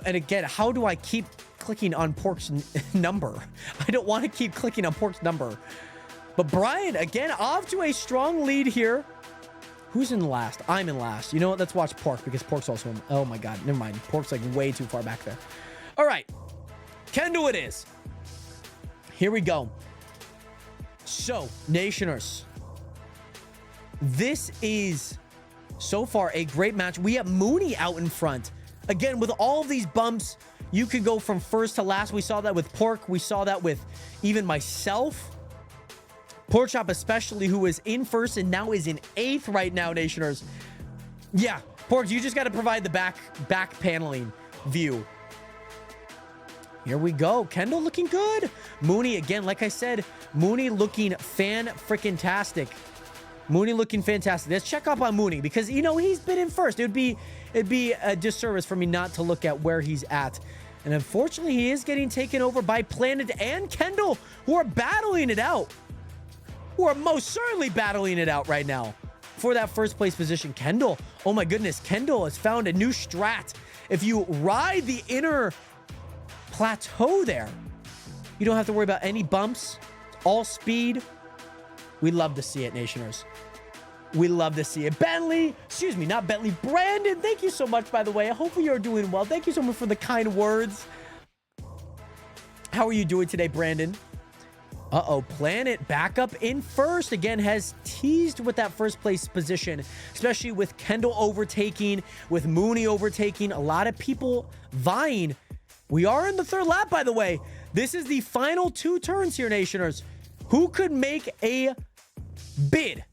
And again, how do I keep clicking on Pork's number? I don't want to keep clicking on Pork's number. But Brian, again, off to a strong lead here. Who's in last? I'm in last. You know what? Let's watch Pork because Pork's also in. Oh my God. Never mind. Pork's like way too far back there. All right. Kendall it is. Here we go. So, Nationers, this is so far a great match. We have Mooney out in front. Again, with all of these bumps, you could go from first to last. We saw that with Pork. We saw that with even myself. Porkchop especially, who is in first and now is in 8th right now, Nationers. Yeah, Pork, you just got to provide the back paneling view. Here we go. Kendall looking good. Mooney, again, like I said, Mooney looking fan-freaking-tastic. Mooney looking fantastic. Let's check up on Mooney because, you know, he's been in first. It'd be a disservice for me not to look at where he's at. And unfortunately, he is getting taken over by Planet and Kendall, who are battling it out. Who are most certainly battling it out right now for that first place position. Kendall, oh my goodness, Kendall has found a new strat. If you ride the inner plateau there, you don't have to worry about any bumps. All speed. We love to see it, Nationers. We love to see it. Bentley, excuse me, not Bentley. Brandon, thank you so much, by the way. Hopefully you're doing well. Thank you so much for the kind words. How are you doing today, Brandon? Uh-oh, Planet back up in first. Again, has teased with that first place position, especially with Kendall overtaking, with Mooney overtaking. A lot of people vying. We are in the third lap, by the way. This is the final 2 turns here, Nationers. Who could make a bid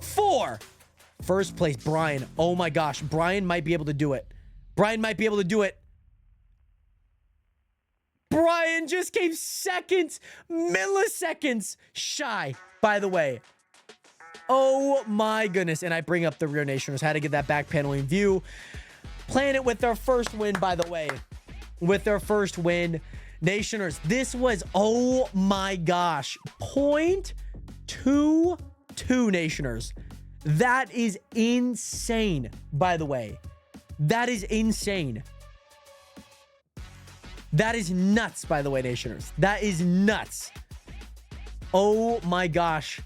for first place? Brian. Oh my gosh. Brian might be able to do it. Brian might be able to do it. Brian just came seconds, milliseconds shy, by the way. Oh my goodness. And I bring up the rear Nationers. Had to get that back paneling view. Planet with their first win, by the way. With their first win. Nationers, this was, oh my gosh, 0.22 Nationers. That is insane, by the way. That is insane. That is nuts, by the way, Nationers. That is nuts. Oh my gosh,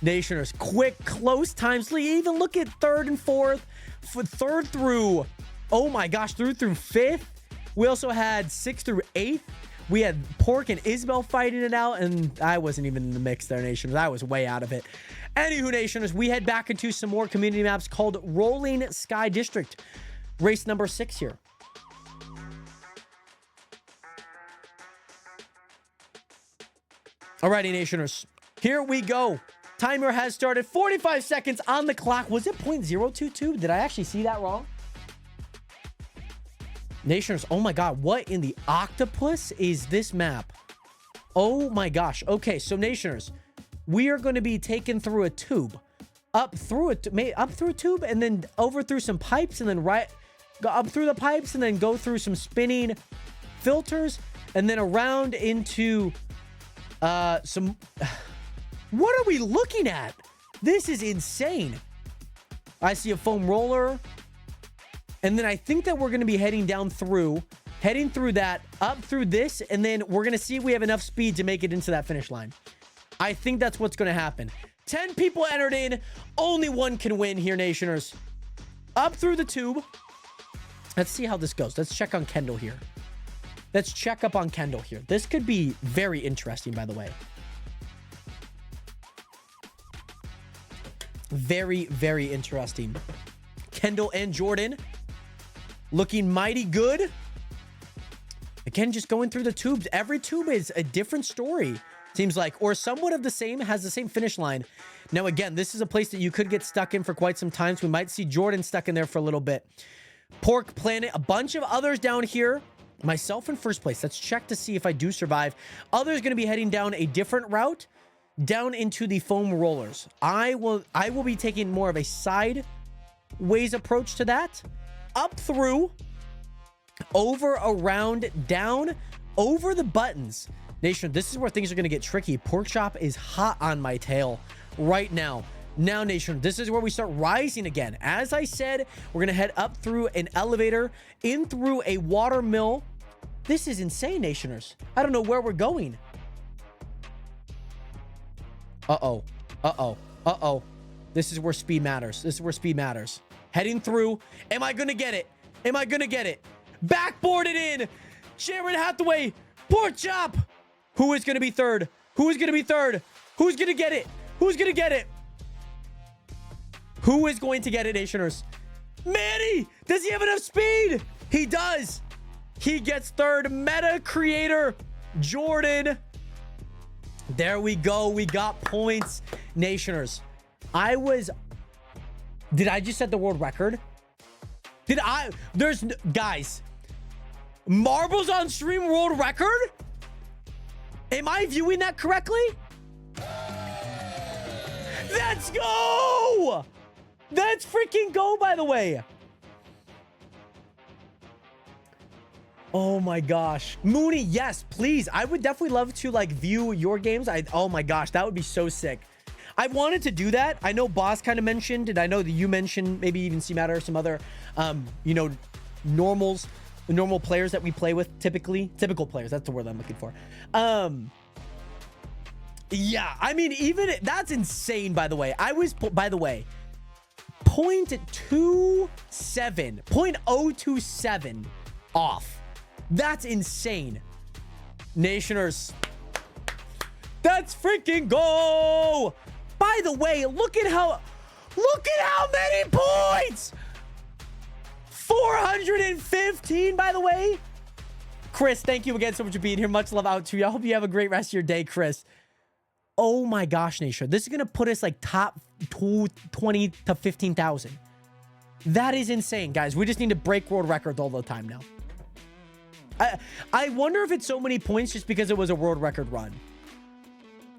Nationers. Quick, close times. Even look at third and fourth. For third through, oh my gosh, through fifth. We also had 6th through 8th. We had Pork and Isabel fighting it out, and I wasn't even in the mix there, Nationers. I was way out of it. Anywho, Nationers, we head back into some more community maps called Rolling Sky District. Race number 6 here. Alrighty, Nationers. Here we go. Timer has started. 45 seconds on the clock. Was it 0.022? Did I actually see that wrong? Nationers, oh my god, what in the octopus is this map? Oh my gosh. Okay, so Nationers, we are going to be taken through a tube. Up through a tube, and then over through some pipes, and then go up through the pipes, and then go through some spinning filters, and then around into some... What are we looking at? This is insane. I see a foam roller. And then I think that we're going to be heading through that, up through this, and then we're going to see if we have enough speed to make it into that finish line. I think that's what's going to happen. 10 people entered in. Only one can win here, Nationers. Up through the tube. Let's see how this goes. Let's check on Kendall here. Let's check up on Kendall here. This could be very interesting, by the way. Very, very interesting. Kendall and Jordan looking mighty good. Again, just going through the tubes. Every tube is a different story, seems like, or somewhat of the same, has the same finish line. Now, again, this is a place that you could get stuck in for quite some time, so we might see Jordan stuck in there for a little bit. Pork, Planet, a bunch of others down here. Myself in first place. Let's check to see if I do survive. Others going to be heading down a different route, down into the foam rollers. I will be taking more of a sideways approach to that. Up through, over, around, down, over the buttons. Nation, this is where things are going to get tricky. Pork Chop is hot on my tail right now. Now, Nation, this is where we start rising again. As I said, we're going to head up through an elevator, in through a water mill. This is insane, Nationers. I don't know where we're going. Uh-oh. Uh-oh. Uh-oh. This is where speed matters. This is where speed matters. Heading through. Am I going to get it? Am I going to get it? Backboarded in. Sharon Hathaway. Pork Chop. Who is going to be third? Who is going to be third? Who's going to get it? Who's going to get it? Who is going to get it, Nationers? Manny! Does he have enough speed? He does. He gets third. Meta creator Jordan. There we go. We got points, Nationers. Did I just set the world record? Guys, Marbles on Stream world record? Am I viewing that correctly? Let's go! Let's freaking go, by the way. Oh my gosh. Mooney, yes, please. I would definitely love to like view your games. Oh my gosh, that would be so sick. I wanted to do that. I know Boss kind of mentioned, and I know that you mentioned maybe even C-Matter or some other, normal players that we play with typical players. That's the word I'm looking for. Yeah, I mean, even that's insane, by the way. By the way, 0.27 off. That's insane. Nationers, Let's freaking go. By the way, look at how many points. 415, by the way. Chris, thank you again so much for being here. Much love out to you. I hope you have a great rest of your day, Chris. Oh my gosh, Nation. This is going to put us like top 20 to 15,000. That is insane, guys. We just need to break world records all the time now. I wonder if it's so many points just because it was a world record run.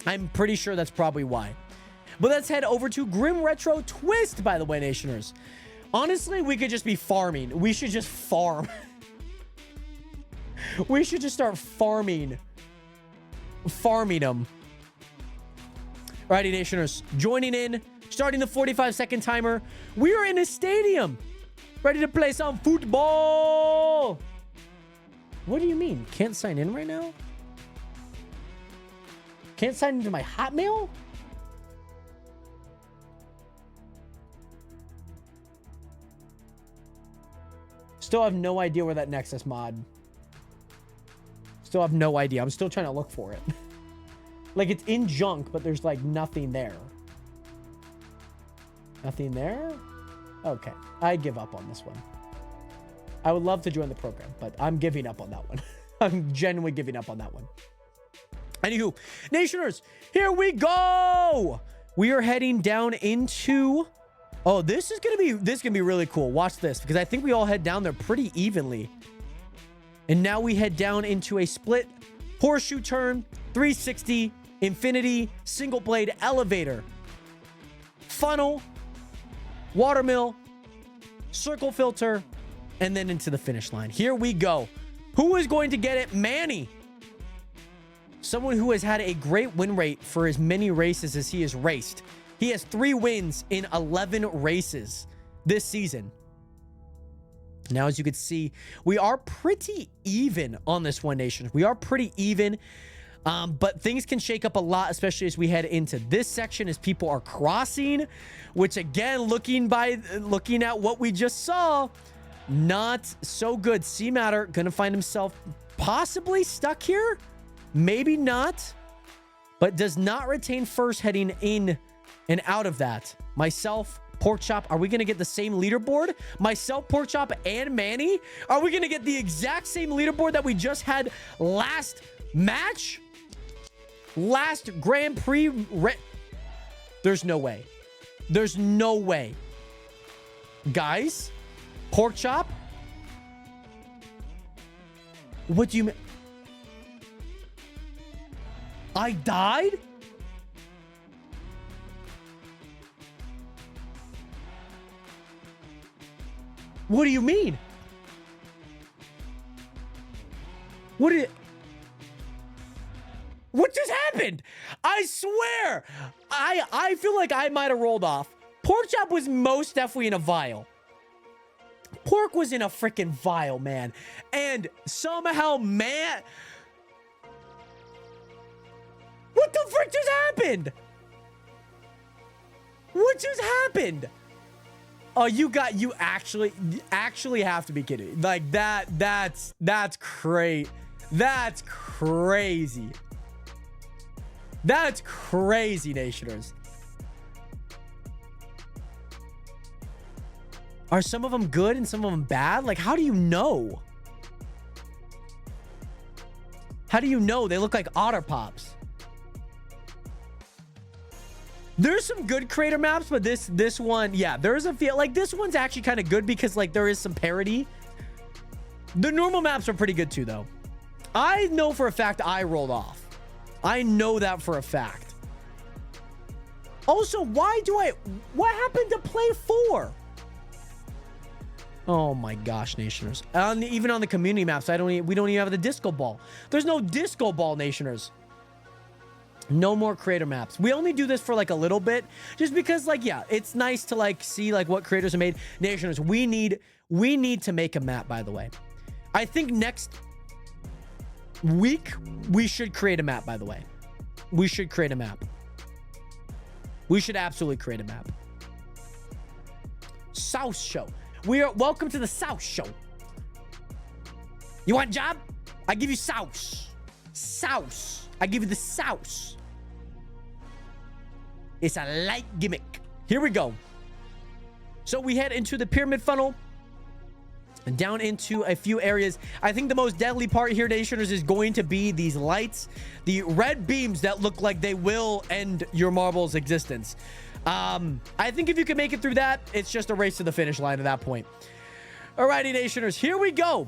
I'm pretty sure that's probably why. But let's head over to Grim Retro Twist, by the way, Nationers. Honestly, we could just be farming. We should just farm. We should just start farming them. Alrighty, Nationers. Joining in. Starting the 45-second timer. We are in a stadium. Ready to play some football. What do you mean? Can't sign in right now? Can't sign into my Hotmail? Still have no idea where that Nexus mod. Still have no idea. I'm still trying to look for it. Like, it's in junk, but there's like nothing there. Nothing there? Okay. I give up on this one. I would love to join the program, but I'm giving up on that one. I'm genuinely giving up on that one. Anywho, Nationers, here we go. We are heading down into... Oh, this is gonna be really cool. Watch this, because I think we all head down there pretty evenly. And now we head down into a split horseshoe turn, 360, infinity, single blade elevator, funnel, watermill, circle filter, and then into the finish line. Here we go. Who is going to get it? Manny. Someone who has had a great win rate for as many races as he has raced. He has 3 wins in 11 races this season. Now, as you can see, we are pretty even on this one, Nation. We are pretty even, but things can shake up a lot, especially as we head into this section as people are crossing, which again, looking at what we just saw, not so good. C-Matter gonna find himself possibly stuck here. Maybe not, but does not retain first heading in and out of that. Myself, Porkchop, are we going to get the same leaderboard? Myself, Porkchop, and Manny? Are we going to get the exact same leaderboard that we just had last match? Last Grand Prix? There's no way. There's no way. Guys, Porkchop? What do you mean? I died? What do you mean? What just happened? I swear. I feel like I might have rolled off. Porkchop was most definitely in a vial. Pork was in a freaking vial, man. And somehow, man... What the frick just happened? What just happened? Oh, you actually have to be kidding. Like that's crazy. That's crazy. That's crazy, Nationers. Are some of them good and some of them bad? Like, how do you know? How do you know? They look like Otter Pops. There's some good creator maps, but this one, yeah, there's a feel like this one's actually kind of good because like there is some parity. The normal maps are pretty good too, though. I know for a fact I rolled off. I know that for a fact. Also, what happened to play 4? Oh my gosh, Nationers. Even on the community maps, we don't even have the disco ball. There's no disco ball, Nationers. No more creator maps. We only do this for like a little bit just because like, yeah, it's nice to like see like what creators have made. Nationers, we need to make a map, by the way. I think next week we should create a map, by the way. We should create a map. We should absolutely create a map. South Show. Welcome to the South Show. You want a job? I give you sauce. Sauce. I give you the sauce. It's a light gimmick. Here we go. So we head into the pyramid funnel and down into a few areas. I think the most deadly part here, Nationers, is going to be these lights, the red beams that look like they will end your marble's existence. I think if you can make it through that, it's just a race to the finish line at that point. Alrighty, Nationers, here we go.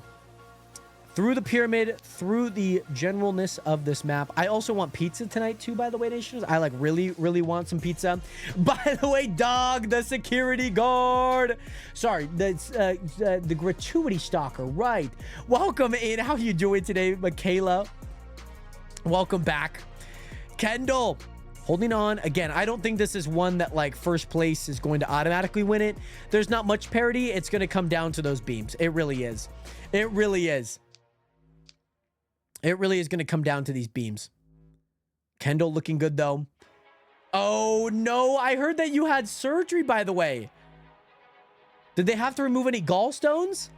Through the pyramid, through the generalness of this map. I also want pizza tonight too, by the way, Nationers. I like really want some pizza. By the way, dog, the security guard. Sorry, the gratuity stalker, right. Welcome in. How you doing today, Michaela? Welcome back. Kendall, holding on. Again, I don't think this is one that like first place is going to automatically win it. There's not much parity. It's going to come down to those beams. It really is. It really is. It really is going to come down to these beams. Kendall looking good, though. Oh, no. I heard that you had surgery, by the way. Did they have to remove any gallstones?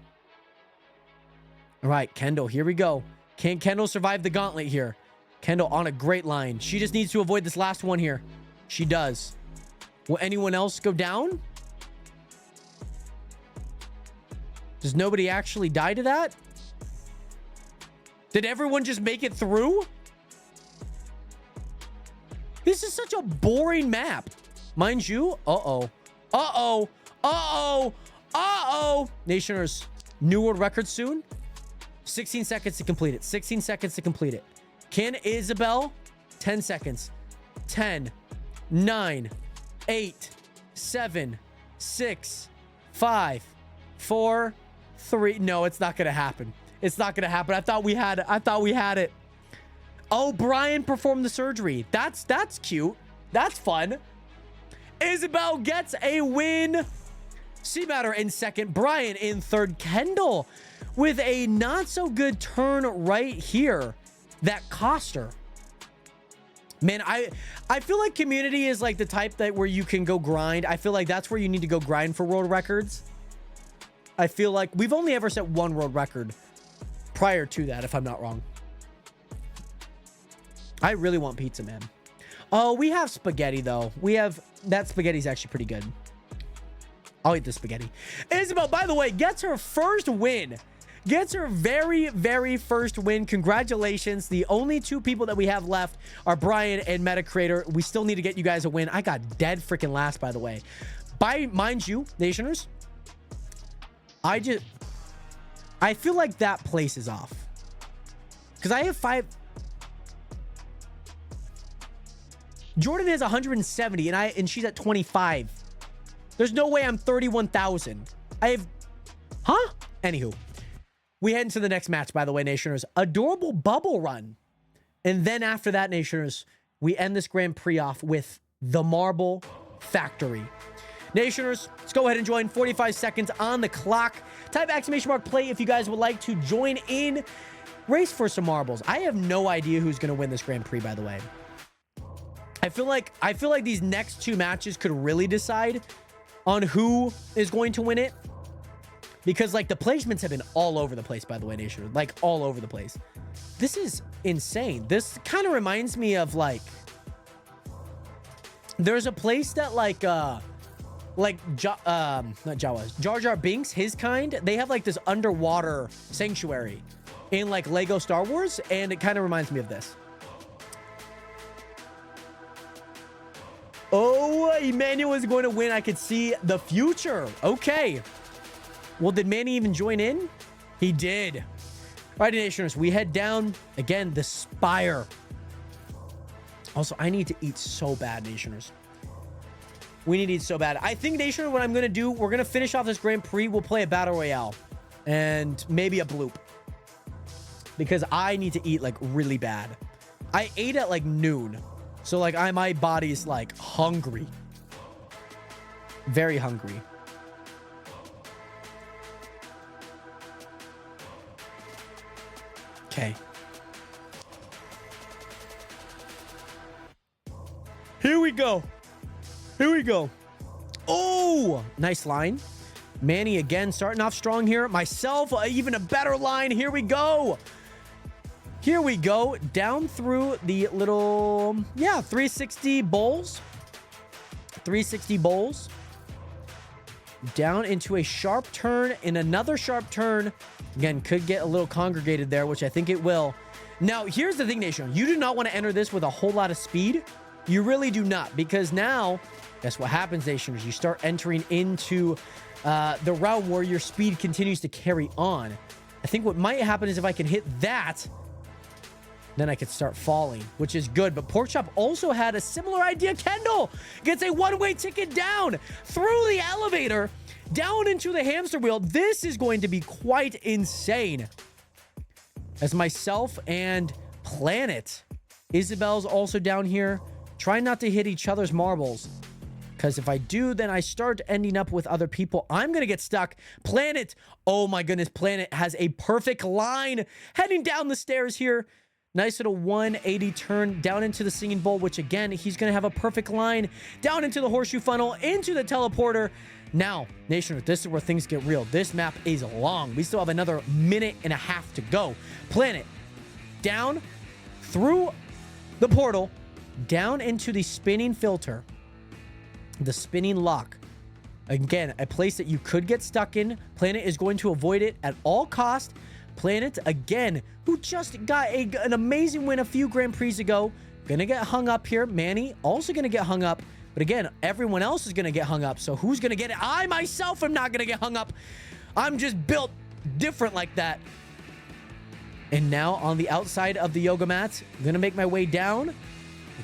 All right, Kendall, here we go. Can Kendall survive the gauntlet here? Kendall on a great line. She just needs to avoid this last one here. She does. Will anyone else go down? Does nobody actually die to that? Did everyone just make it through? This is such a boring map. Mind you. Uh-oh. Uh-oh. Uh-oh. Uh-oh. Nationers, new world record soon. 16 seconds to complete it. 16 seconds to complete it. Can Isabel? 10 seconds. 10, 9, 8, 7, 6, 5, 4, 3. No, it's not going to happen. It's not going to happen. I thought we had it. Oh, Brian performed the surgery. That's cute. That's fun. Isabel gets a win. Seamatter in second. Brian in third. Kendall with a not so good turn right here that cost her. Man, I feel like community is like the type that where you can go grind. I feel like that's where you need to go grind for world records. I feel like we've only ever set one world record prior to that, if I'm not wrong. I really want pizza, man. Oh, we have spaghetti, though. We have... That spaghetti's actually pretty good. I'll eat the spaghetti. Isabel, by the way, gets her first win. Gets her very first win. Congratulations. The only two people that we have left are Brian and MetaCreator. We still need to get you guys a win. I got dead freaking last, by the way. Mind you, Nationers, I feel like that place is off. Because I have 5... Jordan has 170 and she's at 25. There's no way I'm 31,000. I have... Huh? Anywho. We head into the next match, by the way, Nationers. Adorable bubble run. And then after that, Nationers, we end this Grand Prix off with the Marble Factory. Nationers, let's go ahead and join. 45 seconds on the clock. Type !play if you guys would like to join in. Race for some marbles. I have no idea who's going to win this Grand Prix, by the way. I feel like these next two matches could really decide on who is going to win it. Because, like, the placements have been all over the place, by the way, Nation. Like, all over the place. This is insane. This kind of reminds me of, like... There's a place that, like, not Jawas. Jar Jar Binks, his kind, they have, like, this underwater sanctuary in, like, Lego Star Wars, and it kind of reminds me of this. Oh, Emmanuel is going to win. I could see the future. Okay. Well, did Manny even join in? He did. All right, Nationers, we head down. Again, the Spire. Also, I need to eat so bad, Nationers. We need to eat so bad. I think, Nationers, what I'm going to do, we're going to finish off this Grand Prix. We'll play a Battle Royale. And maybe a bloop. Because I need to eat, like, really bad. I ate at, like, noon. So, like, my body's, like, hungry. Very hungry. Okay. Here we go. Here we go. Oh, nice line. Manny again starting off strong here. Myself, even a better line. Here we go. Here we go. Down through the little, 360 bowls. 360 bowls. Down into a sharp turn and another sharp turn. Again, could get a little congregated there, which I think it will. Now, here's the thing, Nation. You do not want to enter this with a whole lot of speed. You really do not, because now, guess what happens, Nationers? You start entering into the realm where your speed continues to carry on. I think what might happen is if I can hit that, then I could start falling, which is good. But Porkchop also had a similar idea. Kendall gets a one-way ticket down through the elevator, down into the hamster wheel. This is going to be quite insane. As myself and Planet, Isabel's also down here. Try not to hit each other's marbles, because if I do, then I start ending up with other people. I'm going to get stuck. Planet, oh my goodness, Planet has a perfect line heading down the stairs here. Nice little 180 turn down into the singing bowl, which again, he's going to have a perfect line down into the horseshoe funnel, into the teleporter. Now, Nation, this is where things get real. This map is long. We still have another minute and a half to go. Planet, down through the portal, down into the spinning filter, the spinning lock. Again, a place that you could get stuck in. Planet is going to avoid it at all costs. Planet, again, who just got an amazing win a few Grand Prix ago, gonna get hung up here. Manny also gonna get hung up. But again, everyone else is gonna get hung up. So who's gonna get it? I myself am not gonna get hung up. I'm just built different like that. And now on the outside of the yoga mats, I'm gonna make my way down.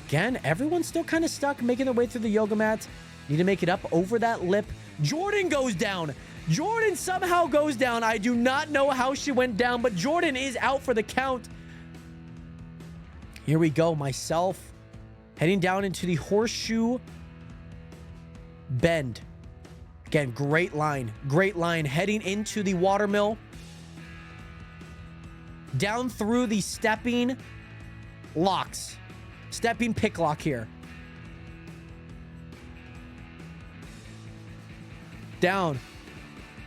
Again, everyone's still kind of stuck making their way through the yoga mats. Need to make it up over that lip. Jordan goes down. Jordan somehow goes down. I do not know how she went down, but Jordan is out for the count. Here we go. Myself heading down into the horseshoe bend. Again, great line. Great line. Heading into the watermill. Down through the stepping locks. Stepping pick lock here. Down.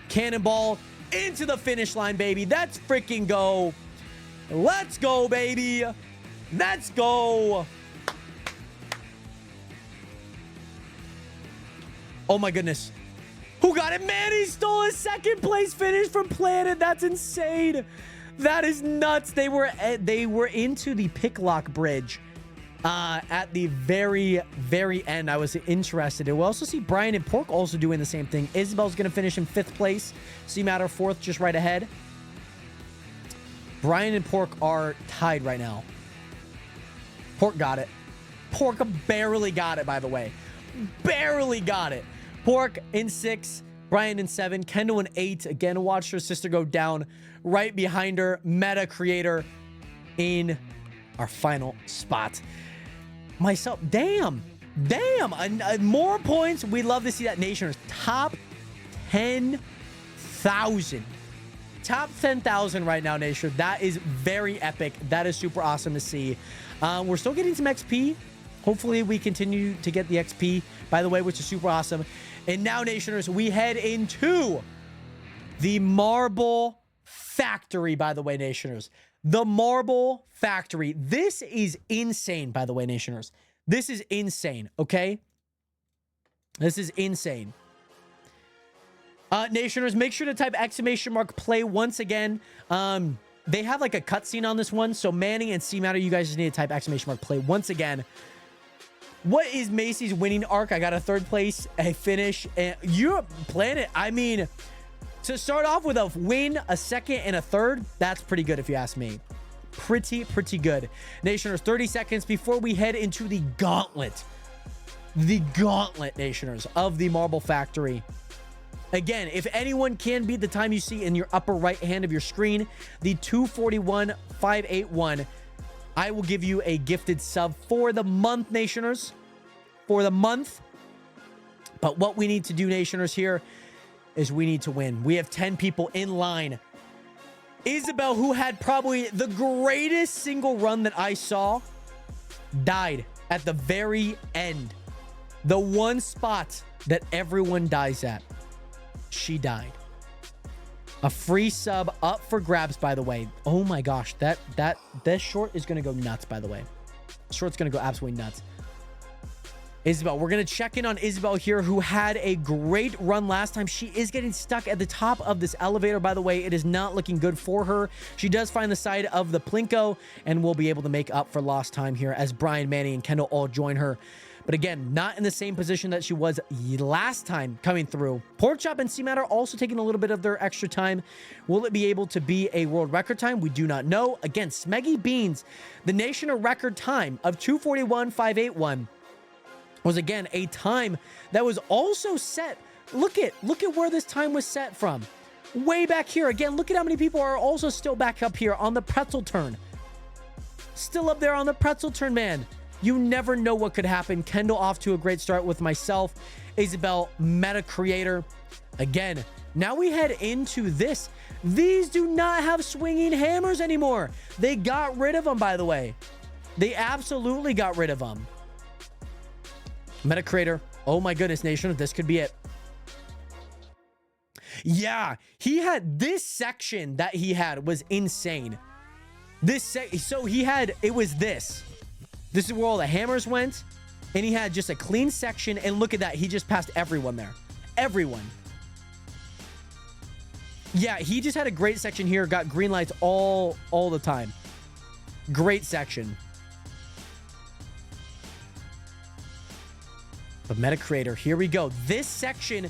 Cannonball into the finish line, baby. Let's freaking go. Let's go, baby. Let's go. Oh my goodness. Who got it? Man, he stole a second place finish from Planet. That's insane. That is nuts. They were into the pick lock bridge at the very end. I was interested. We'll also see Brian and Pork also doing the same thing. Isabel's going to finish in 5th place. C-Matter 4th, just right ahead. Brian and Pork are tied right now. Pork got it. Pork barely got it, by the way. Barely got it. Pork in 6, Brian in 7, Kendall in 8. Again, watched her sister go down right behind her. Meta creator in our final spot. Myself, damn, more points. We love to see that, Nationers. Top 10,000. Top 10,000 right now, Nation. That is very epic. That is super awesome to see. We're still getting some XP. Hopefully, we continue to get the XP, by the way, which is super awesome. And now, Nationers, we head into the Marble Factory, by the way, Nationers. The Marble Factory. This is insane, by the way, Nationers. This is insane, okay? This is insane. Nationers, make sure to type !play once again. They have like a cutscene on this one, so Manny and C-Matter, you guys just need to type !play once again. What is Macy's winning arc? I got a 3rd place, a finish, and you're Planet. I mean, to start off with a win, a 2nd, and a 3rd, that's pretty good if you ask me. Pretty good. Nationers, 30 seconds before we head into the gauntlet. The gauntlet, Nationers, of the Marble Factory. Again, if anyone can beat the time you see in your upper right hand of your screen, the 241,581, I will give you a gifted sub for the month, Nationers. For the month. But what we need to do, Nationers, here is we need to win. We have 10 people in line. Isabel, who had probably the greatest single run that I saw, died at the very end. The one spot that everyone dies at. She died. A free sub up for grabs, by the way. Oh my gosh, that short is gonna go nuts, by the way. Short's gonna go absolutely nuts. Isabel. We're going to check in on Isabel here, who had a great run last time. She is getting stuck at the top of this elevator, by the way. It is not looking good for her. She does find the side of the Plinko and will be able to make up for lost time here as Brian, Manny, and Kendall all join her. But again, not in the same position that she was last time coming through. Porkchop and C-Matter also taking a little bit of their extra time. Will it be able to be a world record time? We do not know. Again, Smeggy Beans, the nation of record time of 2:41.581 was again a time that was also set. Look at where this time was set from. Way back here. Again, look at how many people are also still back up here on the pretzel turn. Still up there on the pretzel turn, man. You never know what could happen. Kendall off to a great start with myself. Isabel, meta creator. Again, now we head into this. These do not have swinging hammers anymore. They got rid of them, by the way. They absolutely got rid of them. Meta creator. Oh my goodness, nation. This could be it. Yeah, he had this section that he had was insane. So he had, it was this. This is where all the hammers went, and he had just a clean section, and look at that. He just passed everyone there. Everyone. Yeah, he just had a great section here. Got green lights all the time. Great section. But Meta Creator, here we go. This section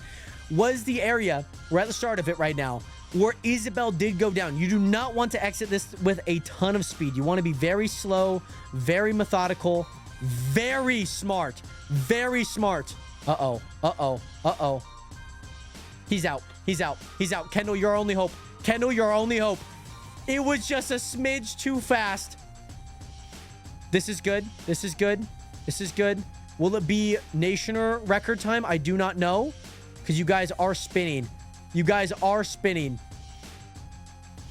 was the area, we're at the start of it right now, where Isabel did go down. You do not want to exit this with a ton of speed. You want to be very slow, very methodical, very smart, very smart. Uh-oh, uh-oh, uh-oh. He's out, he's out, he's out. Kendall, your only hope. Kendall, your only hope. It was just a smidge too fast. This is good, this is good, this is good. Will it be Nationer record time? I do not know, because you guys are spinning. You guys are spinning.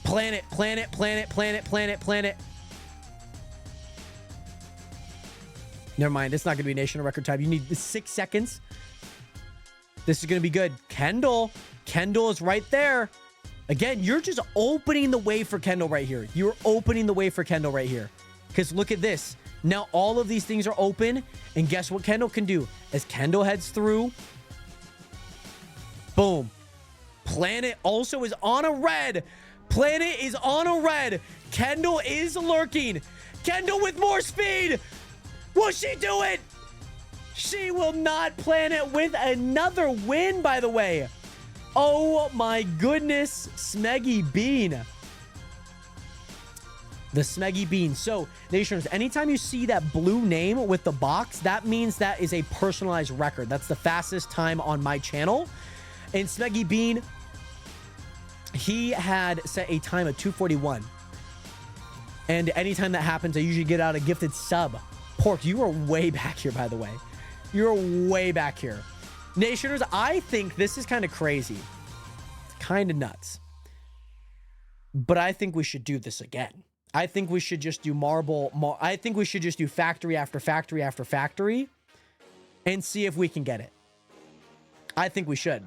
Planet, planet, planet, planet, planet, planet. Never mind. It's not going to be national record time. You need 6 seconds. This is going to be good. Kendall. Kendall is right there. Again, you're just opening the way for Kendall right here. You're opening the way for Kendall right here. Because look at this. Now all of these things are open. And guess what Kendall can do? As Kendall heads through. Boom. Planet also is on a red. Planet is on a red. Kendall is lurking. Kendall with more speed. Will she do it? She will not. Planet with another win, by the way. Oh my goodness. Smeggy Bean. The Smeggy Bean. So, Nationers, anytime you see that blue name with the box, that means that is a personalized record. That's the fastest time on my channel. And Smeggy Bean, he had set a time of 2:41. And anytime that happens, I usually get out a gifted sub. Pork, you are way back here, by the way. You're way back here. Nationers, I think this is kind of crazy. Kind of nuts. But I think we should do this again. I think we should just do I think we should just do factory after factory after factory and see if we can get it. I think we should.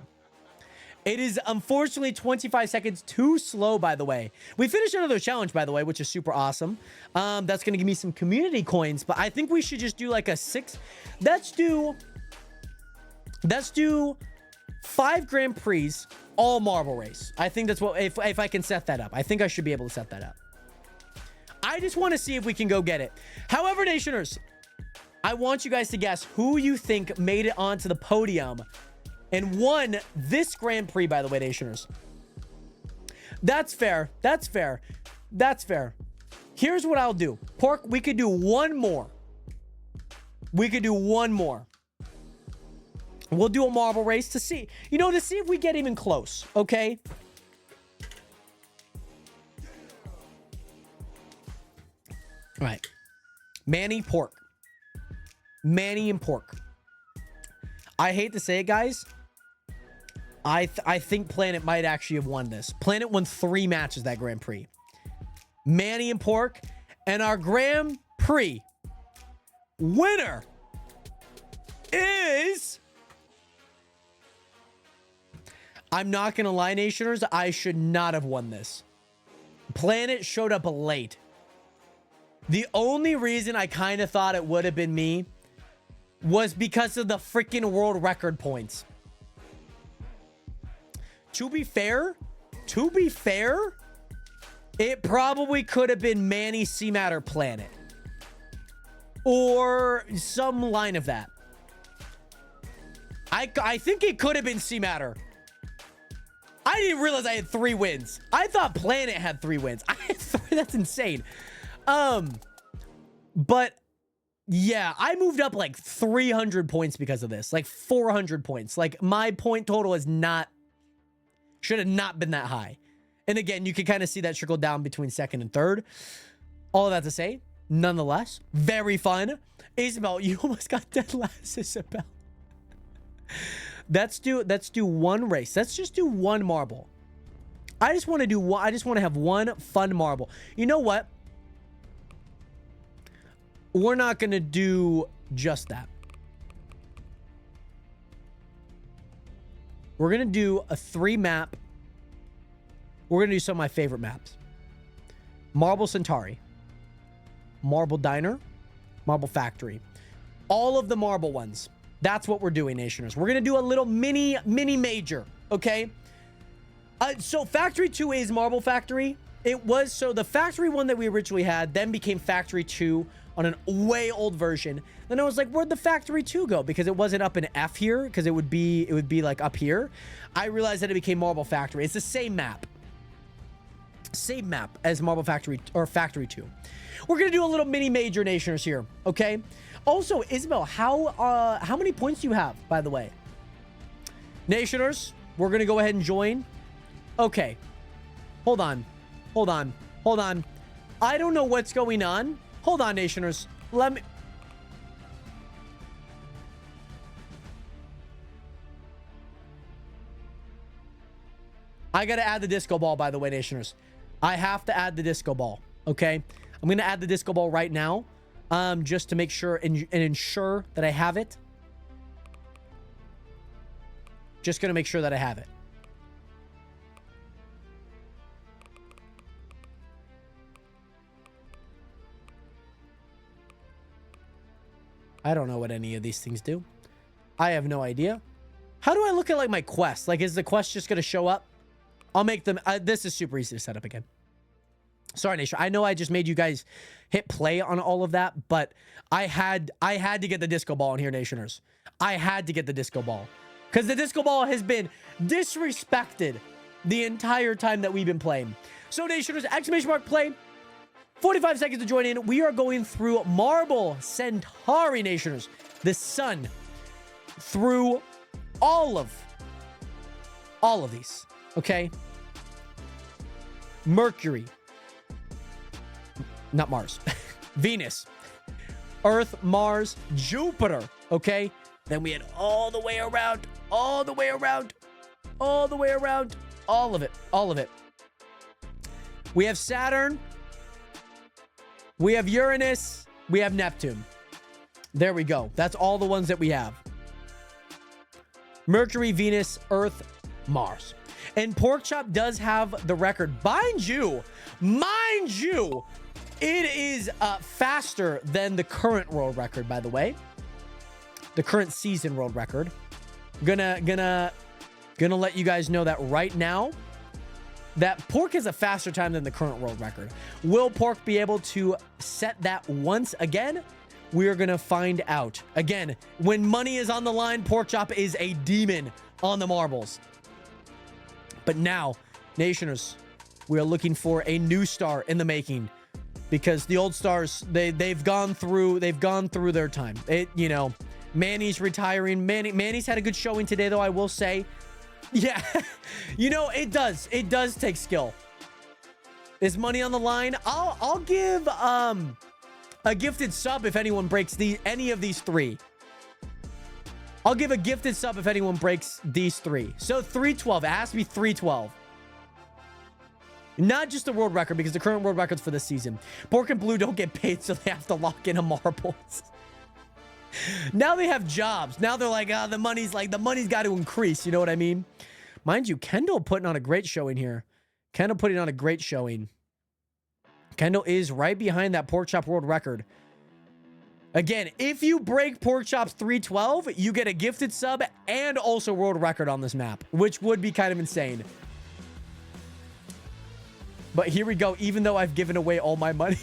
It is unfortunately 25 seconds too slow, by the way. We finished another challenge, by the way, which is super awesome. That's going to give me some community coins, but I think we should just do like a 6. Let's do 5 Grand Prix, all marble race. I think that's what, if I can set that up. I think I should be able to set that up. I just want to see if we can go get it. However, Nationers, I want you guys to guess who you think made it onto the podium and won this Grand Prix, by the way, Nationers. That's fair. That's fair. That's fair. Here's what I'll do. Pork, we could do one more. We could do one more. We'll do a marble race to see, to see if we get even close, okay? All right. Manny, Pork. Manny and Pork. I hate to say it, guys. I think Planet might actually have won this. Planet won 3 matches that Grand Prix. Manny and Pork. And our Grand Prix winner is... I'm not going to lie, Nationers. I should not have won this. Planet showed up late. The only reason I kind of thought it would have been me was because of the freaking world record points. To be fair, it probably could have been Manny C-Matter Planet. Or some line of that. I think it could have been C-Matter. I didn't realize I had 3 wins. I thought Planet had 3 wins. I had 3. That's insane. But yeah, I moved up like 300 points because of this. Like 400 points. Like my point total is should have not been that high. And again, you can kind of see that trickle down between second and third. All of that to say, nonetheless, very fun. Isabel, you almost got dead last, Isabel. Let's do one race. Let's just do one marble. I just want to have one fun marble. You know what? We're not going to do just that. We're going to do a 3 map. We're going to do some of my favorite maps. Marble Centauri. Marble Diner. Marble Factory. All of the marble ones. That's what we're doing, Nationers. We're going to do a little mini major, okay? So Factory 2 is Marble Factory. It was, so the Factory 1 that we originally had then became Factory 2 on an way old version. Then I was like, where'd the Factory 2 go? Because it wasn't up in F here, because it would be like up here. I realized that it became Marble Factory. It's the same map. Same map as Marble Factory or Factory 2. We're going to do a little mini major, Nationers, here, okay? Also, Isabel, how many points do you have, by the way? Nationers, we're going to go ahead and join. Okay. Hold on. I don't know what's going on. Hold on, Nationers. Let me... I got to add the disco ball, by the way, Nationers. I have to add the disco ball, okay? I'm going to add the disco ball right now. Just to make sure and ensure that I have it. Just gonna make sure that I have it. I don't know what any of these things do. I have no idea. How do I look at like my quest? Like, is the quest just gonna show up? I'll make them. This is super easy to set up again. Sorry, Nation. I know I just made you guys hit play on all of that, but I had to get the disco ball in here, Nationers. I had to get the disco ball because the disco ball has been disrespected the entire time that we've been playing. So, Nationers, exclamation mark play. 45 seconds to join in. We are going through Marble Centauri, Nationers. The sun through all of these. Okay. Mercury. Not Mars. Venus. Earth, Mars, Jupiter. Okay? Then we had all the way around. All of it. We have Saturn. We have Uranus. We have Neptune. There we go. That's all the ones that we have. Mercury, Venus, Earth, Mars. And Porkchop does have the record. Mind you, it is faster than the current world record, by the way. The current season world record. Gonna let you guys know that right now. That Pork has a faster time than the current world record. Will Pork be able to set that once again? We're gonna find out. Again, when money is on the line, Porkchop is a demon on the marbles. But now, Nationers, we are looking for a new star in the making. Because the old stars, they've gone through their time. Manny's retiring. Manny's had a good showing today, though, I will say. Yeah, it does take skill. Is money on the line? I'll give a gifted sub if anyone breaks any of these 3. I'll give a gifted sub if anyone breaks these 3. So 312. It has to be 312. Not just the world record, because the current world record's for this season. Pork and Blue don't get paid, so they have to lock in a marbles. Now they have jobs. Now they're like, the money's got to increase. You know what I mean? Mind you, Kendall putting on a great showing here. Kendall is right behind that Pork Chop world record. Again, if you break Pork Chops 312, you get a gifted sub and also world record on this map, which would be kind of insane. But here we go, even though I've given away all my money.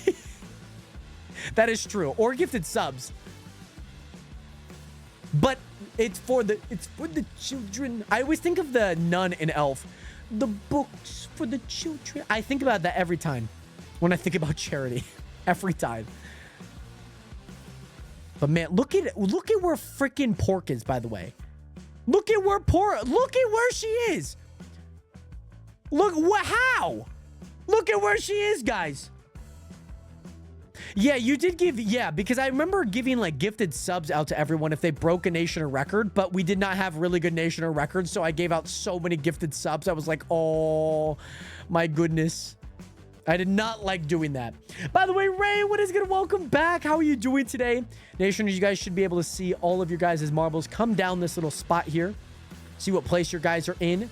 That is true. Or gifted subs. But it's for the children. I always think of the nun in Elf. The books for the children. I think about that every time when I think about charity. Every time. But man, look at where freaking Pork is, by the way. Look at where she is. How? Look at where she is, guys. Yeah, you did give, yeah, because I remember giving like gifted subs out to everyone if they broke a nation or record, but we did not have really good nation or records, so I gave out so many gifted subs. I was like, oh my goodness. I did not like doing that. By the way, Ray, what is good? Welcome back. How are you doing today? Nation, you guys should be able to see all of your guys' marbles come down this little spot here. See what place your guys are in.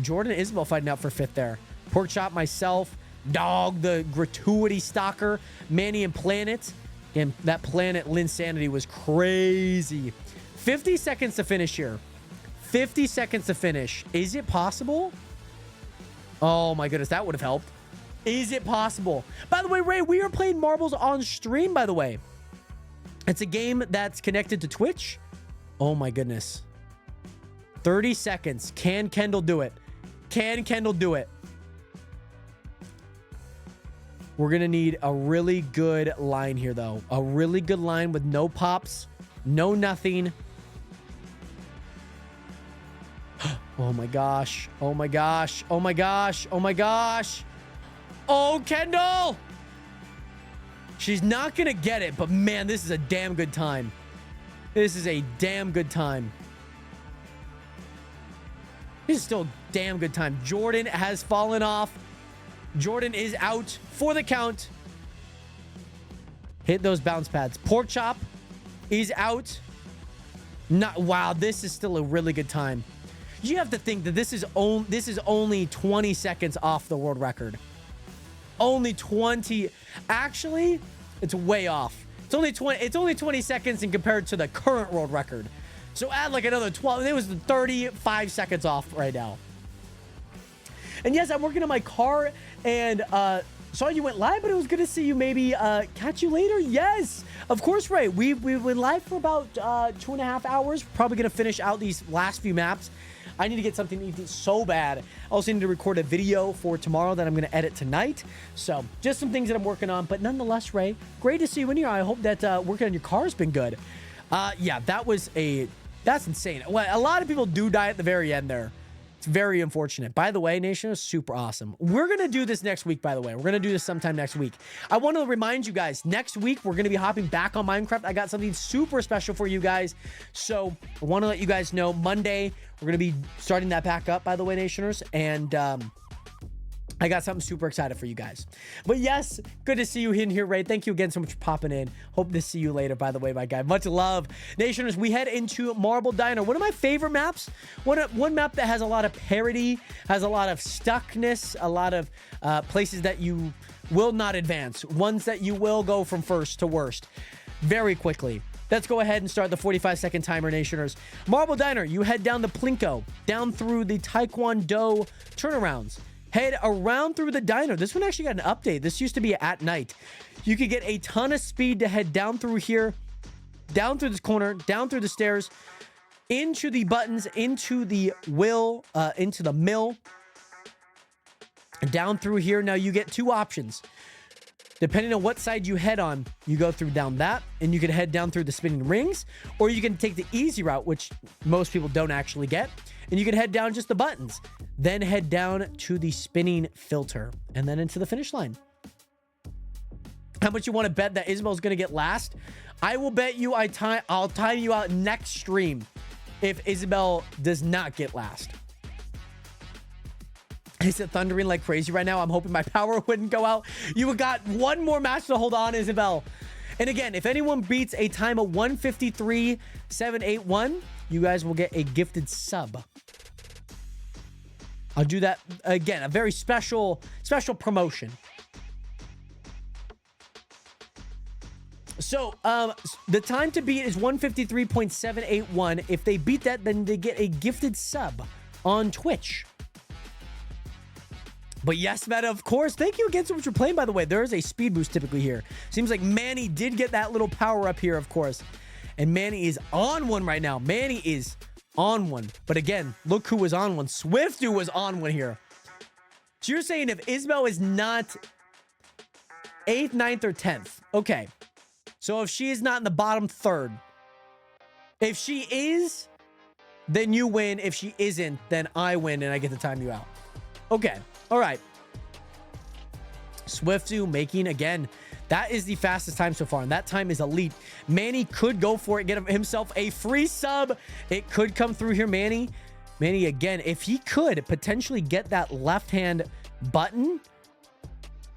Jordan and Isabel fighting out for 5th there. Pork Chop, myself, Dog, the gratuity stalker, Manny and Planet. And that Planet Linsanity was crazy. 50 seconds to finish here. 50 seconds to finish. Is it possible? Oh my goodness, that would have helped. Is it possible? By the way, Ray, we are playing marbles on stream, by the way. It's a game that's connected to Twitch. Oh my goodness. 30 seconds. Can Kendall do it? Can Kendall do it? We're going to need a really good line here, though. A really good line with no pops, no nothing. Oh my gosh. Oh my gosh. Oh my gosh. Oh my gosh. Oh, Kendall. She's not going to get it, but man, this is a damn good time. This is a damn good time. This is still a damn good time. Jordan has fallen off. Jordan is out for the count. Hit those bounce pads. Pork Chop is out. Wow, this is still a really good time. You have to think that this is only 20 seconds off the world record. Only 20. Actually, it's way off. It's only 20 seconds in compared to the current world record. So add like another 12. It was 35 seconds off right now. And yes, I'm working on my car, and saw you went live, but it was good to see you. Maybe catch you later. Yes, of course, Ray. We went live for about 2.5 hours. Probably gonna finish out these last few maps. I need to get something to eat so bad. I also need to record a video for tomorrow that I'm gonna edit tonight. So just some things that I'm working on. But nonetheless, Ray, great to see you in here. I hope that working on your car has been good. Yeah, that's insane. Well, a lot of people do die at the very end there. It's very unfortunate. By the way, Nation is super awesome. We're going to do this next week, by the way. We're going to do this sometime next week. I want to remind you guys, next week, we're going to be hopping back on Minecraft. I got something super special for you guys. So I want to let you guys know, Monday, we're going to be starting that back up, by the way, Nationers. And I got something super excited for you guys. But yes, good to see you in here, Ray. Thank you again so much for popping in. Hope to see you later, by the way, my guy. Much love. Nationers, we head into Marble Diner. One of my favorite maps. One map that has a lot of parity, has a lot of stuckness, a lot of places that you will not advance. Ones that you will go from first to worst very quickly. Let's go ahead and start the 45-second timer, Nationers. Marble Diner, you head down the Plinko, down through the Taekwondo turnarounds. Head around through the diner. This one actually got an update. This used to be at night. You could get a ton of speed to head down through here, down through this corner, down through the stairs, into the buttons, into the into the mill, down through here. Now you get two options. Depending on what side you head on, you go through down that, and you can head down through the spinning rings, or you can take the easy route, which most people don't actually get, and you can head down just the buttons, then head down to the spinning filter, and then into the finish line. How much you want to bet that Isabel's going to get last? I will bet you I'll time you out next stream if Isabel does not get last. Is it thundering like crazy right now? I'm hoping my power wouldn't go out. You got one more match to hold on, Isabel. And again, if anyone beats a time of 153.781, you guys will get a gifted sub. I'll do that again. A very special promotion. So, the time to beat is 153.781. If they beat that, then they get a gifted sub on Twitch. But yes, Meta, of course. Thank you again so much for playing, by the way. There is a speed boost typically here. Seems like Manny did get that little power up here, of course. And Manny is on one right now. Manny is on one. But again, look who was on one. Swiftu was on one here. So you're saying if Isabel is not 8th, 9th, or 10th. Okay. So if she is not in the bottom third. If she is, then you win. If she isn't, then I win and I get to time you out. Okay. All right. Swiftu making, again, that is the fastest time so far, and that time is elite. Manny could go for it, get himself a free sub. It could come through here, Manny. Manny, again, if he could potentially get that left-hand button,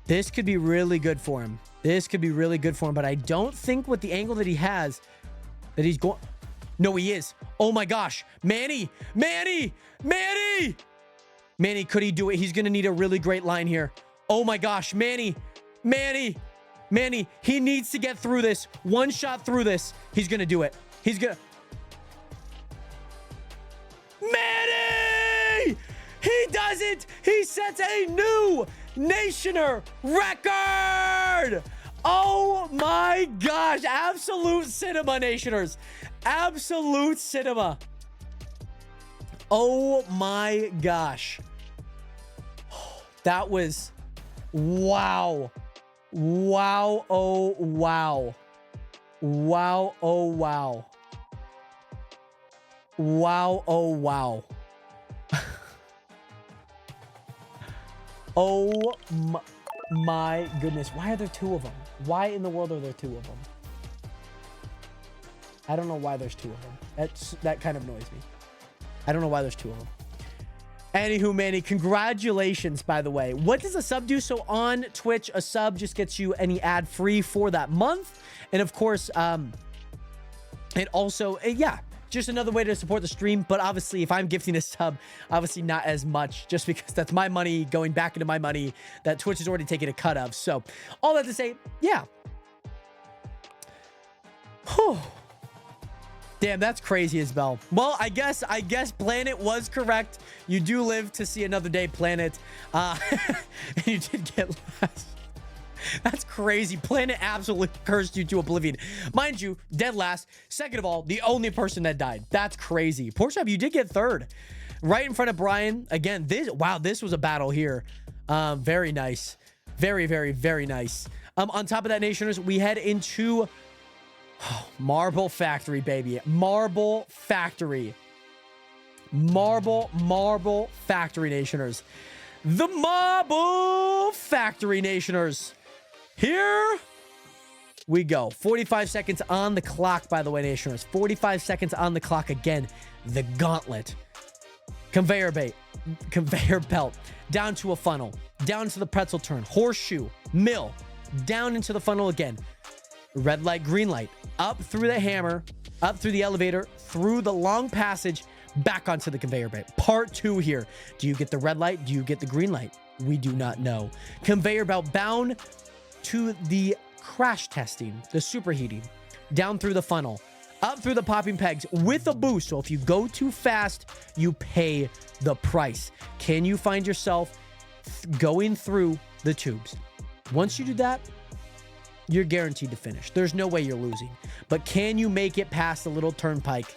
this could be really good for him. This could be really good for him, but I don't think with the angle that he has that he's going... No, he is. Oh, my gosh. Manny! Manny! Manny! Manny, could he do it? He's going to need a really great line here. Oh, my gosh. Manny! Manny! Manny, he needs to get through this. One shot through this. He's going to do it. He's going to... Manny! He does it! He sets a new Nationer record! Oh my gosh. Absolute cinema, Nationers. Absolute cinema. Oh my gosh. That was... Wow. Wow. Oh, wow. Wow. Oh, wow. Wow. Oh, wow. Oh my goodness. Why are there two of them? Why in the world are there two of them? I don't know why there's two of them. That kind of annoys me. I don't know why there's two of them. Anywho, Manny, congratulations, by the way. What does a sub do? So on Twitch, a sub just gets you any ad free for that month. And of course, it also, yeah, just another way to support the stream. But obviously, if I'm gifting a sub, obviously not as much, just because that's my money going back into my money that Twitch has already taken a cut of. So all that to say, yeah. Whew. Damn, that's crazy, Isabel. Well, I guess Planet was correct. You do live to see another day, Planet. And you did get last. That's crazy. Planet absolutely cursed you to oblivion. Mind you, dead last. Second of all, the only person that died. That's crazy. Porkchop, you did get third. Right in front of Brian. Again, this was a battle here. Very nice. Very, very, very nice. On top of that, Nationers, we head into... Marble Factory, baby. Marble Factory. Marble Factory, Nationers. The Marble Factory, Nationers. Here we go. 45 seconds on the clock, by the way, Nationers. 45 seconds on the clock again. The gauntlet. Conveyor belt. Down to a funnel. Down to the pretzel turn. Horseshoe. Mill. Down into the funnel again. Red light, green light, up through the hammer, up through the elevator, through the long passage, back onto the conveyor belt. Part 2 here. Do you get the red light? Do you get the green light? We do not know. Conveyor belt bound to the crash testing, the superheating, down through the funnel, up through the popping pegs with a boost. So if you go too fast, you pay the price. Can you find yourself going through the tubes? Once you do that, you're guaranteed to finish. There's no way you're losing. But can you make it past the little turnpike?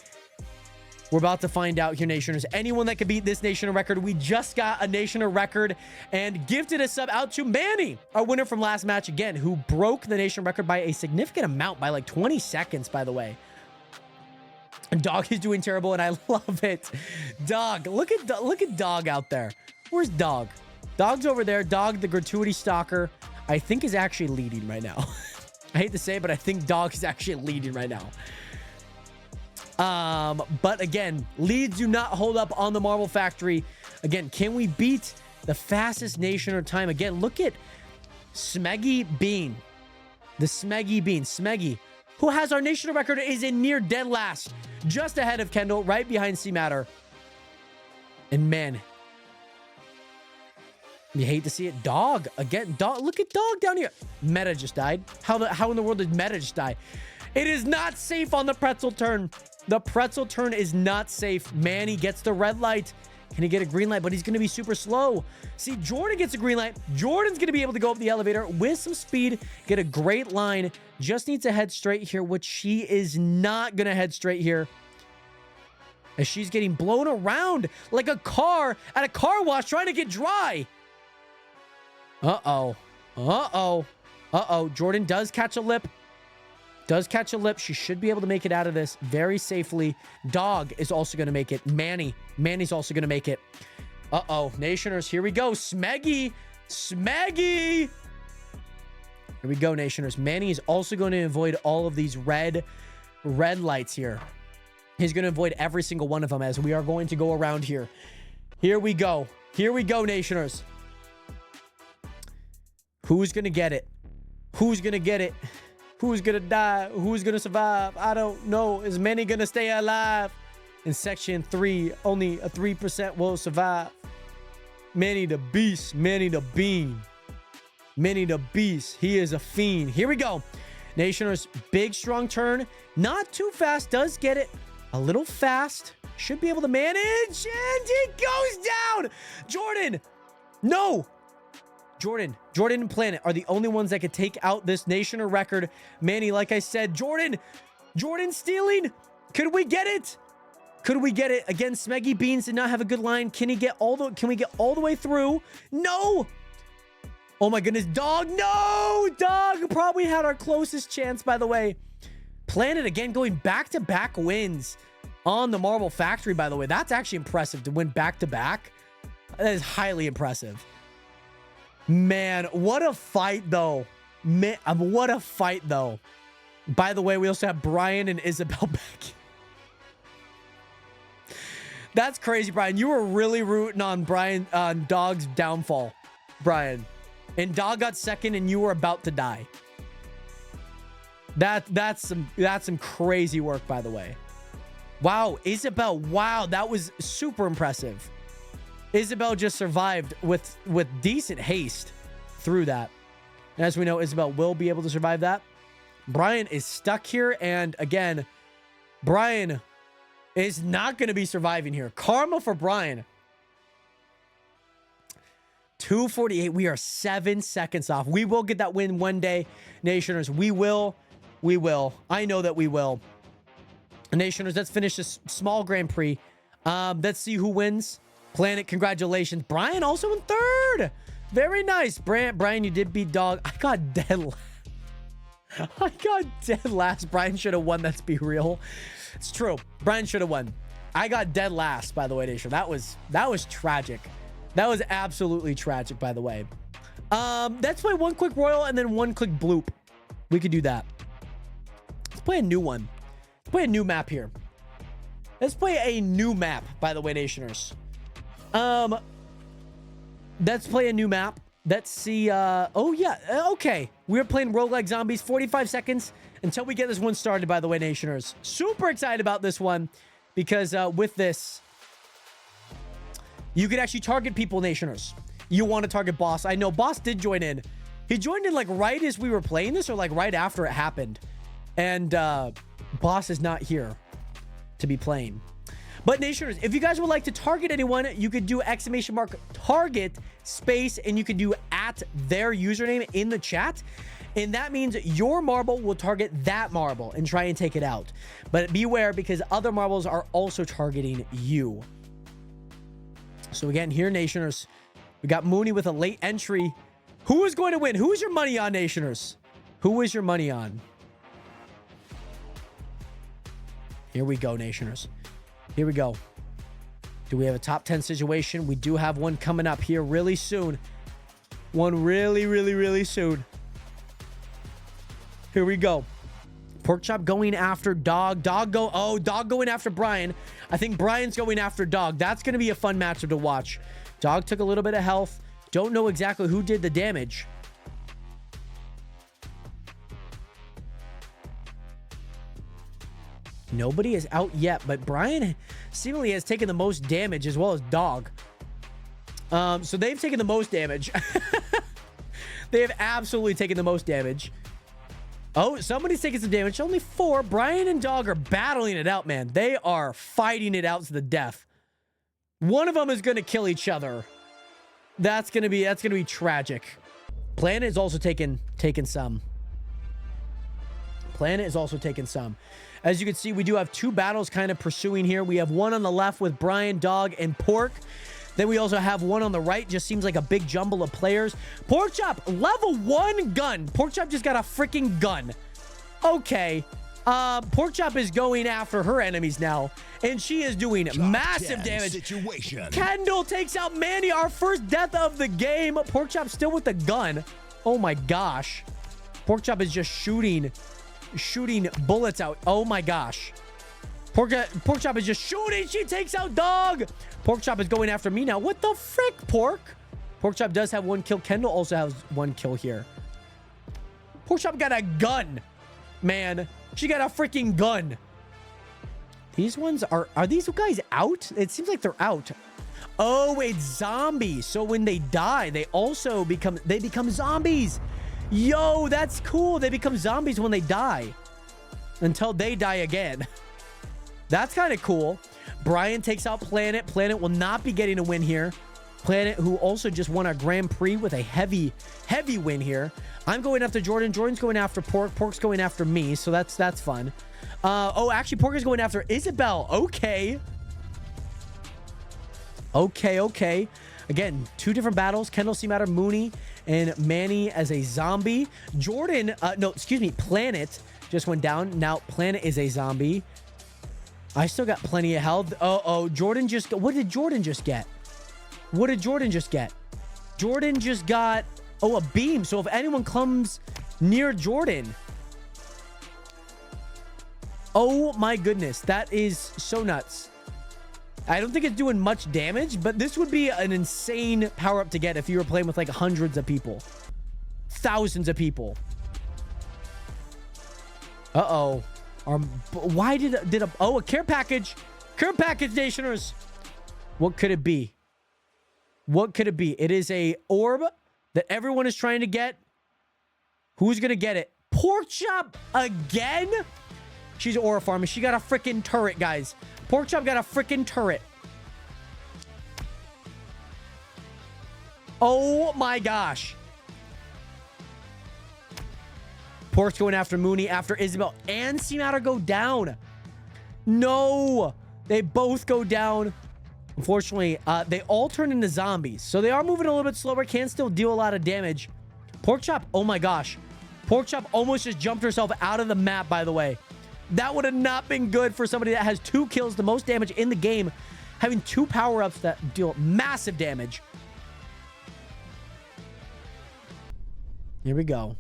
We're about to find out here, Nationers. Anyone that could beat this Nationer record. We just got a Nationer record and gifted a sub out to Manny, our winner from last match again, who broke the Nationer record by a significant amount, by like 20 seconds, by the way. And Dog is doing terrible, and I love it. Dog, look at Dog out there. Where's Dog? Dog's over there. Dog, the gratuity stalker, I think is actually leading right now. I hate to say it, but I think Dog is actually leading right now. But again, leads do not hold up on the Marble Factory. Again, can we beat the fastest Nationer time? Again, look at Smeggy Bean. The Smeggy Bean. Smeggy, who has our Nationer record, is in near dead last. Just ahead of Kendall, right behind C-Matter. And man, You hate to see it. Dog again. Dog. Look at Dog down here. Meta just died. How in the world did Meta just die? It is not safe on the pretzel turn. The pretzel turn is not safe. Manny gets the red light. Can he get a green light? But he's going to be super slow. See, Jordan gets a green light. Jordan's going to be able to go up the elevator with some speed, get a great line. Just needs to head straight here, which she is not going to head straight here. As she's getting blown around like a car at a car wash trying to get dry. Uh-oh. Uh-oh. Uh-oh. Jordan does catch a lip. Does catch a lip. She should be able to make it out of this very safely. Dog is also going to make it. Manny's also going to make it. Uh-oh. Nationers, here we go. Smeggy. Smeggy. Here we go, Nationers. Manny is also going to avoid all of these red lights here. He's going to avoid every single one of them as we are going to go around here. Here we go. Here we go, Nationers. Who's going to get it? Who's going to get it? Who's going to die? Who's going to survive? I don't know. Is Manny going to stay alive? In section 3, only a 3% will survive. Manny the Beast. Manny the Bean. Manny the Beast. He is a fiend. Here we go. Nationers, big, strong turn. Not too fast. Does get it a little fast. Should be able to manage. And it goes down. Jordan. No. Jordan and Planet are the only ones that could take out this Nationer record. Manny, like I said, Jordan stealing. Could we get it? Could we get it? Again, Smeggy Beans did not have a good line. Can we get all the way through? No. Oh my goodness, Dog. No, Dog probably had our closest chance, by the way. Planet again going back-to-back wins on the Marble Factory, by the way. That's actually impressive to win back-to-back. That is highly impressive. Man, what a fight, though. Man, what a fight, though. By the way, we also have Brian and Isabel back. That's crazy, Brian. You were really rooting on Dog's downfall, Brian. And Dog got second, and you were about to die. That's some crazy work, by the way. Wow, Isabel. Wow, that was super impressive. Isabel just survived with decent haste through that. And as we know, Isabel will be able to survive that. Brian is stuck here. And again, Brian is not going to be surviving here. Karma for Brian. 248. We are 7 seconds off. We will get that win one day, Nationers. We will. I know that we will. Nationers, let's finish this small Grand Prix. Let's see who wins. Planet, congratulations. Brian also in third. Very nice. Brian, you did beat Dog. I got dead last. Brian should have won. Let's be real. It's true. Brian should have won. I got dead last, by the way, Nation. That was tragic. That was absolutely tragic, by the way. Let's play one quick Royal and then one click Bloop. We could do that. Let's play a new one. Let's play a new map here. Let's play a new map, by the way, Nationers. Let's play a new map. Let's see. Oh, yeah. Okay. We're playing Roguelike Zombies. 45 seconds until we get this one started, by the way, Nationers. Super excited about this one because with this, you could actually target people, Nationers. You want to target Boss. I know Boss did join in. He joined in like right as we were playing this or like right after it happened. And Boss is not here to be playing. But Nationers, if you guys would like to target anyone, you could do !target space and you could do @ their username in the chat. And that means your marble will target that marble and try and take it out. But beware because other marbles are also targeting you. So again, here, Nationers, we got Mooney with a late entry. Who is going to win? Who is your money on, Nationers? Who is your money on? Here we go, Nationers. Here we go. Do we have a top 10 situation? We do have one coming up here really soon. One really soon. Here we go. Porkchop going after Dog. Dog going after Brian. I think Brian's going after Dog. That's going to be a fun matchup to watch. Dog took a little bit of health. Don't know exactly who did the damage. Nobody is out yet, but Brian seemingly has taken the most damage as well as Dog. So they've taken the most damage. They have absolutely taken the most damage. Oh, somebody's taking some damage. Only 4. Brian and Dog are battling it out, man. They are fighting it out to the death. One of them is going to kill each other. That's going to be tragic. Planet is also taking some. Planet is also taking some. As you can see, we do have 2 battles kind of pursuing here. We have one on the left with Brian, Dog, and Pork. Then we also have one on the right. Just seems like a big jumble of players. Porkchop, level 1 gun. Porkchop just got a freaking gun. Okay. Porkchop is going after her enemies now. And she is doing massive damage. Situation. Kendall takes out Manny, our first death of the game. Porkchop still with the gun. Oh my gosh. Porkchop is just shooting bullets out. Oh my gosh. Porkchop is just shooting. She takes out Dog. Porkchop is going after me now. What the frick, Pork? Porkchop does have 1 kill. Kendall also has 1 kill here. Porkchop got a gun, man. She got a freaking gun. These ones are these guys out? It seems like they're out. Oh, it's zombies. So when they die, they also become zombies. Yo, that's cool. They become zombies when they die. Until they die again. That's kind of cool. Brian takes out Planet. Planet will not be getting a win here. Planet, who also just won a Grand Prix with a heavy win here. I'm going after Jordan. Jordan's going after Pork. Pork's going after me, so that's fun. Oh, actually, Pork is going after Isabel. Okay. Okay. Again, 2 different battles. Kendall, Seamatter, Mooney, and Manny as a zombie. Jordan, Planet just went down. Now Planet is a zombie. I still got plenty of health. Oh, Jordan just... What did Jordan just get? Jordan just got... Oh, a beam. So if anyone comes near Jordan... Oh my goodness. That is so nuts. I don't think it's doing much damage, but this would be an insane power-up to get if you were playing with like hundreds of people. Thousands of people. Uh-oh. Why did a care package nationers. What could it be? It is a orb that everyone is trying to get. Who's gonna get it? Porkchop again? She's aura farming. She got a freaking turret, guys. Porkchop got a freaking turret. Oh my gosh. Pork's going after Mooney, after Isabel, and Seamatter go down. No, they both go down. Unfortunately, they all turn into zombies. So they are moving a little bit slower, can still deal a lot of damage. Porkchop, oh my gosh. Porkchop almost just jumped herself out of the map, by the way. That would have not been good for somebody that has 2 kills, the most damage in the game, having 2 power-ups that deal massive damage. Here we go.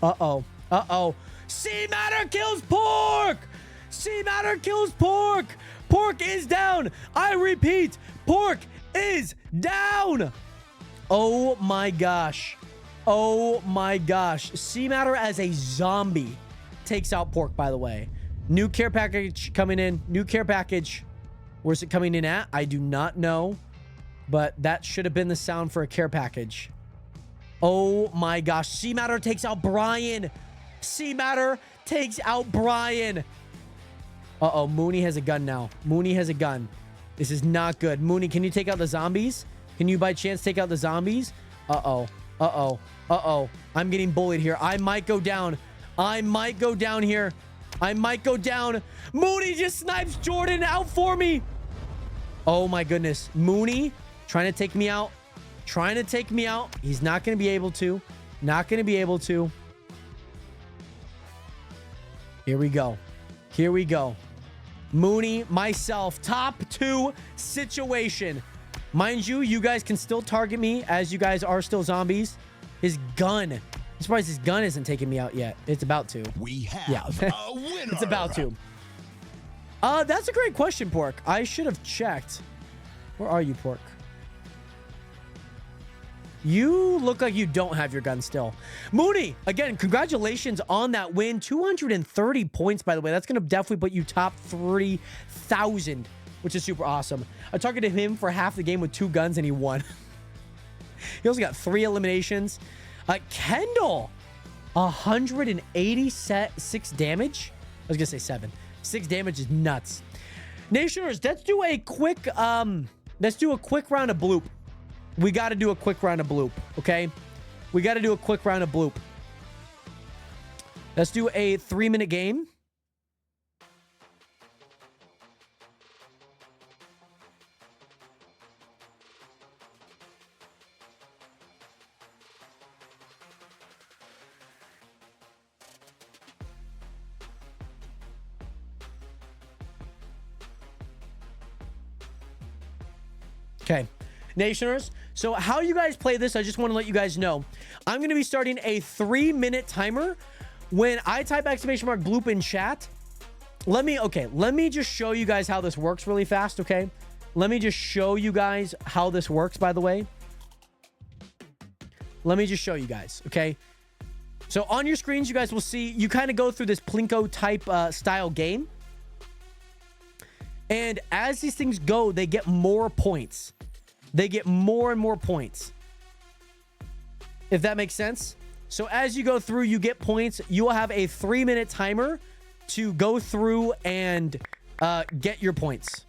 Uh-oh. Seamatter kills Pork! Seamatter kills Pork! Pork is down! I repeat, Pork is down! Oh my gosh. Seamatter as a zombie takes out Pork, by the way. New care package coming in. New care package. Where's it coming in at? I do not know. But that should have been the sound for a care package. Oh my gosh. Seamatter takes out Brian. Seamatter takes out Brian. Uh-oh. Mooney has a gun now. Mooney has a gun. This is not good. Mooney, can you take out the zombies? Can you by chance take out the zombies? Uh-oh. I'm getting bullied here. I might go down. Here. I might go down. Mooney just snipes Jordan out for me. Oh my goodness. Mooney trying to take me out. He's not going to be able to. Here we go. Mooney, myself, top 2 situation. Mind you, you guys can still target me as you guys are still zombies. His gun. I'm surprised his gun isn't taking me out yet. It's about to. We have a winner. It's about to. That's a great question, Pork. I should have checked. Where are you, Pork? You look like you don't have your gun still. Mooney, again, congratulations on that win. 230 points, by the way. That's going to definitely put you top 3,000, which is super awesome. I targeted him for half the game with 2 guns, and he won. He also got 3 eliminations. Kendall, 186 damage. I was going to say 7. 6 damage is nuts. Nationers, let's do a quick round of bloop. We got to do a quick round of bloop, okay? We got to do a quick round of bloop. Let's do a 3-minute game. Okay. Nationers, so how you guys play this, I just want to let you guys know. I'm going to be starting a 3-minute timer. When I type !bloop in chat, let me just show you guys how this works really fast, okay? Let me just show you guys how this works, by the way. Let me just show you guys, okay? So on your screens, you guys will see, you kind of go through this Plinko type style game. And as these things go, they get more points. They get more and more points. If that makes sense. So as you go through, you get points. You will have a 3-minute timer to go through and get your points.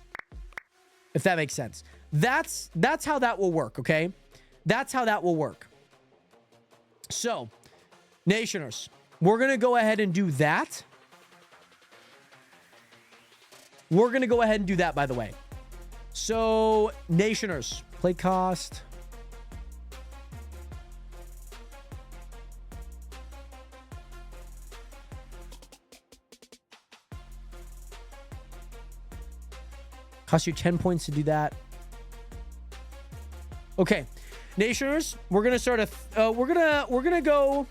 If that makes sense. That's how that will work, okay? That's how that will work. So, Nationers, we're going to go ahead and do that. We're going to go ahead and do that, by the way. So, Nationers, play cost. Cost you 10 points to do that. Okay, Nationers, we're gonna start we're gonna go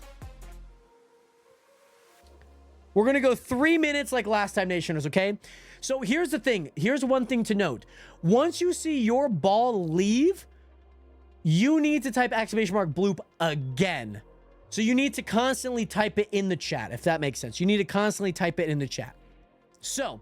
3 minutes like last time, Nationers. Okay, so here's the thing. Here's one thing to note. Once you see your ball leave, you need to type !bloop again. So you need to constantly type it in the chat, if that makes sense. You need to constantly type it in the chat. So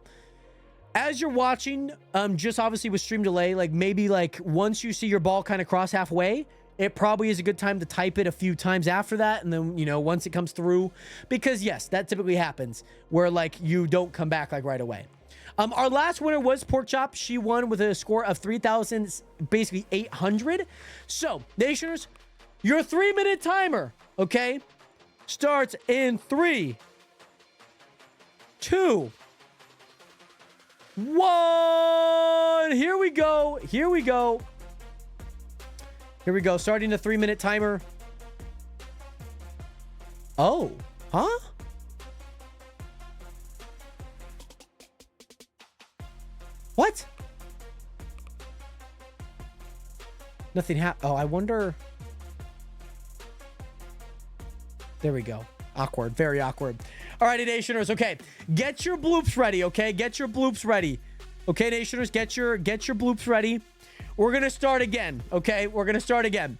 as you're watching, just obviously with stream delay, like maybe like once you see your ball kind of cross halfway, it probably is a good time to type it a few times after that. And then, you know, once it comes through, because yes, that typically happens where like you don't come back like right away. Our last winner was Porkchop. She won with a score of 3,000, basically 800. So Nationers, your 3-minute timer, okay, starts in 3, 2, 1. Here we go. Here we go. Here we go. Starting the 3-minute timer. Oh, huh? What? Nothing happened. Oh, I wonder. There we go. Awkward. Very awkward. All righty, Nationers. Okay. Get your bloops ready, okay? Get your bloops ready. Okay, Nationers, get your bloops ready. We're going to start again, okay? We're going to start again.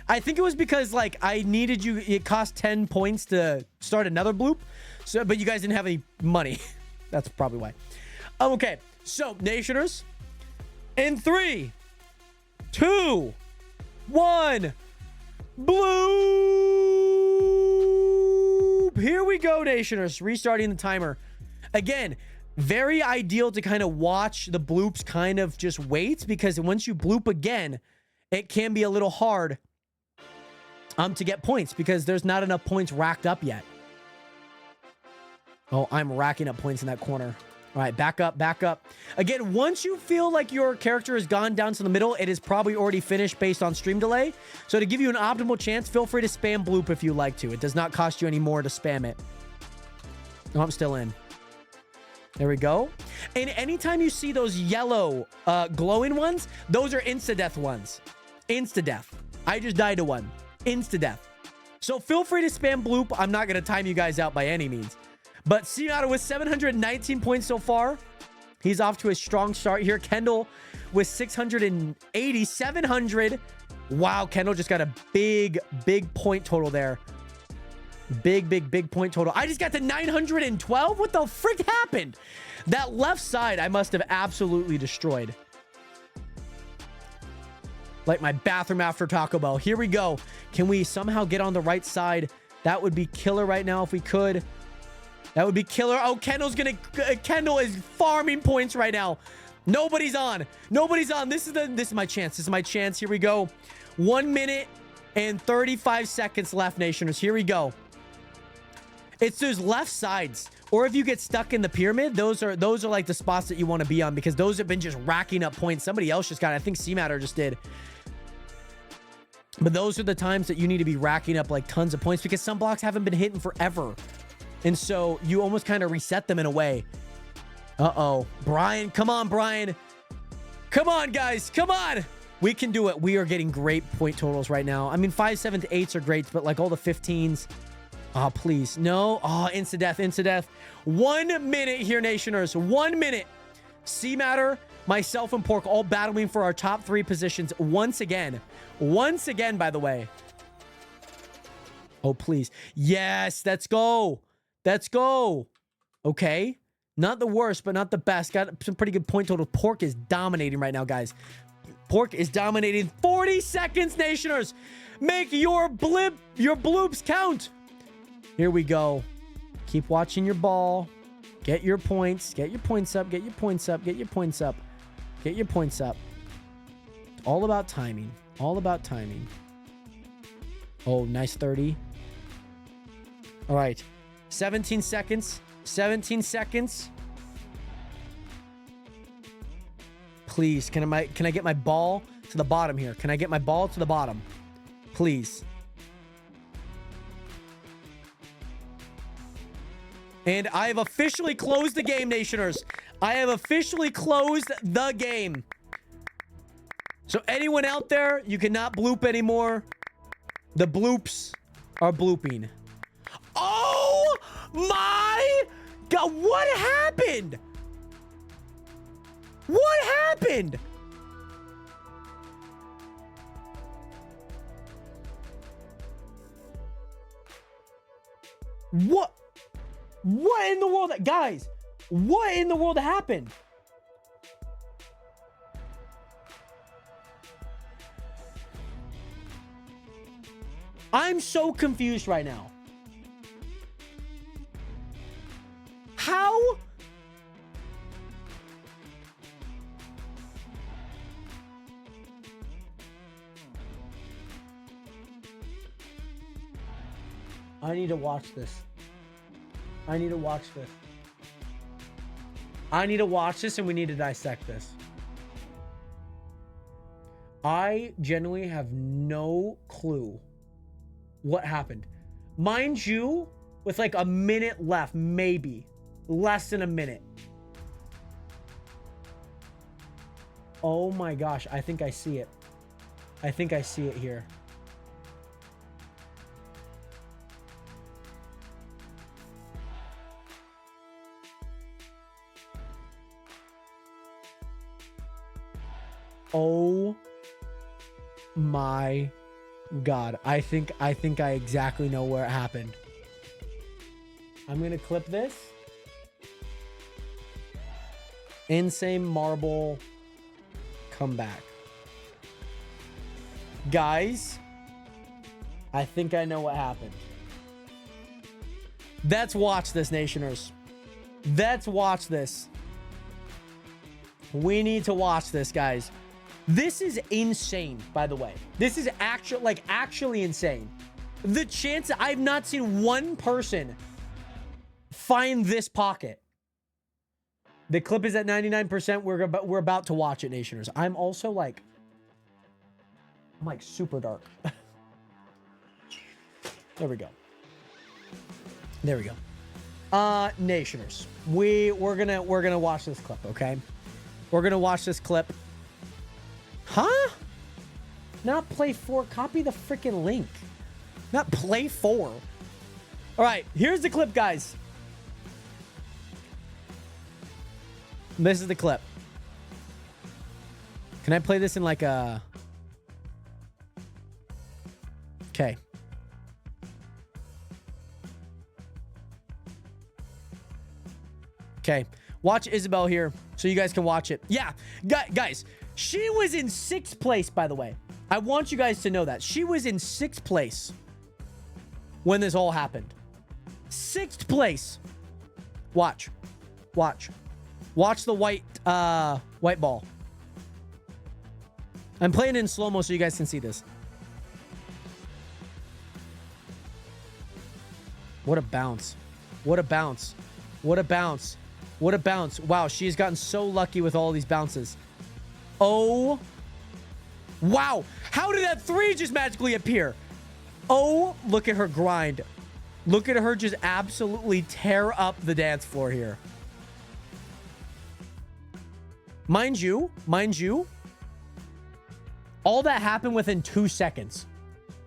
I think it was because, like, I needed you... It cost 10 points to start another bloop, so, but you guys didn't have any money. That's probably why. Okay, so, Nationers, in 3, 2, 1, bloop! Here we go, Nationers. Restarting the timer. Again, very ideal to kind of watch the bloops kind of just wait, because once you bloop again, it can be a little hard to get points because there's not enough points racked up yet. Oh, I'm racking up points in that corner. All right, back up, back up. Again, once you feel like your character has gone down to the middle, it is probably already finished based on stream delay. So to give you an optimal chance, feel free to spam bloop if you like to. It does not cost you any more to spam it. Oh, I'm still in. There we go. And anytime you see those yellow glowing ones, those are insta-death ones. Insta-death. I just died to one. Insta-death. So feel free to spam bloop. I'm not going to time you guys out by any means. But Seattle with 719 points so far. He's off to a strong start here. Kendall with 680, 700. Wow, Kendall just got a big point total there. Big point total. I just got to 912. What the frick happened? That left side I must have absolutely destroyed. Like my bathroom after Taco Bell. Here we go. Can we somehow get on the right side? That would be killer right now if we could. That would be killer. Oh, Kendall is farming points right now. Nobody's on. Nobody's on. This is my chance. This is my chance. Here we go. 1 minute and 35 seconds left, Nationers. Here we go. It's those left sides. Or if you get stuck in the pyramid, those are like the spots that you want to be on, because those have been just racking up points. Somebody else just got it. I think C-Matter just did. But those are the times that you need to be racking up like tons of points, because some blocks haven't been hitting forever. And so you almost kind of reset them in a way. Uh-oh. Brian, come on, Brian. Come on, guys. Come on. We can do it. We are getting great point totals right now. I mean, 5, 7, 8s are great, but like all the 15s. Oh, please. No. Oh, insta-death. 1 minute here, Nationers. 1 minute. C-Matter, myself, and Pork all battling for our top 3 positions once again. Once again, by the way. Oh, please. Yes, let's go. Let's go. Okay. Not the worst, but not the best. Got some pretty good point total. Pork is dominating right now, guys. Pork is dominating. 40 seconds, Nationers. Make your bloops count. Here we go. Keep watching your ball. Get your points. Get your points up. Get your points up. Get your points up. Get your points up. All about timing. All about timing. Oh, nice 30. All right. 17 seconds. 17 seconds. Please, can I get my ball to the bottom here? Can I get my ball to the bottom? Please. And I have officially closed the game, Nationers. I have officially closed the game. So anyone out there, you cannot bloop anymore. The bloops are blooping. Oh my God, what happened? What happened? What in the world, guys? What in the world happened? I'm so confused right now. How? I need to watch this. I need to watch this. I need to watch this, and we need to dissect this. I genuinely have no clue what happened. Mind you, with like a minute left, maybe less than a minute. Oh my gosh, I think I see it. I think I see it here. Oh my God. I think I exactly know where it happened. I'm going to clip this. Insane marble comeback. Guys, I think I know what happened. Let's watch this, Nationers. Let's watch this. We need to watch this, guys. This is insane, by the way. This is actually insane. The chance, I've not seen one person find this pocket. The clip is at 99%. We're about to watch it, Nationers. I'm also like, super dark. There we go. There we go. Nationers, we're gonna watch this clip, okay? We're gonna watch this clip. Huh? Not play 4. Copy the freaking link. Not play 4. All right, here's the clip, guys. This is the clip. Can I play this in like a... Okay. Okay. Watch Isabel here so you guys can watch it. Yeah. Guys, she was in 6th place, by the way. I want you guys to know that. She was in 6th place when this all happened. 6th place. Watch. Watch. Watch the white ball. I'm playing in slow-mo so you guys can see this. What a bounce. What a bounce. What a bounce. What a bounce. Wow, she's gotten so lucky with all these bounces. Oh. Wow. How did that 3 just magically appear? Oh, look at her grind. Look at her just absolutely tear up the dance floor here. Mind you, all that happened within 2 seconds.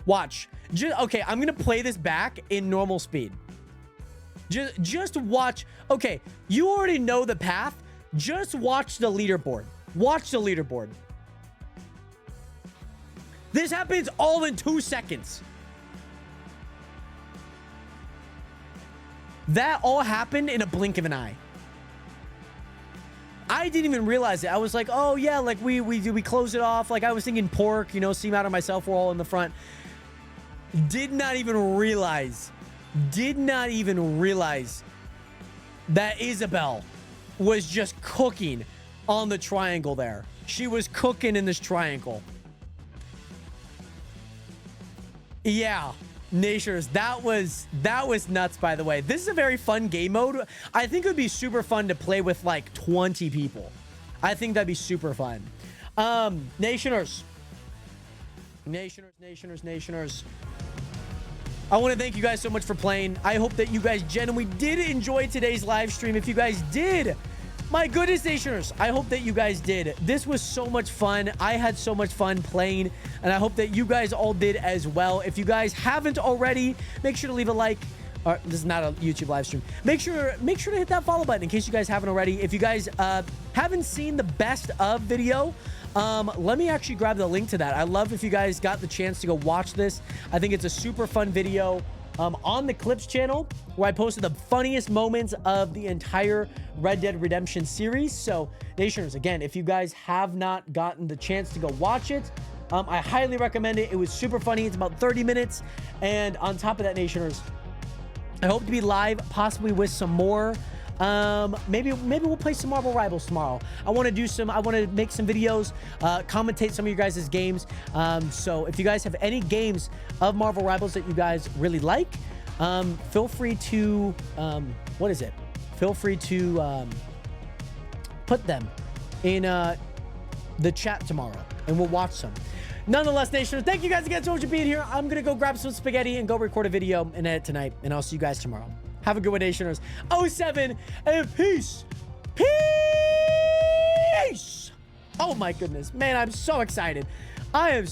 Watch. Okay, I'm going to play this back in normal speed. Just watch. Okay, you already know the path. Just watch the leaderboard. Watch the leaderboard. This happens all in 2 seconds. That all happened in a blink of an eye. I didn't even realize it. I was like, oh yeah, like we close it off. Like I was thinking Pork, you know, Seamatter and myself were all in the front. Did not even realize that Isabel was just cooking on the triangle there. She was cooking in this triangle. Yeah. Nationers, that was nuts, by the way. This is a very fun game mode. I think it would be super fun to play with like 20 people. I think that'd be super fun. Nationers. I want to thank you guys so much for playing. I hope that you guys genuinely did enjoy today's live stream. If you guys did, my goodness, Nationers, I hope that you guys did. This was so much fun. I had so much fun playing, and I hope that you guys all did as well. If you guys haven't already, make sure to leave a like. This is not a YouTube live stream. Make sure to hit that follow button in case you guys haven't already. If you guys haven't seen the best of video, let me actually grab the link to that. I love if you guys got the chance to go watch this. I think it's a super fun video on the Clips channel where I posted the funniest moments of the entire Red Dead Redemption series. So, Nationers, again, if you guys have not gotten the chance to go watch it, I highly recommend it. It was super funny. It's about 30 minutes. And on top of that, Nationers, I hope to be live, possibly with some more. Maybe we'll play some Marvel Rivals tomorrow. I want to make some videos, commentate some of you guys' games. So if you guys have any games of Marvel Rivals that you guys really like, feel free to, Feel free to, put them in, the chat tomorrow and we'll watch some. Nonetheless, Nation, thank you guys again so much for being here. I'm going to go grab some spaghetti and go record a video and edit tonight. And I'll see you guys tomorrow. Have a good one, Nationers. 07 and peace. Peace. Oh, my goodness. Man, I'm so excited. I am